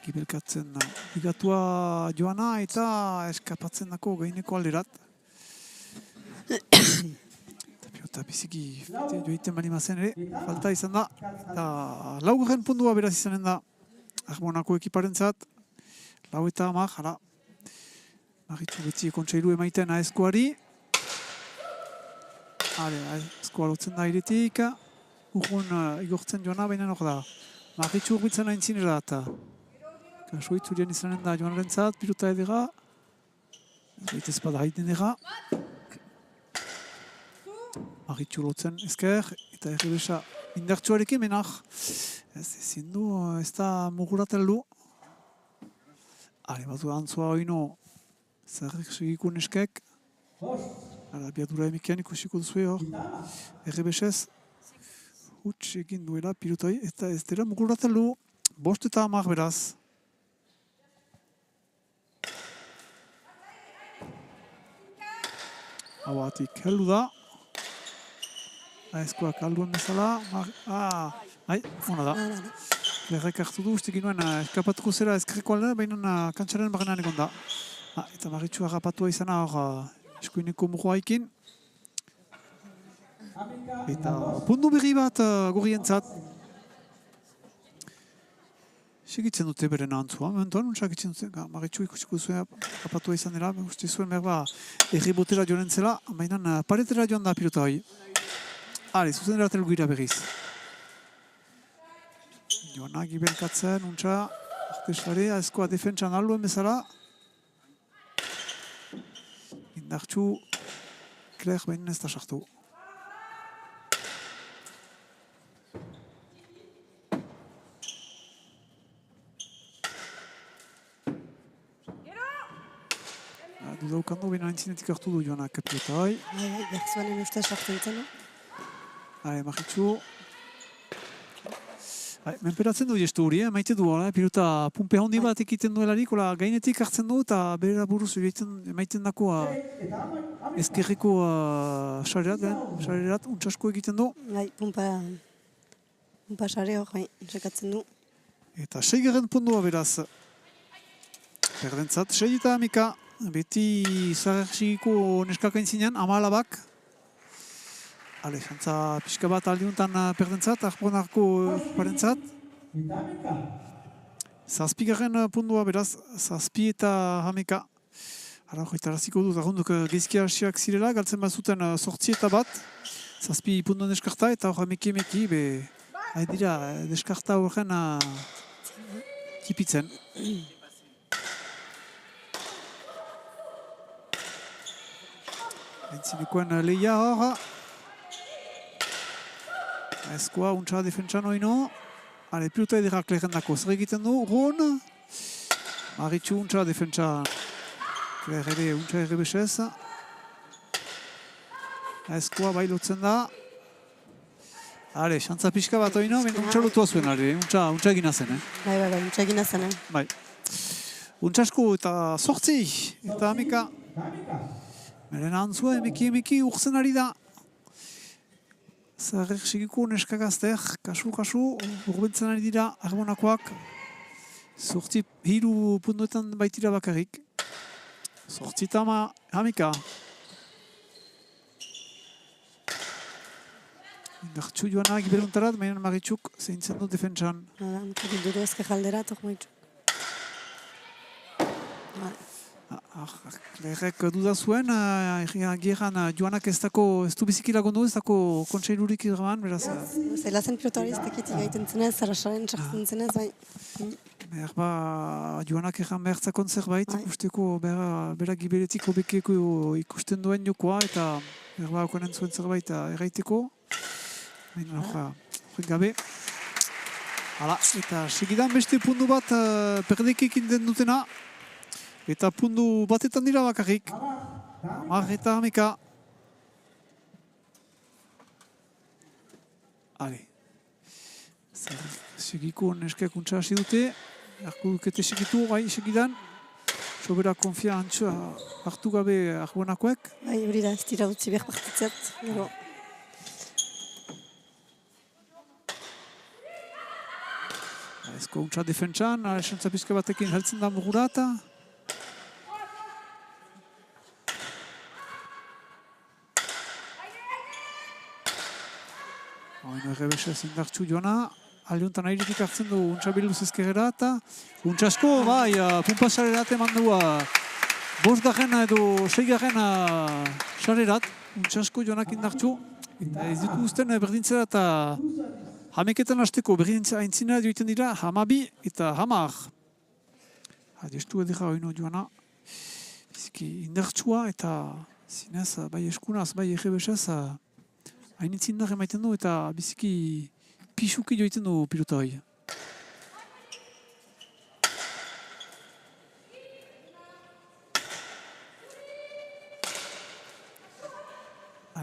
Gibelkatzen bigatua joana eta eskapatzen dako gaineko alderat. Eta biziki joiten bali mazen ere, falta izan da. Eta laugarren pundua beraz izanen da Arbonako ekiparentzat. 4 eta 10, jara. Maritxu betzi kontseilu emaiten aezkoari. Aezkoa lotzen da iretik. Urgun igortzen joana, baina hor da. Maritxu urbitzen aintzinera eta kasuit zurian izanen da joanaren zat, pilota edera. Baita espada haiden edera. Maritxu lotzen ezker, eta errebesa indartsuarekin menak. Ezin du, ez da muguratel du. Batu antzua oino, zerrek segiko neskek. Biadura emikian ikusiko duzue hor. Errebesez, huts egin duela pilotoi, eta ez dira muguratel du. 5 eta 10 beraz. Hauatik heldu da. Aezkoak alduen bezala. Ona da. Lerrek hartu du, uste ginoen eskapatuko zera ezkerreko aldera, baina kantxaren barrenan egon da. Eta Maritxu harrapatua izana hor eskuineko mugua ikin. Eta pundu berri bat gorrientzat. Segitzen dute beren antzua, momentuan, segitzen dute, Maritxu ikusiko zuen harrapatua izan dela, uste zuen berba erri botera joan zela, baina paretera joan da pilota hori. Zuzen eratel guira berriz. Joana gibelkatzen, untsa, artesare, aezkoa defentsan alduen bezala. Indartxu, Kler behin ez da sartu. Dudaukandu behin antzinetik hartu du Joanak pilota hoi. Berzuanen uste sartzen zen. Maritxu. Menperatzen du jestu hori, maite du, pilota pumpe handi bat ekiten duelarik, gainetik hartzen du eta berera buruz maiten dako ezkerreko xarerat, untsasko egiten du. Pumpa xare hor, sekatzen du. Eta 6. pundua beraz, perdentzat, 6 eta 10, beti zarrexiko neskaka intzinean, 10 jantza pixka bat aldiuntan perdentzat, Arbonako parentzat. 7. pundua beraz, 7 eta 10. Hoitaraziko dut, agunduk gezkia hasiak zirela, galtzen bat zuten 8 eta bat. 7 punduan deskarta eta hor emeki, dira deskarta horren tipitzen. Entzinekoen lehia hor. Aezkoa, untsa defentsan oino. Pilota ederrak lehendako zer egiten du. Ron. Maritxu untsa defentsan. Kler ere untsa errebesez. Aezkoa bailotzen da. Xantza pixka bat oino, untsa lotua zuen, untsa egina zen. Untsa egina zen. Untsasko eta 8 eta 10. Meren antzua emeki urtzen ari da. Zarrek segiko neskagazter, kasu, urbentzen ari dira Arbonakoak. 8 punduetan baitira bakarrik. 8 eta 10. Indartxu joana gibeluntarat, baina Maritxuk zeintzen du defentsan. Dure ezker jaldera, tok Maritxuk. Lerrek duda zuen, gieran joanak ez du biziki lagundu, ez dako kontseilurik irman, beraz. Zela zen pilotari ez tekitik gaiten zenez, zarasaren txartzen zenez, bai. Joanak egan behartzakon zerbait, ikusteko bera gibeletik hobekeko ikusten duen jokoa, eta okanen zuen zerbait erraiteko. Gabe. Eta segidan beste pundu bat perdekekin den dutena. Eta pundu batetan dira bakarrik. Hamar eta hameka. Ale. Segiko neskak untsa hasi dute. Arko dukete segitu, bai, segidan. Sobera konfiantzua hartu gabe arbuenakoek. Bai, hori da, ez dira utzi behar partitzat. Gero. Ezko untsa defentsan, esantza pizka batekin heltzen da mugura eta. Oino errebesa zindartxu joana. Aldeuntan airetik hartzen du untsa biluz ezkerera eta untsasko, bai, pumpasarerat eman du bosgarrena edo seigarrena sarerat. Untsasko joanak indartxu. Eta ez dut guztien berdintzera eta hameketan hasteko berdintzera aintzina joiten dira hamabi eta hamar. Adestu edera oino joana. Biziki indartxua eta zinez, bai eskunaz, bai errebesaz hainitzindar emaiten du eta biziki pixuki joiten du pilota hori.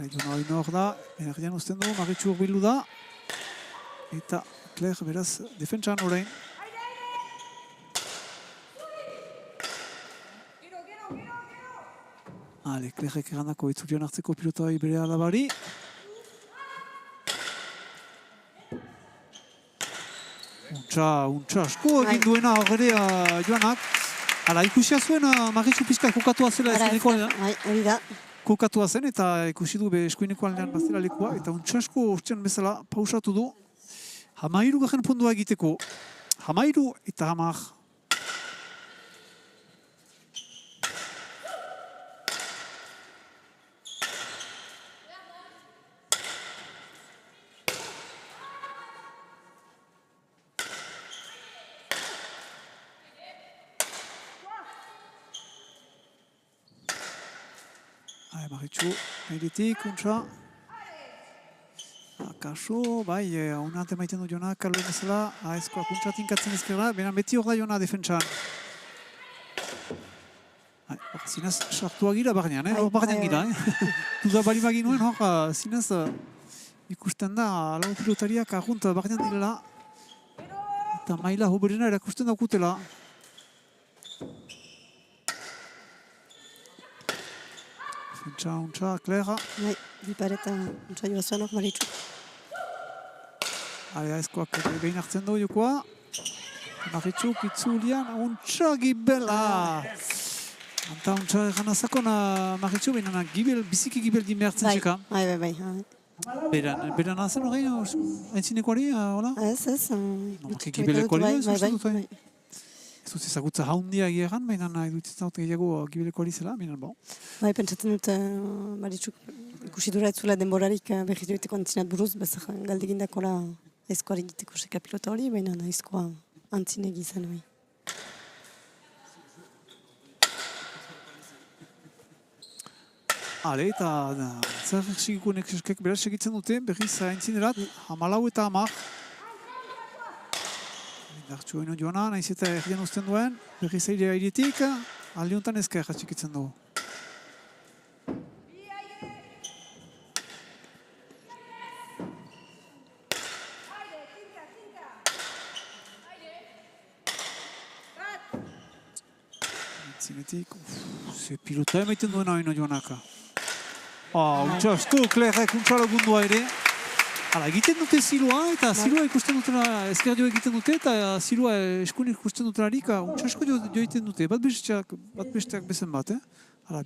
Duna hori hor da, energian uzten du, Maritxu urbilu da. Eta Claire beraz defentsan orain. Clairek erandako itzurian hartzeko pilota hori bere alabari. Untsa asko egin duena horre joanak. Ikusia zuen Maritxu pizka kokatua zela eskuineko aldean. Hori da. Kokatua zen eta ikusi du eskuineko aldean bazela lekua. Eta untsa asko urtean bezala pausatu du. 13 garen pundua egiteko. 13 eta 10. Maritxu, airetik, untsa. Kaso, bai, unat emaiten du jonak, kaluen ezela, ezkoak untsa tinkatzen ezkerra, benan beti hor da jona defentsan. Zinez, sartua gira barnean, hor barnean gira. Duda bali bagin nuen, hor, zinez, ikusten da, lau pilotariak agunt barnean direla. Eta maila hoberena erakusten daukutela. Untsa, Claire. Bai, bipareta untsa joa zuen hor Maritxu. Ezkoak behin hartzen du jokoa. Maritxu, kitzulian, untsa gibela. Anta untsa ganazakon Maritxu, behin biziki gibel dime hartzen txeka. Bai. Beran azen hori, aintzinekoari, hola? Ez. Gibelekoari, ez uste dut, bai. Ez dut ezagutza haundia egeran, baina dutzen dut gehiago gibelekoari zela, baina bon. Bai, pentsatzen dut Maritxuk ikusi dura ez zula denborarik berriz joiteko antzinat buruz, bezak galdegindakola ezkoari egiteko seka pilota hori, baina ezkoa antzine gizan hori. Eta zer segiko nekeskek beraz segitzen dute, berriz aintzinerat, 14 eta 10. Indartxu hori joana, nahiz eta erdian uzten duen, berriz airetik, aldiuntan ezka erratxikitzen dugu. Zinetik, ze pilota emaiten duena hori joanaka. Untsa asko, Clairek untsa lagundua ere. Egiten dute zilua, eta zilua ikusten dutela, ezkerdio egiten dute, eta zilua eskunik ikusten dutelarik, untsa asko joiten dute, bat besteak bezen bat.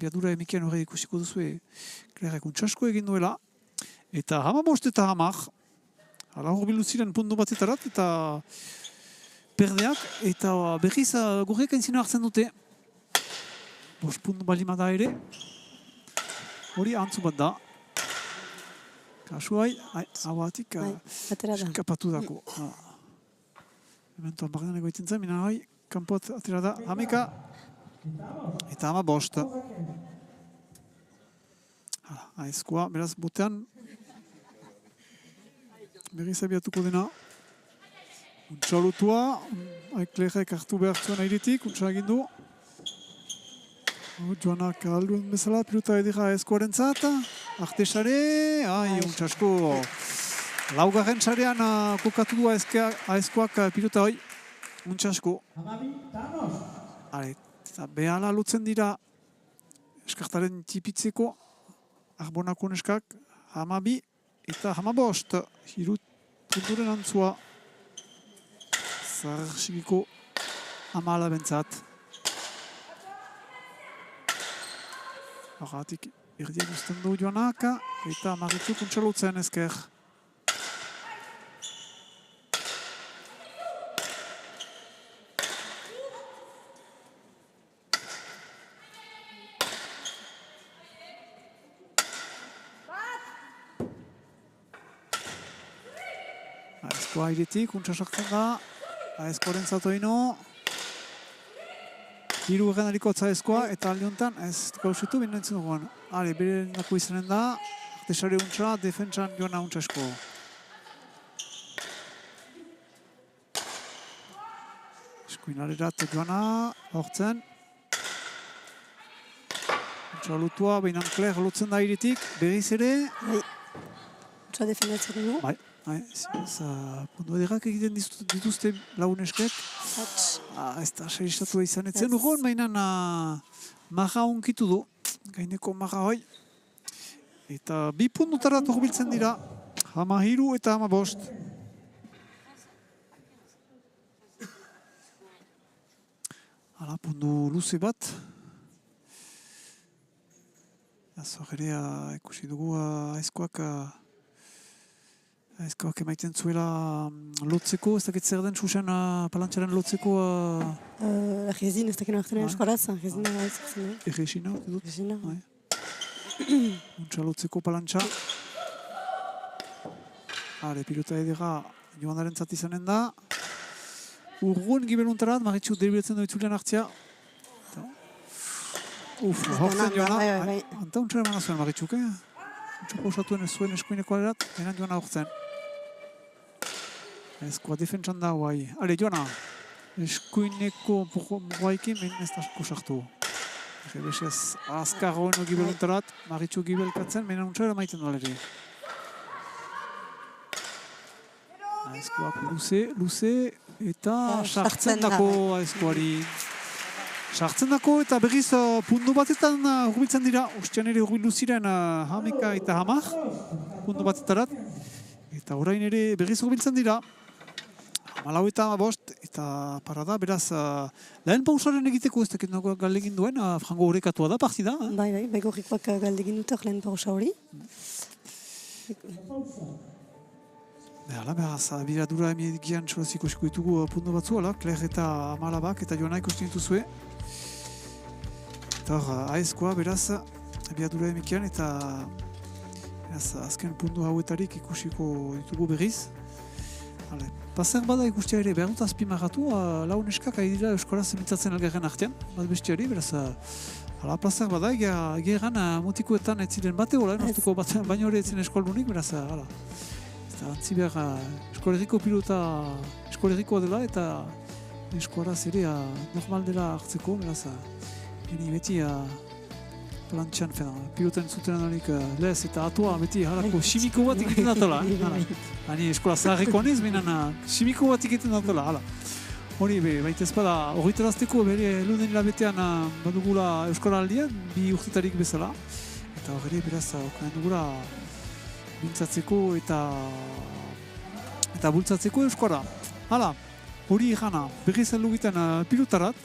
Biadura emikian horre ikusiko duzu, Clairek untsa asko egin duela. Eta 15 eta 10, hor bilu ziren puntu batetarat, eta perdeak, eta berriz gorriak aintzina hartzen dute. 5 puntu balima da ere, hori antzu bat da. Kasuai, hauatik eskapatu dako. Ementoan barrenan egoiten zen, mina hoi, kanpoat atera da, 11 eta 15. Aizkoa, beraz, botean, berriz abiatuko dena. Untsa lutua, Clairek hartu behar zuen airetik, untsa egin du. Joanak alduen bezala, pilota edera aizkoaren zata. Artesare, untsasko. Laugarren sarean kokatu du aizkoak pilota hoi. Untsasko. Eta behala lutzen dira eskartaren tipitzeko. Arbonako neskak, 12 eta 15. Hirut punturen antzua. Zarsigiko 10 bentzat. Horretik erdian usten du Joanak, eta Maritxu kuntxalutzen ezker. Aizko airetik, kuntxasaktzen da, aizkoaren zatoino. Hiru egen alikotza aizkoa, eta alde honetan ez gauzitu binentzen duguan. Hale, bere nako izanen da, artesare untsa, defentsan Joana untsasko. Eskuinalerat Joana, hortzen. Untsa lutua, behinan Kler lutzen da airetik, berriz ere. Untsa defendatzen dugu. Bai, puntu ederrak egiten dituzte launeskek. Ez da saiztatua izan etzen dugun, baina marra onkitu du, gaineko marra hoi. Eta 2 puntutarat horbiltzen dira, 13 eta 15. Hala, puntu luze bat. Azor ere ikusi dugu aizkoak emaiten zuela lotzeko, ez dakit zer den Susan palantxaren lotzeko... Rezin, ez dakit nortzen eskoraz, rezin ezakzen. Erresina, orte dut? Erresina. Untsa lotzeko palantxa. Hale, pilota edera Joanaren zat izanen da. Urgun gibeluntarat, Maritxu deribiletzen du itzulean hartzia. Hortzen Joana. Anta untsara eman azuen Maritxuk, Untsa pausatuen ez zuen eskuineko alerat, enan Joana hortzen. Ezkoa defentsan da guai. Hale, Joana, eskuineko guaikin behin ez da kosartu. Rebesez, azkar hoeno gibeluntarat, Maritxu gibelkatzen, behin untsara maiten dualeri. Ezkoak luze, eta sartzen dako ezkoari. Sartzen dako eta berriz puntu batetan hurbiltzen dira, ustean ere hurbildu ziren 11 eta 10 puntu batetarat. Eta orain ere berriz hurbiltzen dira. 14 eta 15 eta parada, beraz lehen pausaren egiteko ez dakit nago galdegin duen, frango horrekatua da partida. Bai, begorrikoak galdegin dutak lehen pausa hori. Hala, beraz, abiradura emiegian txolaz ikusiko ditugu puntu batzu, Kler eta Amalabak eta Joana ikusten dituzue. Eta hor, aizkoa, beraz, abiadura emikian eta azken puntu hauetarik ikusiko ditugu berriz. Pazer bada ikustia ere behar dut azpimarratu, lau neskak ari dira eskoraz zemitzatzen elgarren artean, bat bestiari, beraz, plazer bada, egeran mutikoetan ez ziren bate hola, nortuko bat baino hori ez ziren eskoldunik, beraz, eta antzi behar eskolerriko pilota eskolerrikoa dela eta eskoraz ere normal dela hartzeko, beraz, beti plantxan, piloten zuten alik lez eta atua beti halako simiko bat egiten datola. Hani eskola zaharrekoan ez, behinan simiko bat egiten datola, hala. Hori, baita ezpada, horretarazteko bere luden hilabetean badugula euskara aldian, 2 urtetarik bezala. Eta horre, beraz, okanen dugula bintzatzeko eta bultzatzeko euskara. Hala, hori egana, berriz helugiten pilotarat.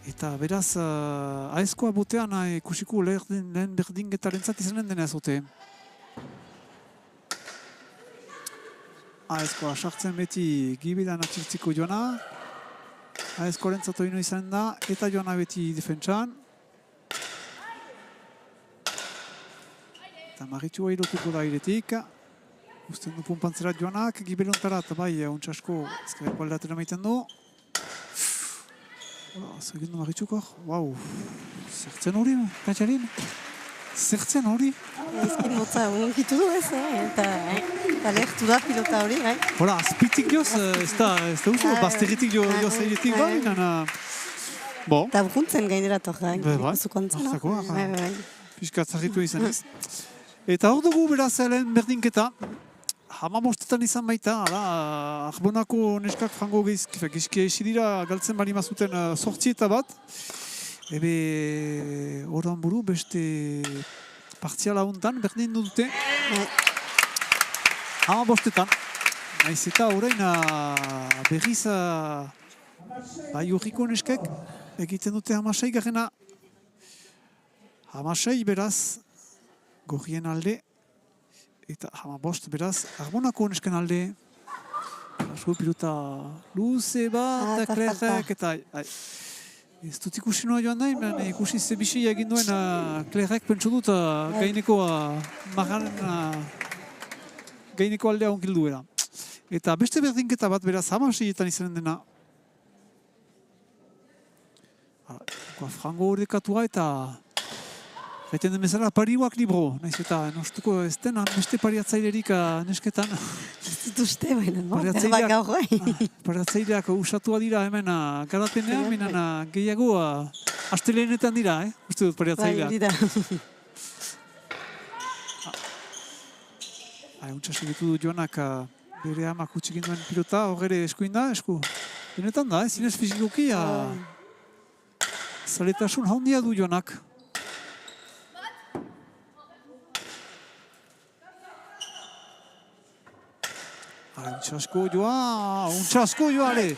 Eta beraz, aizkoa botean ikusiko lehen berdingetaren zat izanen dena zote. Aizkoa sartzen beti gibilan atxirtziko Joana. Aizkoaren zatoino izanen da, eta Joana beti defentsan. Eta Maritxua ilotuko da airetik. Usten du punpantzerat Joanak, gibelontarat, bai, untsasko ezkerreko aldatera maiten du. Zer egin du Maritxuk hor? Wow, zertzen hori, Katxarin? Zertzen hori? Ezkin motza unkitu du ez, eta lehertu da pilota hori, bai? Hola, azpitik joz, ez da uso, bazterritik joz airetik bai, Bo, Eta bruntzen gainera torra. bai, hartzakoa, pixka zarritu izan ez. Eta hor dugu beraz lehen berdinketa. 15etan izan baita, Arbonako neskak frango gizkia isi dira galtzen bali mazuten 8 bat. Ebe, horan buru beste partziala hontan berdin dute. 15etan. Naiz eta orain berriz Urriko neskek egiten dute 16 garrena. 16 beraz gorrien alde. Eta 15 beraz Arbonako nesken alde. Pilota luze bat, klerrek eta... Ez dut ikusi noa joan nahi, ikusi zebixi egin duen klerrek pentsu dut gaineko gaineko aldea onkilduera. Eta beste berdinketa bat beraz 16etan izanen dena. Frango horrekatua eta gaiten den bezala pariuak libro. Naiz eta nostuko ez den beste pariatzailerik nesketan. Zituzte, baina, berbak gaur Pariatzaileak usatua dira hemen garatenean, minan gehiago astelehenetan dira, uste dut pariatzaileak. Bai, dira. Untsa segitu du Joanak bere amak utxekin duen pilota, hor ere eskuin da, esku. Benetan da, zinez fizikoki, zaletasun haundia du Joanak. Untsasko joa, ale!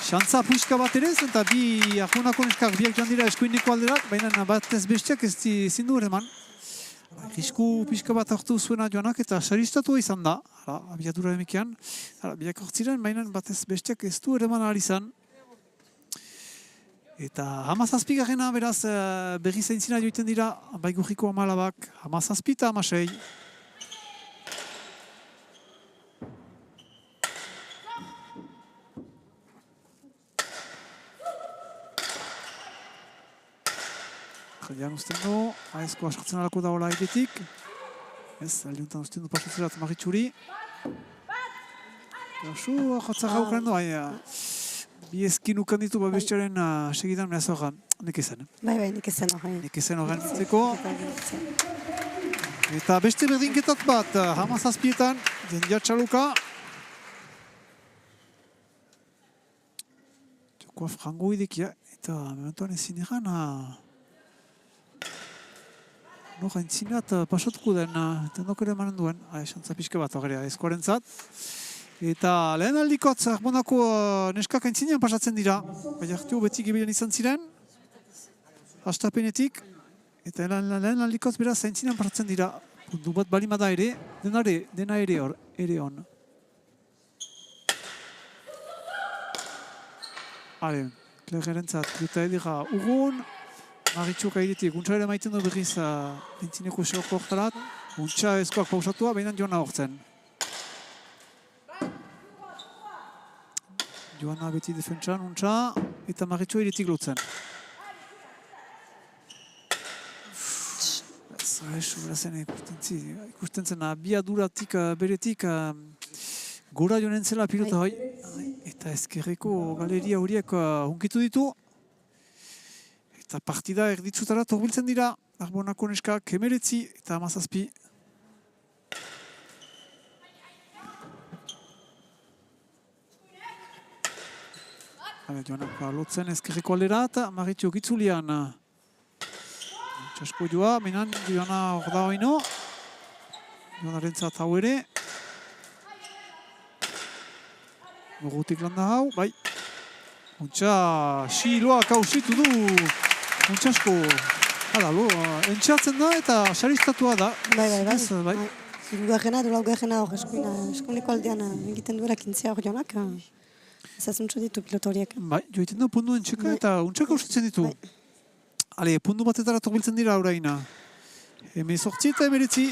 Xantza puiska bat ere, eta bi Arbonako neskak biak joan dira eskuineko alderak, baina bat ez bestiak ez zindu ere man. Risku pixka bat hartu zuena Joanak eta saristatua izan da, abiadura emekian. Biak hortziren, baina bat ez bestiak ez du ere man alizan. Eta 17 garrena beraz berri zaintzina joiten dira, Baigurriko 17, 17 eta 16. Jan usten du, aizkoa sartzen alako daola edetik. Ez, aldiuntan usten du pasatzerat Maritxuri. Gaxu, jotzak haukaren du, bi eskin ukan ditu bestiaren segidan mehaz horren. Nekezen. Bai, nekezen horren. Nekezen horren zitzeko. Eta beste berdinketat bat, 17etan, jendia txaluka. Jokoa frango idekia, eta mementoan ezin egan, haintzinat pasatuko den, eta nok ere emanen duen, xantza pixka bat horrea eskoarentzat. Eta lehen aldikotz Arbonako neskak haintzinean pasatzen dira. Baina hartio beti gebilen izan ziren, hastapenetik. Eta lehen aldikotz beraz haintzinean pasatzen dira. Puntu bat balimada ere, dena ere hon. Hale, klergerentzat, eta edira urgun. Maritxuk airetik, untsa ere maiten du berriz entzineko seoko hortarat. Untsa eskoak pausatua, behinan Joana hortzen. Joana beti defentsan, untsa, eta Maritxu airetik lotzen. Ikusten zen, abiaduratik, beretik, gora joan entzela pilota hoi. Eta ezkerreko galeria horiek hunkitu ditu. Eta partida erditzutara torbiltzen dira, Arbonako neskak 19 eta 17. Joanak lotzen ezkerreko aldera eta Maritxu gitzulian. Txasko joa, menan Joana hor da hoino. Joanarentzat hau ere. Morutik landa hau, bai. Untxa, xiloak hausitu du. Untxasko, entxatzen da eta saristatua da. Bai. Hirugarrena edo laugarrena hor eskuineko aldean egiten duela 15 hor Joanak. Zazuntxo ditu pilotoriak. Bai, joiten da pundu entxeka eta untxaka usitzen ditu. Hale, pundu batetara torbiltzen dira oraina. 18 eta 19.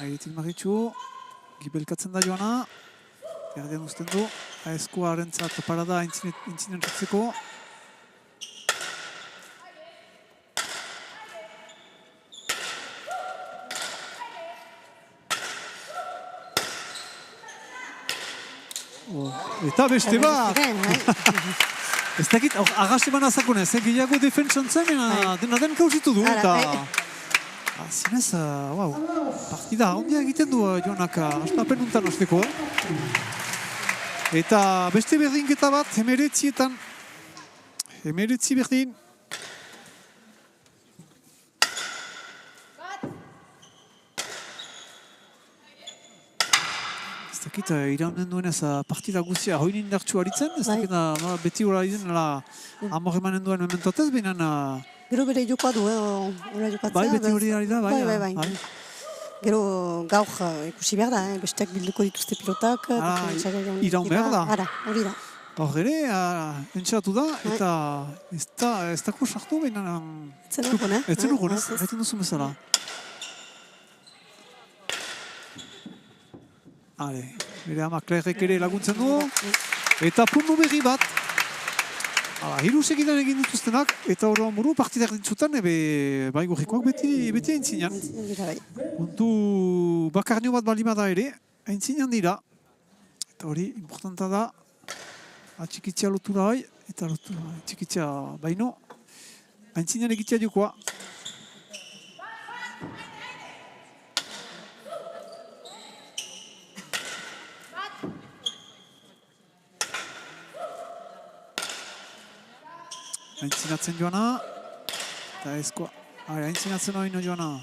Airetik Maritxu, gibelkatzen da Joana, erdian uzten du, aizkoa harentzat parada intzinen ratzeko. Eta beste bat! Ez dakit, agaste bana zakonez, gehiago defentsan zen, dena den kausitu du, eta... Zinez, partida ondia egiten du Joanak, aspapen untan azteko. Eta beste berdinketa bat, 19etan. 19 berdin. Ez dakit, iraunen duenez partida guzia hoin indartsu haritzen, ez dakit, beti hori haritzen, amor emanen duen mementotez, baina... Gero bere jokoa du, hori jokatzea. Bai, beti hori ari da, bai. Gero gaur ikusi behar da, besteak bilduko dituzte pilotak. Iraun behar da. Ara, hori da. Hor ere, entxatu da, eta ez dako sartu baina... Etzen dugun, Etzen dugun, gaiten duzu bezala. Bere amak Clairek ere laguntzen du, eta puntu berri bat. Hiru segidan egin dituztenak, eta hori buru partidak ditzutan, bai gorrikoak beti aintzinean. Puntu bakarnio bat balimada ere, aintzinean dira. Eta hori, importanta da, atxikitzea lotura bai, eta lotura atxikitzea baino, aintzinean egitea jokoa. Aintzinatzen joana, eta ezkoa. Aintzinatzen hori joana.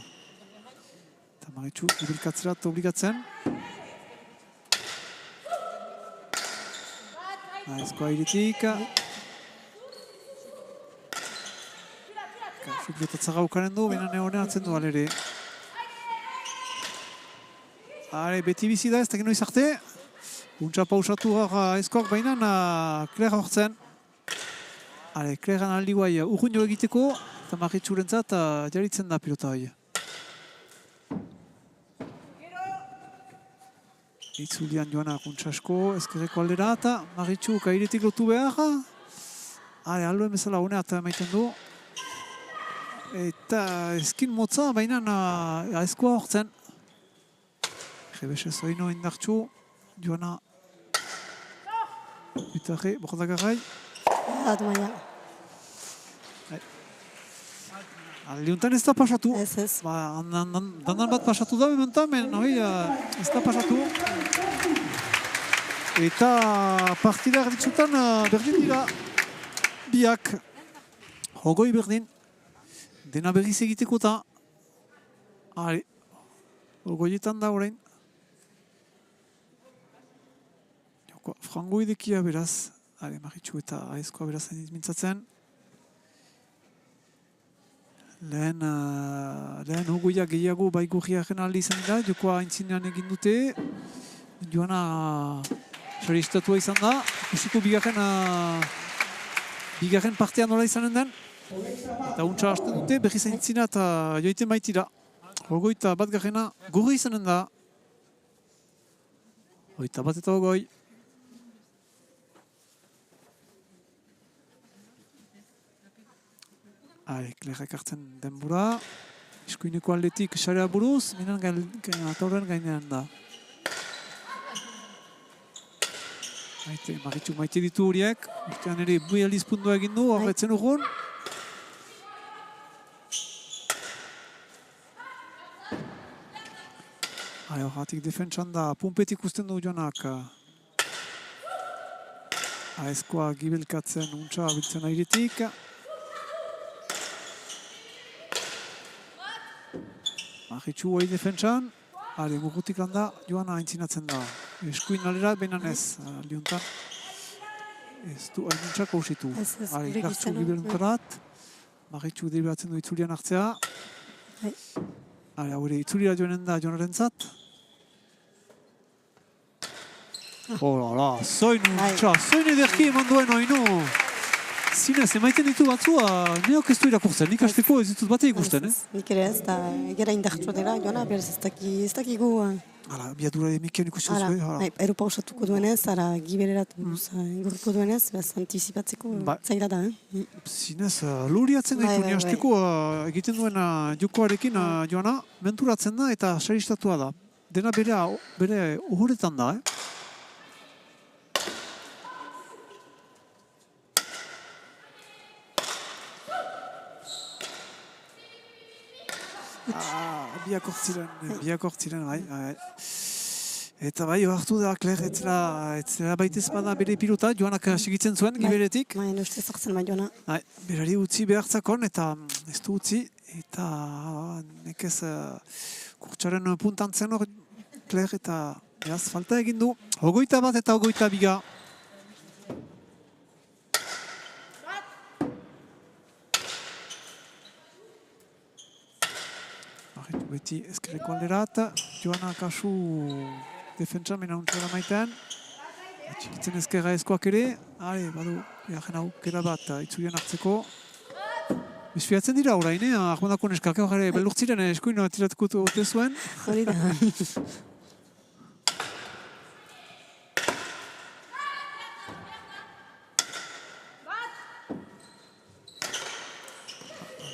Eta Maritxu ibilkatzerat obligatzen. Ezkoa iritik. Fikletatza gaukaren du, baina neonean atzen du alere. Beti bizi da ez da geno izarte. Untxa pausatu ezkoak baina Claire hortzen. Clairean aldi guai urruin jo egiteko, eta Maritxurentzat jaritzen da pilota hori. Itzulian joana kuntsasko, ezkerreko aldera, eta Maritxu kairetik lotu behar. Aldoen bezala honeat maiten du. Eta ezkin motza, baina ezkoa hortzen. Rebesez oino indartxu, joana. Bitarre, bordagarrai. Admaia. Liuntan ez da pasatu. Ez. Dandan bat pasatu da, ez da pasatu. Eta partida erditzutan berdin dira biak. Hogoi berdin. Dena berriz egiteko eta. Hogoietan da orain. Frango idekia beraz. Maritxu eta aizkoa berazan mintzatzen. Lehen hogoiak gehiago baigurriaren alde izan da, jokoa aintzinean egin dute. Joana sarestatua izan da. Ikusiko bigarren partean nola izanen den. Eta untsa hasten dute, berriz aintzina eta joiten baitira. Hogoi eta bat garrena gurri izanen da. Hogeita bat eta hogoi. Clairek hartzen denbora. Eskuineko aldetik sarea buruz, minan atauren gainean da. Maritxu maite ditu horiek. Urtean ere bui aldiz pundua egin du, horretzen urgun. Horretik defentsan da, pumpetik usten du Joanak. Aizkoa gibelkatzen untsa biltzen airetik. Maritxu hori defentsan, mugutik landa, Joana aintzinatzen da. Eskuin alera, behinan ez, liuntan. Ez du hainuntzak hausitu. Gartzu gibeluntarat, Maritxu deliberatzen du itzulian hartzea. Haure itzulira joanen da Joanaren zat. Zoin ederki eman duen oinu. Zinez, emaiten ditu batzua, neok ez du irakurtzen, nik hasteko ez ditut bate ikusten, Nik ere ez, eta egera indartsua dela, Joana, berez ez dakigu... Biadura emikean ikusi zuen. Europa osatuko duenez, gibererat ingurruko duenez, antizipatzeko zaila da. Zinez, luriatzen gaitu, ni hasteko egiten duen jokoarekin, Joana, menturatzen da eta saristatua da. Dena bere uhuretan da, biak hortziren, bai. Eta bai, hartu da, Claire, etzela baitez bada bere pilota, Joanak segitzen zuen, giberetik. Bai, uste zortzen bai, Joana. Berari utzi behartzakon, eta ez du utzi, eta nekez kurtsaren puntantzen hor, Claire, eta beraz, falta egin du. 21 eta 22. Arritu beti ezkerreko alderat, Joana kasu defentsa mena untzera maitean. Txikitzen ezkerra ezkoak ere, badu, jaren aukera bat, itzulien hartzeko. Bizfiatzen dira orain, Armandako neskak, ere beldurtziren eskuin tiratuko ote zuen. Hori da.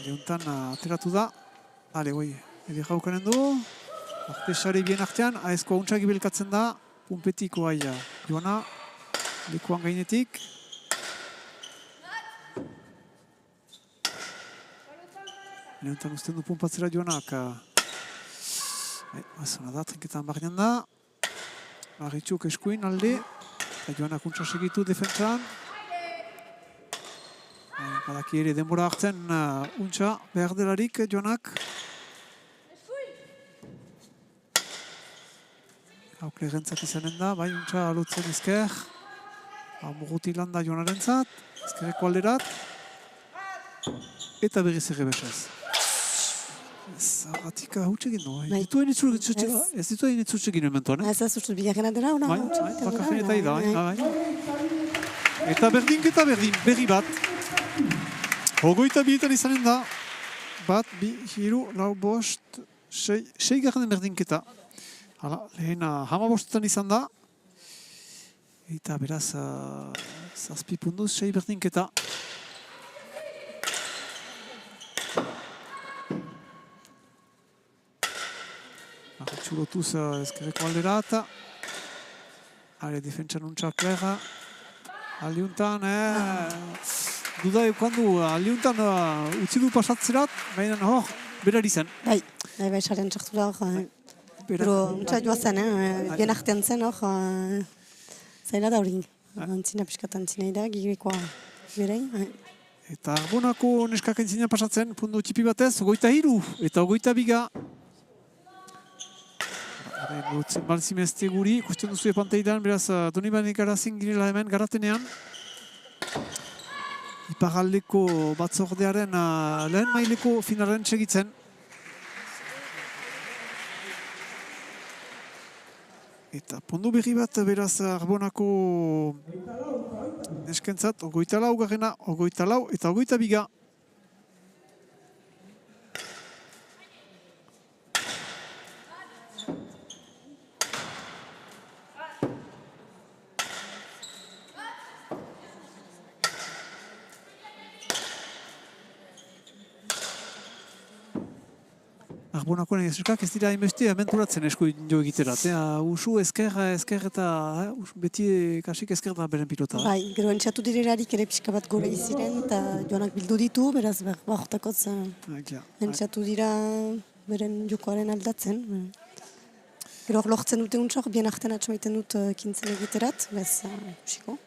Leontan ateratu da. Ede jaukanen du. Artesari bien artean, aezkoa untsak ibelkatzen da. Pumpetiko aia. Joana, lekuan gainetik. Leontan usten du pumpatzera Joanak. Azona da, trinketan barnean da. Arritxuk eskuin alde. Joanak untsa segitu defentsan. Badaki ere denbora hartzen untsa behar delarik Joanak. Aukle rentzat izanen da, bai untsa alutzen ezker. Muguti landa Joanaren zat, ezkerreko alderat. Eta berriz errebesaz. Zagatik hautsi egin du. Ez ditu egin itzutsi egin ementoan. Ez da zuztu bigarren adela, hona? Bakarren eta ida. Eta berdinketa berri bat. 22 izanen da. Bat, bi, hiru, lau, bost, sei garren berdinketa. Lehen 15 izan da. Eta beraz, zazpi punduz, sei berdinketa. Txurotuz ezkerreko alderat. Defentsan untsak Claire. Aldiuntan, duda eukandu, aldiuntan utzi du pasatzerat, baina hor, berari zen. Bai, saren txartu da hor. Pero untsa joa zen, bien artean zen hor, zaila da hori. Antzina piskat antzina da, gibekoa berei. Eta Arbonako neskak antzina pasatzen, pundu txipi batez, 23 eta 22. Gutzen balzimezte guri, ikusten duzu epanteidan, beraz, Donibane garazin girela hemen garatenean. Iparaldeko batzordearen lehen maileko finalen segitzen. Eta pundu berri bat, beraz, Arbonako neskentzat, 24 garrena, 24 eta 22. Arbonako neskak ez dira hainbeste amenturatzen esku jo egiterat. Usu esker eta beti kasik esker da beren pilota. Bai, gero entxatu direlarik ere pixka bat gore iziren, eta Joanak bildu ditu, beraz hortakotz entxatu dira beren jokoaren aldatzen. Gero lortzen dute untsak, bien artean atxamaiten dut kintzen egiterat, bez usiko.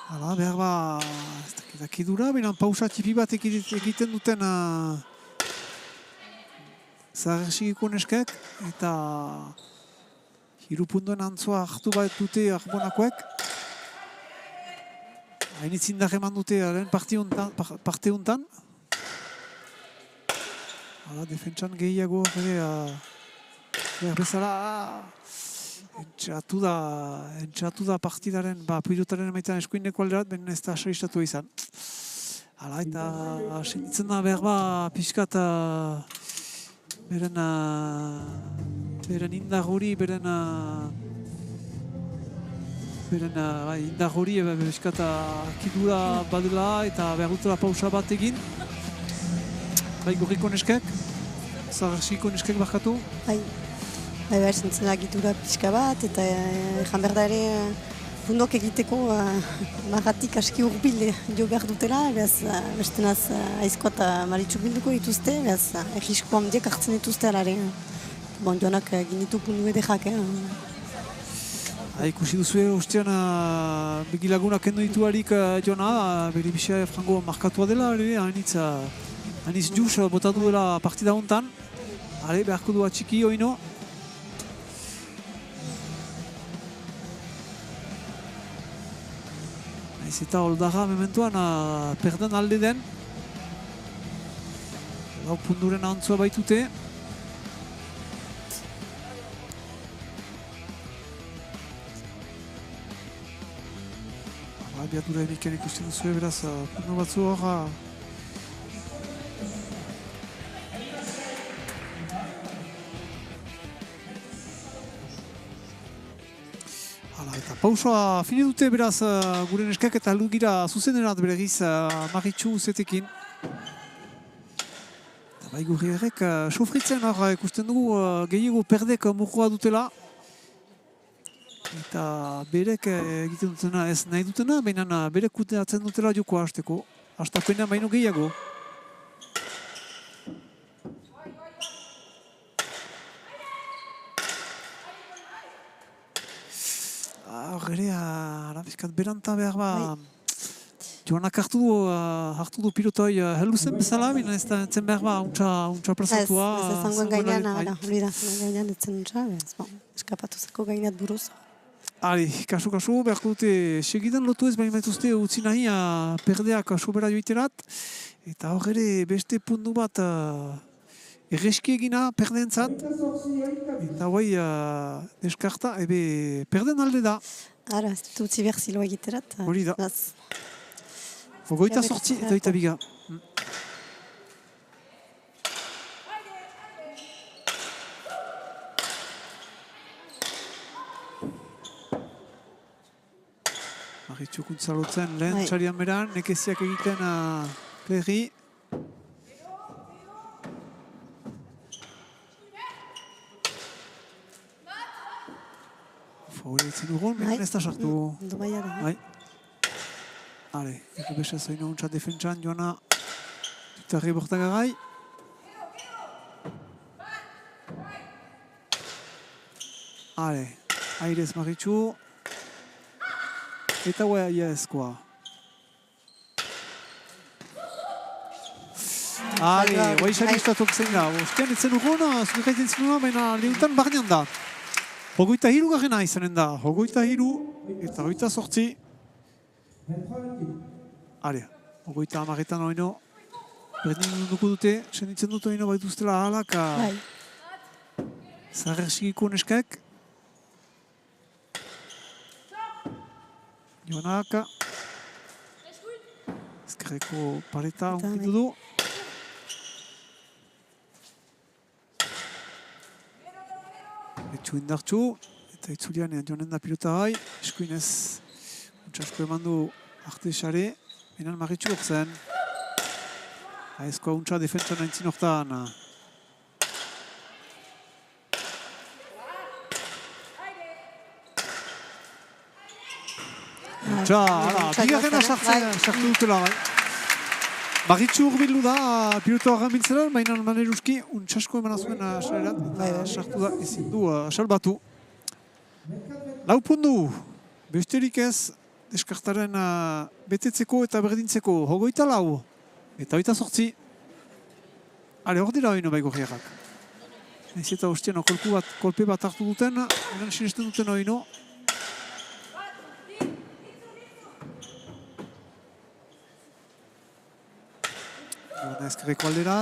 Hala, behar ba, ez dakidura, baina pausa txipi bat egiten duten zaharresikiko neskek, eta hirupunduen antzoa hartu bat dute Arbonakoek. Hainitzin da eman dute lehen parte untan. Hala, defentsan gehiago behar bezala entxatu da partidaren, pilotaren emaitan eskuineko alderat, benen ez da asariztatu izan. Hala, eta sentitzen da behar ba, pixkat beren indar hori, beren indar hori, pixkat akidura badela eta behar dutela pausa bat egin. Bai, gorriko neskek, zaharreziko neskek barkatu. Bai, zintzen agitura pixka bat, eta ezan behar da ere pundok egiteko marratik aski urbil jo behar dutela, beraz, bestenaz aizko eta maritxuk bilduko dituzte, beraz, egisko handiak hartzen dituzte alare. Bon, joanak egin ditu pundu edekak, Ikusi duzu ustean begilagunak kendu dituarik Jona, bere bisa frango markatua dela, hainitz juz botatu dela partida hontan. Beharko du atxiki oino. Naiz eta holdaga mementuan perden alde den. Lau punduren antzua baitute. Abiatura emiken ikusten duzu, beraz, puntu batzu hor. Eta pausoa fini dute, beraz, gure neskak eta heldu gira zuzenerat beregiz Maritxu zetekin. Bai gure errek, sofritzen hor ikusten dugu gehiago perdek murroa dutela. Eta berek egiten dutena ez nahi dutena, baina berek kudeatzen dutela jokoa hasteko. Hastapena baino gehiago. Gere, arabizkat beranta behar ba... Joanak hartu du pilotoi heldu zen bezala, baina ez da entzen behar ba untxa plazatua. Ez zangoen gainean, hori da, gainean etzen untxa, eskapatu zako gaineat buruz. Kasu, beharko dute segidan lotu ez, baina maituzte utzi nahi perdeak sobera joiterat. Eta hor ere beste puntu bat erreski egina perdeentzat. Eta guai deskarta, perden alde da. Ara, ez dut utzi behar ziloa egiterat. Hori da. Goita sortzi eta oita biga. Maritxu kuntzalotzen lehen txarian beran, nekeziak egiten Plerri. Faure etzen dugun, baina ez da sartu. Domaia da. Eko besa zoina untsa defentsan, Joana tutarri bortagarai. Airez Maritxu. Eta guai ezkoa. Guai xaristatuak zen da. Ostean etzen dugun, zurikaiten zinuna, baina lehuntan barnean da. Hogoita hiru garrena izanen da. Hogoita hiru eta hogeita sortzi. Hogeita amaretan oino. Berdin duko dute, senditzen dut oino baituztela ahalak. Zaharrexikiko neskak. Joanak. Ezkerreko pareta onkitu du. Etxu indartxu. Eta itzulian joanen da pilota bai. Eskuinez untsasko eman du arte xare. Benan Maritxu hor zen. Aizkoa untsa defentsan aintzin hortan. Bigarrena sartu dutela bai. Maritxu urbildu da piloto horren bintzelan, baina Maneruski untsasko eman azuen sarerat eta sartu da ezin du salbatu. Lau pundu, besterik ez deskartaren betetzeko eta berdintzeko hogeita lau eta hogeita sortzi. Hor dira oino bai gorriarrak. Ez eta hostian kolpe bat hartu duten, eran sinesten duten oino. Joana ezkerreko aldera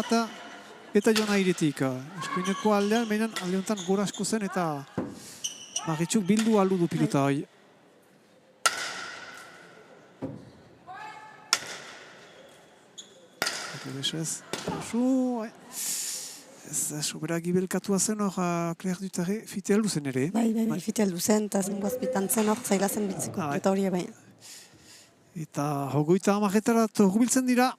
eta Joana iretik. Eskuineko aldean, baina alde honetan gora asko zen eta Maritxuk bildu aldu du pilota hoi. Ez sobera gibelkatua zen hor Claire Dutarre fite aldu zen ere. Bai, fite aldu zen eta zen guazpitan zen hor zaila zen bitziko eta hori bai. Eta hogeita hamarretarat hurbiltzen dira.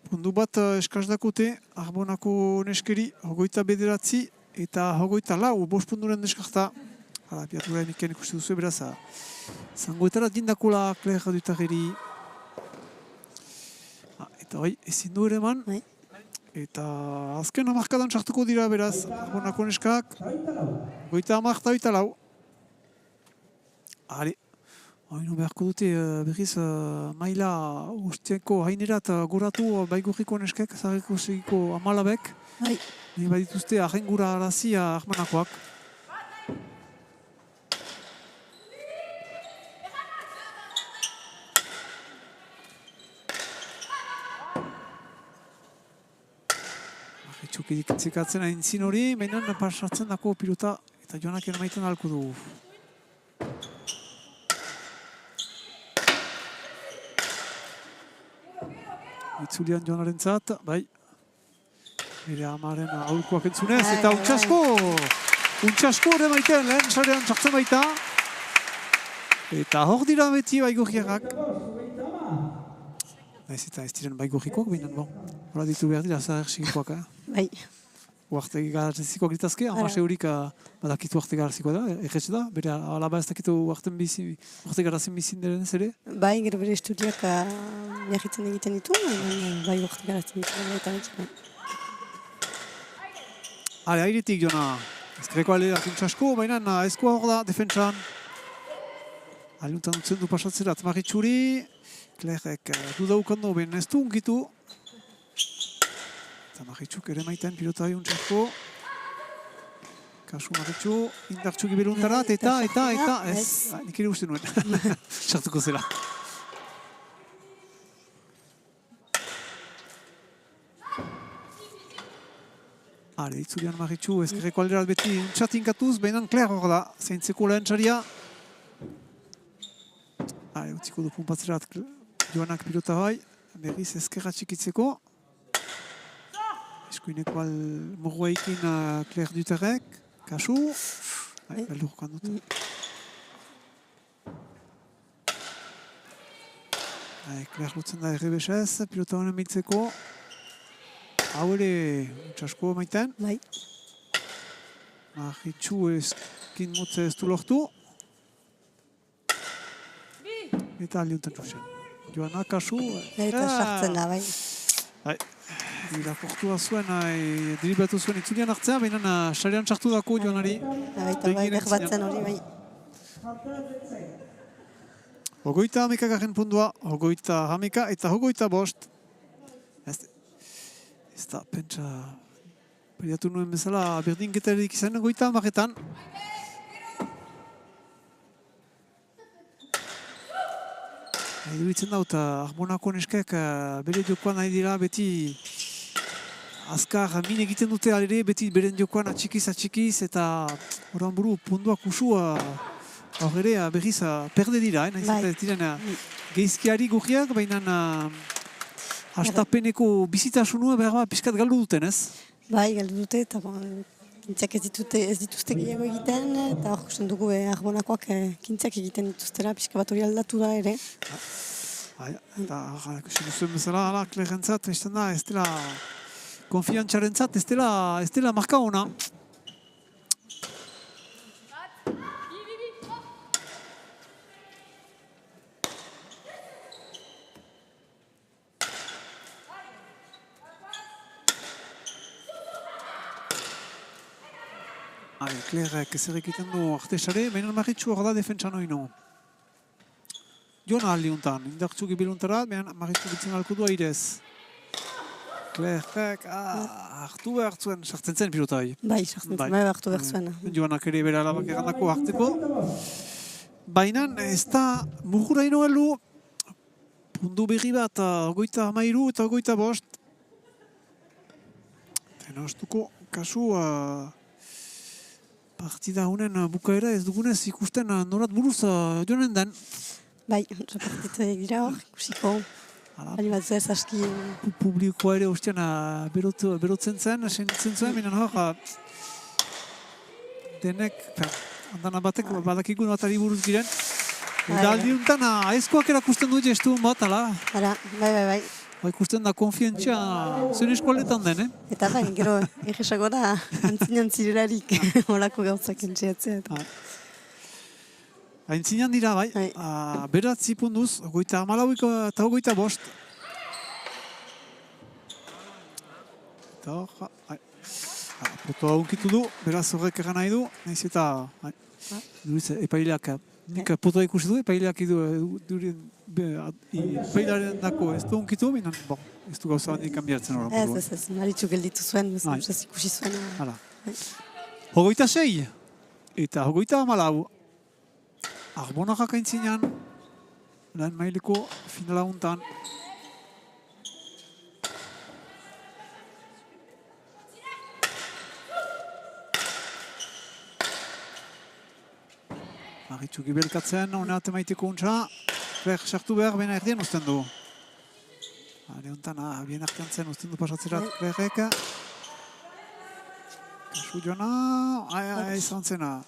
Pundu bat eskaz dakote, Arbonako neskeri, hogeita bederatzi eta hogeita lau, bost punduren deskarta. Hala, piatura emiken ikusten duzu, beraz, zangoetara dindakula Claire Dutarreri. Eta hoi, ezin du ere eman. Bai. Eta azken hamarkadan sartuko dira, beraz, Arbonako neskak. 30-34. Hale, hainu beharko dute berriz maila ustieko hainerat goratu baigurriko neskek, zareko segiko amalabek. Bai. Ni badituzte ahengura arazia Arbanakoak. Txukidik zekatzen aintzin hori, behinan pasatzen dako pilota eta joanak eramaiten halko du. Itzulian joanaren zat, bai. Bere amaren aurkoak entzunez, eta untxasko ere maiten, lehen sarean txartzen baita. Eta hor dira beti baigurriarrak. Naiz eta ez diren baigurrikoak, behinan bon. Hora ditu behar dira, zaher sigikoak, Bai. Uarte garatzikoak ditazke, amase horik badakitu uarte garatzikoa da, egetxe da, bere alaba ez dakitu uarte garatzen bizin deren ez ere? Bai, gero bere estudiak miagitzen egiten ditu, bai uarte garatzen ditu. Hale, airetik jona, ezkerreko alde asko, baina ezkoa hor da, defentsan. Aliuntan dutzen du pasatzerat, Maritxuri, Clairek dudaukando ben ez du unkitu. Eta Maritxuk ere maiten pilota untxasko. Kasu Maritxu, indartxuk ibeluntarat, eta, ez, nik ere uste nuen, sartuko zela. Hale, itzulian Maritxu, ezkerreko alderat beti untxatinkatuz, behinan Claire hor da, zeintzeko lehen txaria. Hale, utziko du pumpatzerat joanak pilota bai, berriz ezkerra txikitzeko. Eskuineko morguaikin Claire Dutarrek, kasu. Beldurrokan dut. Claire lutzen da errebesez, pilota honen biltzeko. Hau ere, untxasko maiten. Bai. Maritxu eskin motze ez du lortu. Eta aliuntan txusen. Joana, kasu. Eta sartzen da, bai. Bai. Iraportua zuen, diriblatu zuen itzulian hartzea, baina sarean sartu dako Joanari. Eta bai, berbatzen hori, bai. 30 puntua, 30 eta 25. Ez da, pentsa, peleatu nuen bezala berdinketarik izan 30-etan. Iruditzen da, eta Arbonako neskak bere jokoan nahi dira beti azkar min egiten dute alere, beti beren jokoan atxikiz, eta horan buru punduak usu hor ere berriz perde dira, nahiz eta ez diren geizkiari gugiak, baina hastapeneko bizitasunua behar pixkat galdu duten, ez? Bai, galdu dute, eta kintziak ez dituzte gehiago egiten, eta hor kusten dugu Arbonakoak kintziak egiten dituztera, pixka bat hori aldatu da ere. Eta kusten duzuen bezala, Clairentzat, ez dela konfiantzarentzat, ez dela marka ona. Clairek ezer egiten du artesare, baina Maritxu hor da defentsan oino. Joana aldiuntan, indartxuk ibiluntarat, baina Maritxu bitzen alko du airez. Clairek hartu behar zuen, sartzen zen pilotai. Bai, sartzen zen, bai hartu behar zuen. Joanak ere bere alabak egandako hartzeko. Baina ez da mugura ino heldu, pundu berri bat 23 eta 25. Tena ostuko kasu partida honen bukaera ez dugunez ikusten norat buruz joanen den. Bai, partita egira hor, ikusiko. Animatzea ez aski... Publikoa ere ustean berotzen zen, sentitzen zuen, minan hor denek, andana batek badakikun batari buruz giren. Eta aldi honetan aizkoak erakusten du gestu bat, ala? Bai. Ikusten da konfientzia zuen eskualetan den, Eta bai, gero egisago da antzinean zirelarik horako gauzak entxeatzea. Aintzinean dira, bai. Beratzi punduz, 24 eta 25. Eta hor, potoa unkitu du, beraz horrek egan nahi du, nahiz eta epaileak, nik potoa ikusi du, epaileak epailaren dako ez du unkitu, minan, ez du gauza handik kanbiatzen hori. Ez, maritxu gelditu zuen, ez ikusi zuen. 26 eta 24. Arbonarrak aintzinean, lehen maileko finala untan. Maritxu gibelkatzen, hone ate maiteko untsa, sartu behar, baina erdien usten du. Untan, bien artean zen usten du pasatzerat berrek. Kasu joana, izan zena.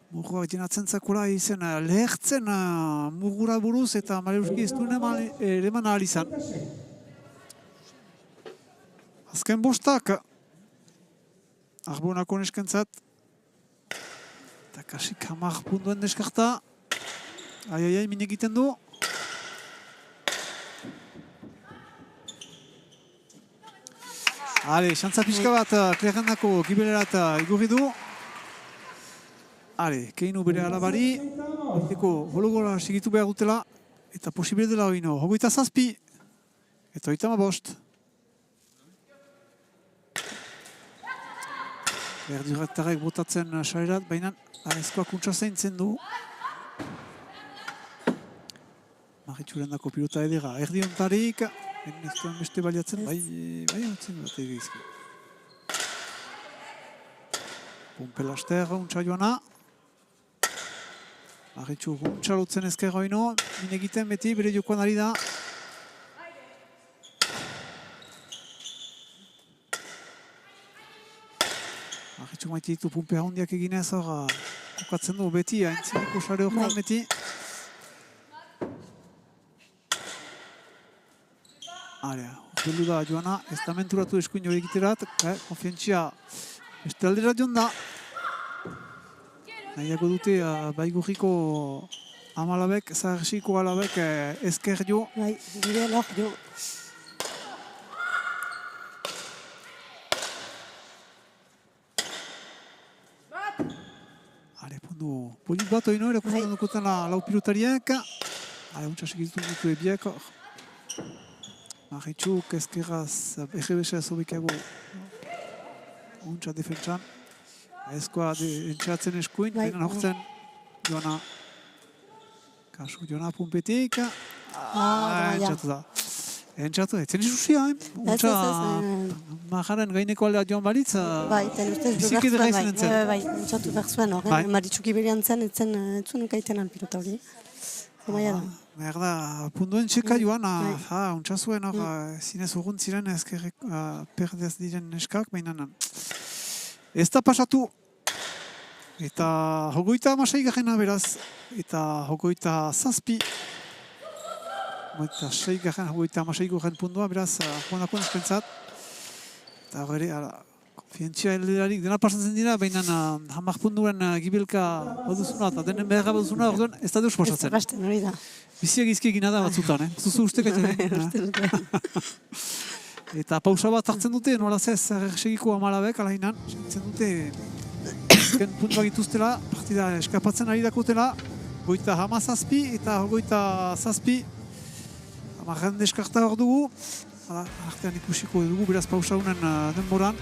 Mugura dinatzen zakula izen lehertzen mugura buruz eta Maleuski ez duen eman ahal izan. Azken bostak, Arbonako neskentzat. Eta kasik 10 punduen deskarta. Ai, min egiten du. Hale, xantza pixka bat Klerendako gibererat igurri du. Hale, keinu bere alabari. Eko, hologora sigitu behar dutela. Eta posible dela oino. 27 eta 35. Berduretarek botatzen sarerat, baina ezkoak untsa zaintzen du. Maritxuren dako pilota edera. Erdi ontarik, ez duen beste baliatzen, bai ontzen bat egizki. Pumpelaster, untsa joana. Maritxu untsa lotzen ezkerra oino, min egiten beti, bere jokoan ari da. Maritxu maite ditu pumpea hondiak eginez hor, kokatzen du beti, haintzineko sare horrean beti. Alea, urteldu da joana, ez da menturatu eskuin hori egiterat, konfientzia beste aldera joan da. Nahiago dute baigurriko amalabek, zaharsiko alabek ezker jo. Bai, gire lor jo. Hale, pundu, polit bat oino erakusten dukotan lau pilotariak. Hale, untsa segitu dutu ebiak. Maritxuk ezkerraz, egebesa zobekago untsa defentsan. Ezkoa entxatzen eskuin, baina hortzen joana. Kasu joana pumpetik. Entxatu da. Entxatu, etzen izusia, untsa majaren gaineko aldea joan balitz. Bai, eta ustez du behar zuen, bai, entxatu behar zuen horren. Maritxuk iberian zen, etzen gaiten alpilota hori. Zemaia da. Merda, punduen txeka joan, untsa zuen hor, zinez urrunt ziren ezkerrek perdez diren neskak, baina ez da pasatu. Eta 26 garrena beraz, eta 27. Eta 6 garren, 26 garren pundua, beraz, Arbonako neskentzat. Eta gure, konfientzia helerarik dena pasatzen dira, baina 10 punduen gibelka baduzuna, eta denen beharra baduzuna, orduan ez da deus pasatzen. Ez da pasten, hori da. Biziak izki egina da batzutan, zuzu uste gaiten. Eta pausa bat hartzen dute, nolaz ez, segiko amalabek, alainan, segitzen dute, ezken puntuak ituztela, partida eskapatzen ari dakotela, 57 eta 27. Amarren deskarta hor dugu, artean ikusiko dugu, beraz pausa unen denboran.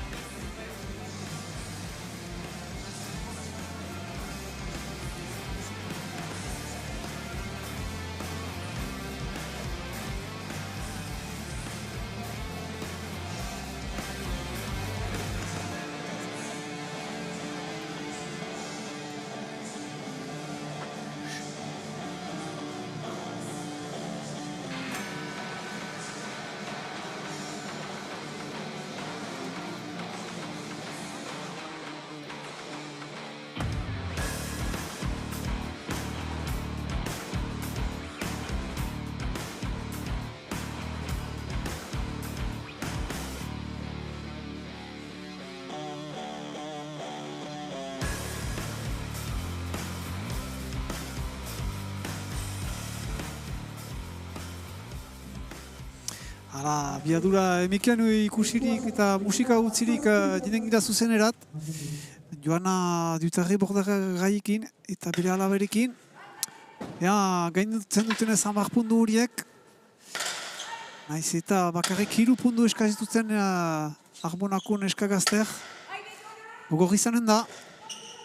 Hala, biadura emekian ikusirik eta musika utzirik dinen gira zuzenerat. Joana Dutarri bordara gaikin eta bere alaberekin. Gaindutzen dutenez 10 puntu horiek. Naiz eta bakarrik 3 puntu eskazituten Arbonako neska gazter. Gogor izanen da.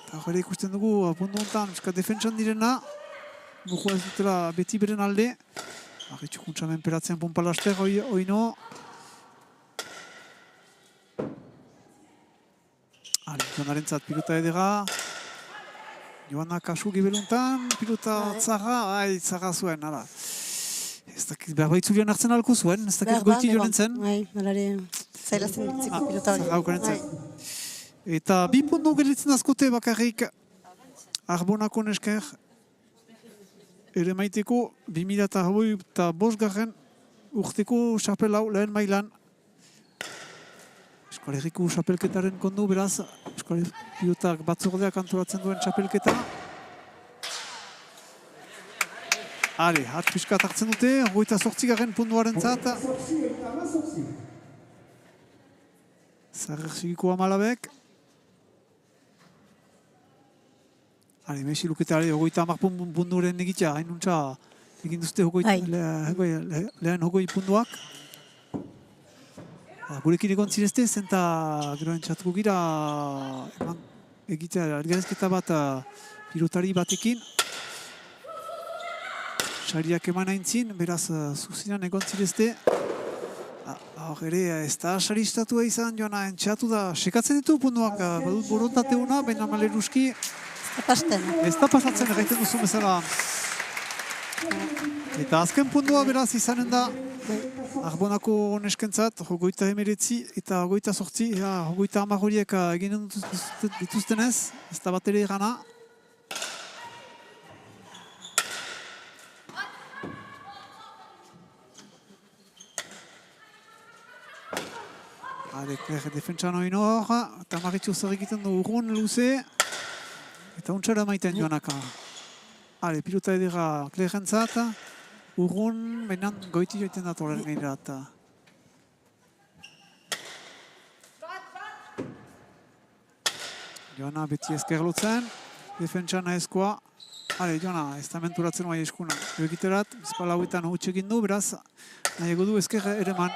Eta gure ikusten dugu puntu honetan euskal defentsan direna. Buku ez dutela beti beren alde. Arritxukuntza menperatzen Pompalaster, oino. Joanaren zat pilota edera. Joana kasu gibeluntan, pilota tzarra, tzarra zuen, hala. Ez dakit, behar baitzulian hartzen alko zuen, ez dakit goiti joan zen. Bai, malare, zailazen ditziko pilota hori. Tzarra haukanen zen. Eta 2 puntu gelitzen azkote bakarrik Arbonako nesker. Ere maiteko 2005 urteko xapel hau lehen mailan. Euskal Herriko xapelketaren kondu, beraz, Euskal Pilotak batzordeak antolatzen duen xapelketa. Hale, hat piskat hartzen dute, 28 puntuaren zat. Zarrer sigiko amalabek. Hale, mesi luketare, 30 punturen egitea, hain nuntza egin duzte lehen hogoi puntuak. Gurekin egon zirezte, zenta gero entxatuko gira egitea elgarrezketa bat pilotari batekin. Sariak eman aintzin, beraz zuzinan egon zirezte. Hor ere, ez da saristatua izan, Joana entxatu da. Sekatzen ditu puntuak, badut borontate una, baina maleruski ez da pasatzen erraiten duzu bezala. Eta azken puntua beraz izanen da Arbonako neskentzat, 29 eta 28, 30 horiek eginen dituztenez, ez da bat ere gana. Defentsan hori nor, eta Maritxo zer egiten du urrun luze, eta untxara maiten Joanaka. Pilota edera Klerentzat, urrun, behinan goiti joiten da torren gainerat. Joana beti ezkerlotzen, defentsan aezkoa. Joana, ez da menturatzen oai eskuna. Egiterat, bizpala hauetan hau txekin du, beraz, nahiago du ezker ere man.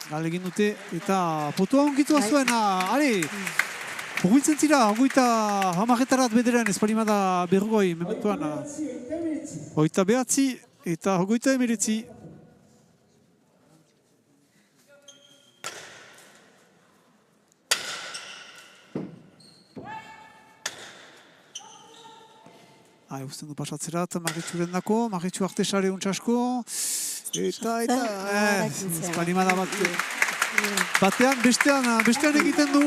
Gale egin dute, eta potua ongitua zuen, Hoguitzen zira, hoguita hamarretarat bederen espalimada bergoi, mementuan. Hogeita behatzi eta hogeita emeretzi. Usten du pasatzerat, Maritxuren dako, Maritxu artesare untxasko. Eta, espalimada bat. Batean, bestean egiten du,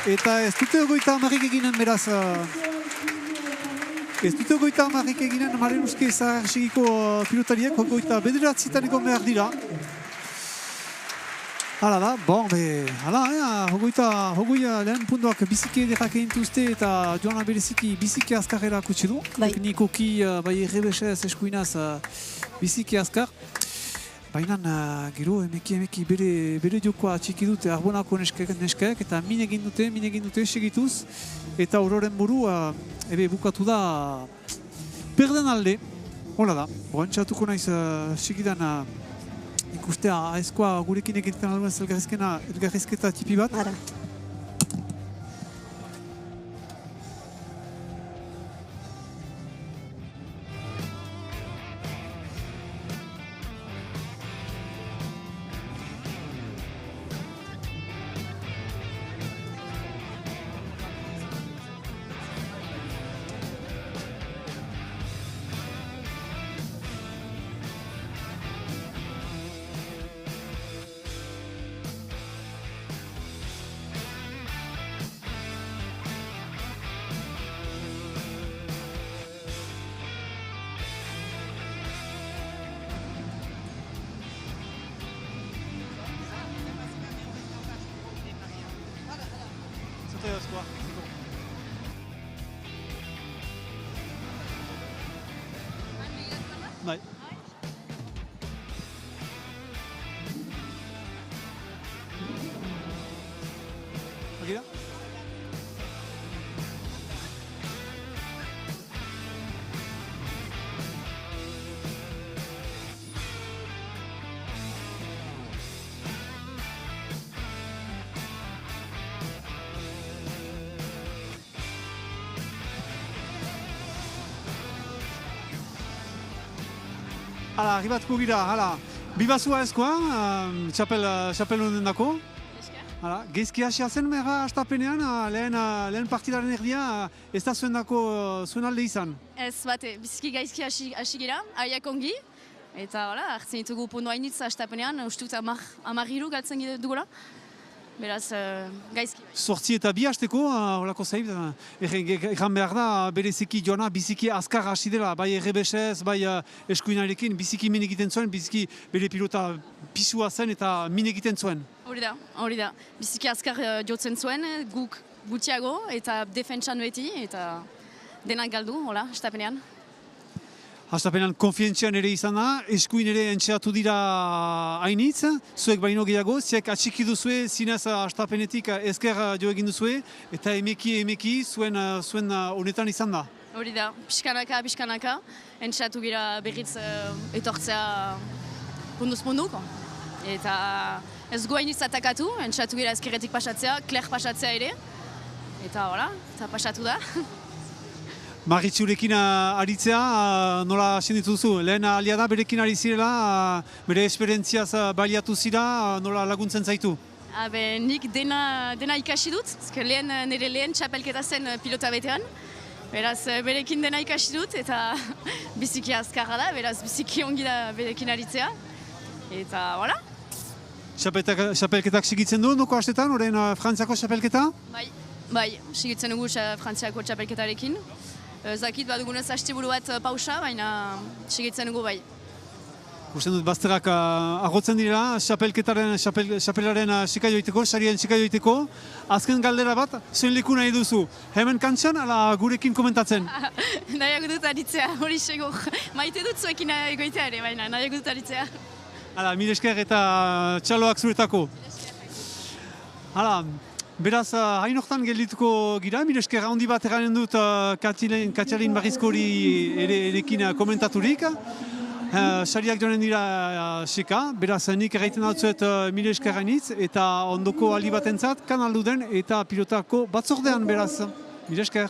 eta ez dute ogoita amarrik eginen beraz. Ez dute ogoita amarrik eginen Marenuske zaharsigiko pilotariek, ogoita bederatzitan egon behar dira. Hala da, ogoia lehen puntuak biziki ederrak egin duzte eta Joana bereziki biziki azkarrera kutsi du. Teknikoki, bai errebesez eskuinaz biziki azkar. Baina gero emeki bere jokoa txiki dute Arbonako neskek eta min egin dute segituz. Eta auroren buru bukatu da perden alde. Hola da, borantxatuko naiz segidan ikustea aezkoa gurekin egiten alduen elgarrizketa tipi bat. Hala, arribatuko gira, hala. Bibazua ezkoa, txapel honen dako. Hala, geizki hasia zen mera astapenean, lehen partidaren erdia, ez da zuen dako zuen alde izan. Ez bate, biziki gaizki hasi gira, aiak ongi. Eta hartzen ditugu puntu hainitz astapenean, uste dut 10 hiru galtzen dugula. Beraz, gaizki. Sortzi eta bi hasteko, holako zaib, egan behar da, bereziki joana, biziki azkar hasi dela, bai errebesez, bai eskuinarekin, biziki min egiten zuen, biziki bere pilota pisua zen eta min egiten zuen. Hori da. Biziki azkar jotzen zuen, guk gutxiago eta defentsan beti, eta denak galdu, hola, estapenean. Hastapenean konfientzian ere izan da, eskuin ere entxeatu dira hainitz, zuek baino gehiago, ziek atxiki duzue, zinez hastapenetik ezker jo egin duzue, eta emeki zuen honetan izan da. Hori da, pixkanaka, entxeatu gira berriz etortzea punduz punduko. Eta ez hainitz atakatu, entxeatu gira ezkerretik pasatzea, kler pasatzea ere, eta hola, eta pasatu da. Maritxurekin aritzea, nola senditu duzu? Lehen alia da berekin ari zirela, bere esperientziaz baliatu zira, nola laguntzen zaitu? Nik dena ikasi dut, nire lehen txapelketa zen pilota betean. Beraz, berekin dena ikasi dut eta biziki azkarra da, beraz biziki ongi da berekin aritzea. Eta, voilà. Txapelketak segitzen du, noko hastetan, orain Frantziako txapelketa? Bai, segitzen dugu Frantziako txapelketarekin. Zakit badugunez asteburu bat pausa, baina segitzen dugu bai. Usten dut, bazterrak agotzen direla, txapelaren sika joiteko, sarien sika joiteko. Azken galdera bat, zuen leku nahi duzu. Hemen kantxan, ala gurekin komentatzen? Nahiago dut aritzea, hori segur. Maite dut zuekin egoitea ere, baina nahiago dut aritzea. Hala, mil esker eta txaloak zuretako. Hala, beraz, hain hortan geldituko gira, mil esker handi bat eranen dut Katxalin Barrizkori erekin komentaturik. Sariak joanen dira seka, beraz nik erraiten dutzuet mil esker hainitz, eta ondoko aldi batentzat kanaldu den eta pilotako batzordean beraz. Mil esker.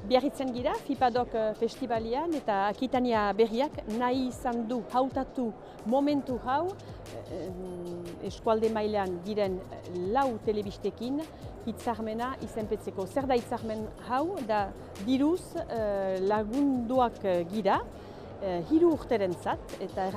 Biarritzen gira, FIPADOK festivalian eta Akitania berriak nahi izan du hautatu momentu hau eskualde mailan diren 4 telebistekin hitzarmena izenpetzeko. Zer da hitzarmen hau? Da diruz lagunduak gira 3 urterentzat eta